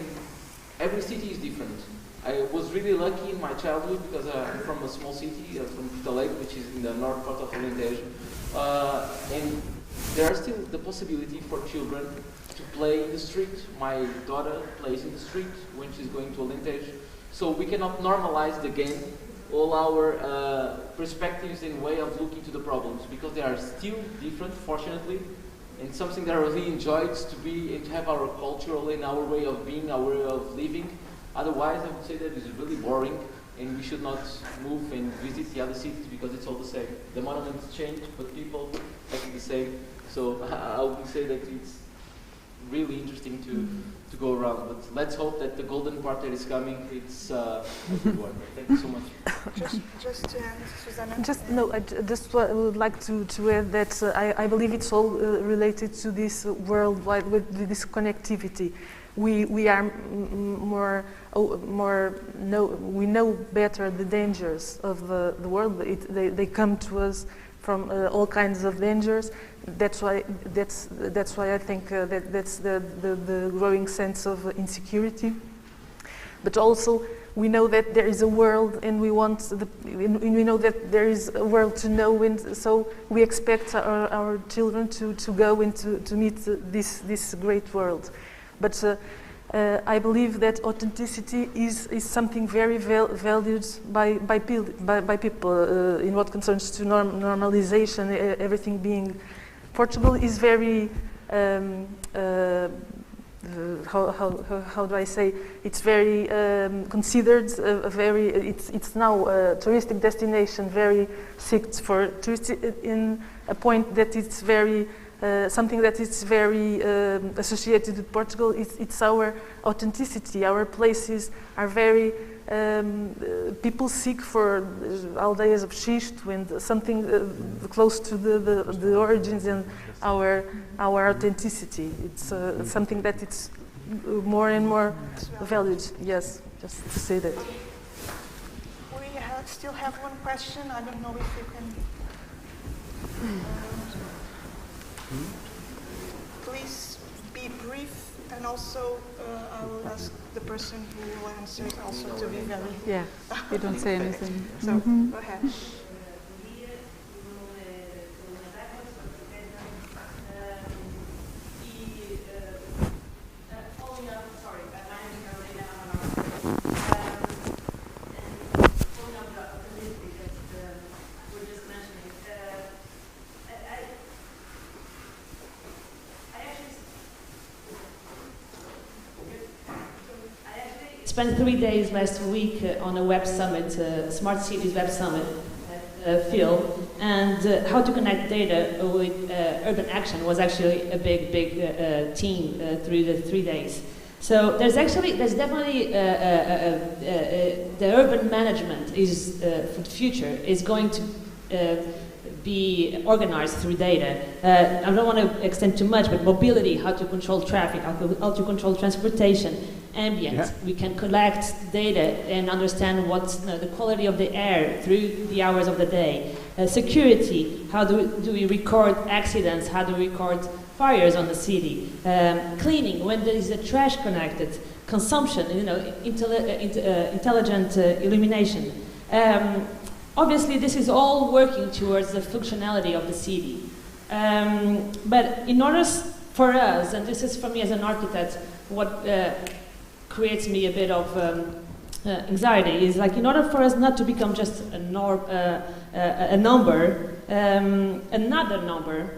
every city is different. I was really lucky in my childhood, because I'm from a small city, from Telo, which is in the north part of Alentejo, and there are still the possibility for children to play in the street. My daughter plays in the street when she's going to Alentejo. So we cannot normalize again all our perspectives and way of looking to the problems, because they are still different, fortunately, and something that I really enjoyed to be and to have our cultural and our way of being, our way of living. Otherwise, I would say that it's really boring, and we should not move and visit the other cities, because it's all the same. The monuments change, but people are the same. So I would say that it's really interesting to go around. But let's hope that the golden part that is coming, it's a good one. Thank you so much. Just to end, Susana. I just would like to add that I believe it's all related to this worldwide, with this connectivity. We are we know better the dangers of the world. They come to us from all kinds of dangers. That's why I think that's the growing sense of insecurity. But also we know that there is a world, and we know that there is a world to know, and so we expect our children to go and to meet this great world. But I believe that authenticity is something very valued by people in what concerns to normalization, everything being. Portugal is very, how do I say? It's very considered it's now a touristic destination, very seeked for tourists, in a point that it's very. Something that is very associated with Portugal, it's our authenticity. Our places are very, people seek for aldeias of Xisto and something close to the origins and our authenticity. It's something that it's more and more valued. Yes, just to say that. We still have one question. I don't know if you can... Please be brief, and also I will ask the person who will answer also to be very... Yeah, you don't say anything. So, go ahead. Spent 3 days last week on a web summit, Smart Cities Web Summit at Phil, and how to connect data with urban action was actually a big team through the 3 days. So there's definitely the urban management is for the future is going to be organized through data. I don't want to extend too much, but mobility, how to control traffic, how to control transportation, ambient. Yeah. We can collect data and understand what's the quality of the air through the hours of the day. Security, how do we record accidents? How do we record fires on the city, cleaning when there is a trash connected, consumption, intelligent illumination. Obviously, this is all working towards the functionality of the city. But in order for us, and this is for me as an architect, what creates me a bit of anxiety is like, in order for us not to become just a number, another number,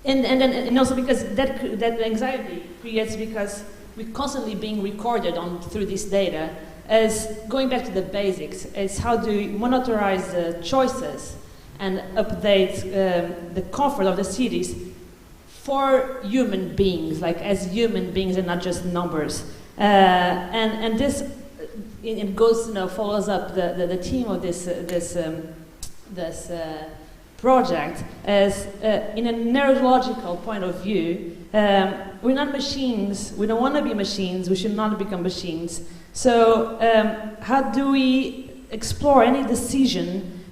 and also because that anxiety creates because we're constantly being recorded through this data as going back to the basics, as how do we monitorize the choices and update the comfort of the cities for human beings, like as human beings and not just numbers. And this it goes, follows up the theme of this project as in a neurological point of view. We're not machines. We don't want to be machines. We should not become machines. So how do we explore any decision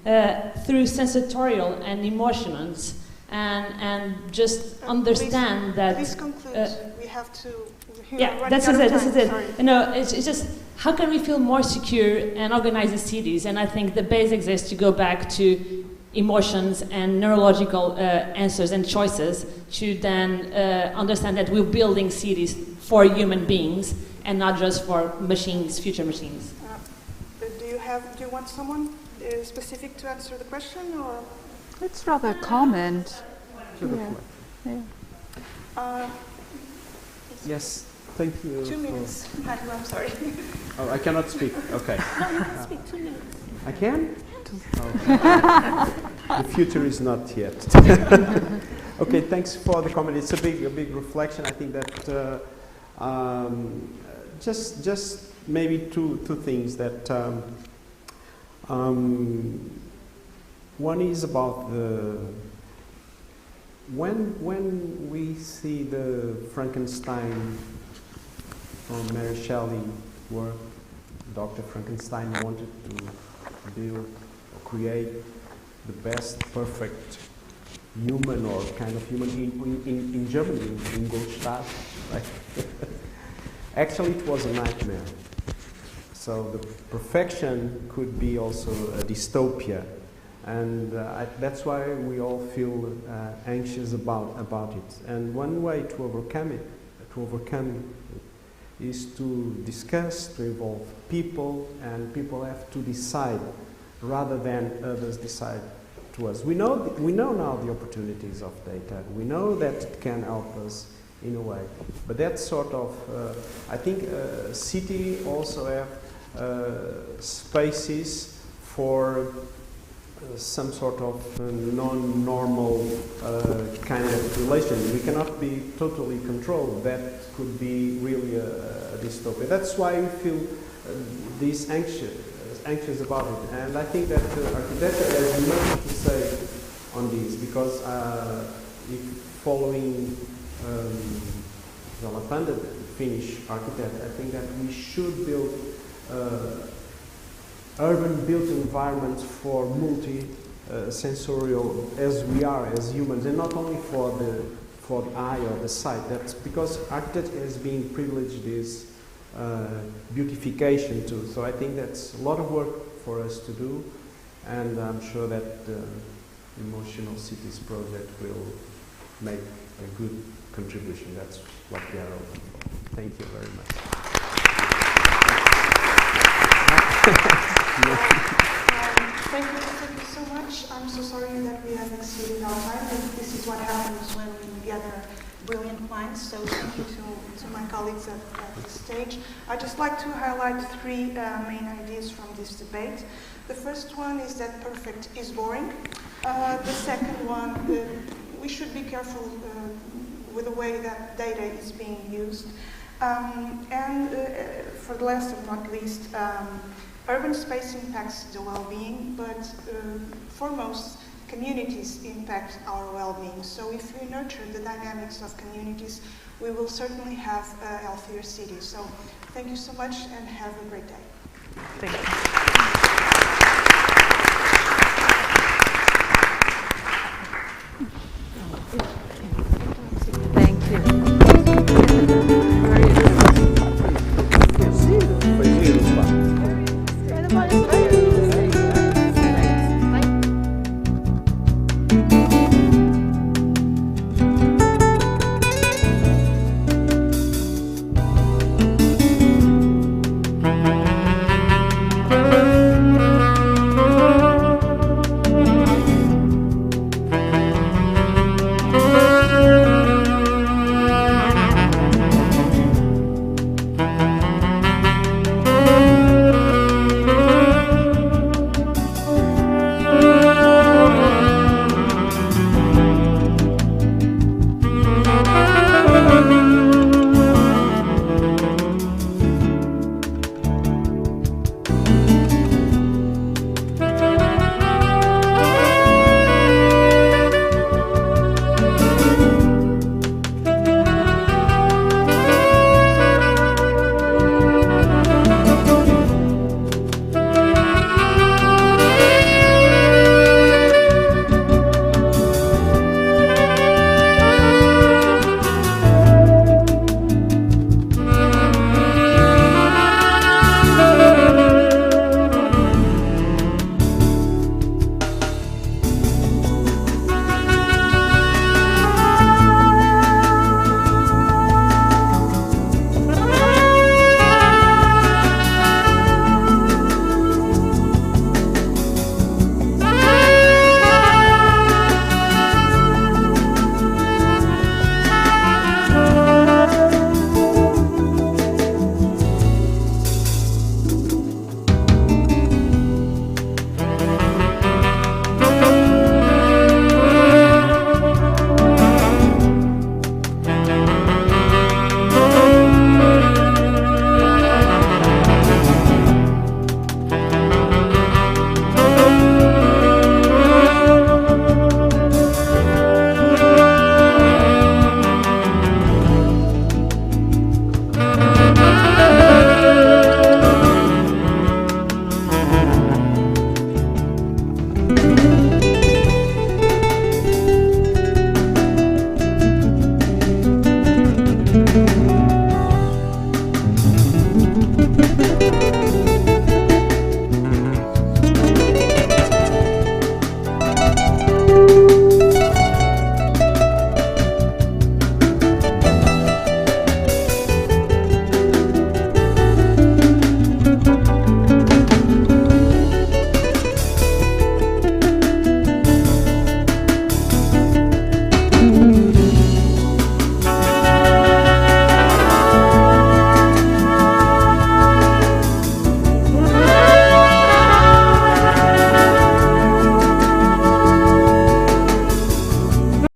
through sensorial and emotions, and just understand that. Please conclude. We have to. Yeah, this is it. Sorry. It's just how can we feel more secure and organize the cities? And I think the basics is to go back to emotions and neurological answers and choices to then understand that we're building cities for human beings and not just for machines, future machines. Do you want someone specific to answer the question, or? It's rather a comment. Yes, thank you. 2 minutes. I'm sorry. Oh, I cannot speak. Okay. No, you can speak 2 minutes. I can? Oh. The future is not yet. Okay, thanks for the comment. It's a big reflection. I think that just maybe two things that one is about when we see the Frankenstein from Mary Shelley work, Dr. Frankenstein wanted to build, create the best perfect human or kind of human in Germany, in Ingolstadt, right? Actually, it was a nightmare. So the perfection could be also a dystopia, and that's why we all feel anxious about it. And one way to overcome it, is to discuss, to involve people, and people have to decide rather than others decide to us. We know now the opportunities of data. We know that it can help us in a way, but that's sort of I think city also have spaces for some sort of non-normal kind of relation. We cannot be totally controlled. That could be really a dystopia. That's why we feel this anxious about it. And I think that architecture has much to say on this, because if following the Finnish architect, I think that we should build urban built environments for multi-sensorial as we are as humans, and not only for the eye or the sight. That's because architecture has been privileged this beautification too. So I think that's a lot of work for us to do, and I'm sure that the Emotional Cities project will make a good contribution. That's what we are hoping for. Thank you very much. Thank you so much. I'm so sorry that we have exceeded our time, but this is what happens when we gather brilliant minds. So thank you to my colleagues at the stage. I'd just like to highlight three main ideas from this debate. The first one is that perfect is boring. The second one, we should be careful with the way that data is being used. And for the last but not least, urban space impacts the well-being, but foremost, communities impact our well-being. So if we nurture the dynamics of communities, we will certainly have a healthier city. So thank you so much and have a great day. Thank you.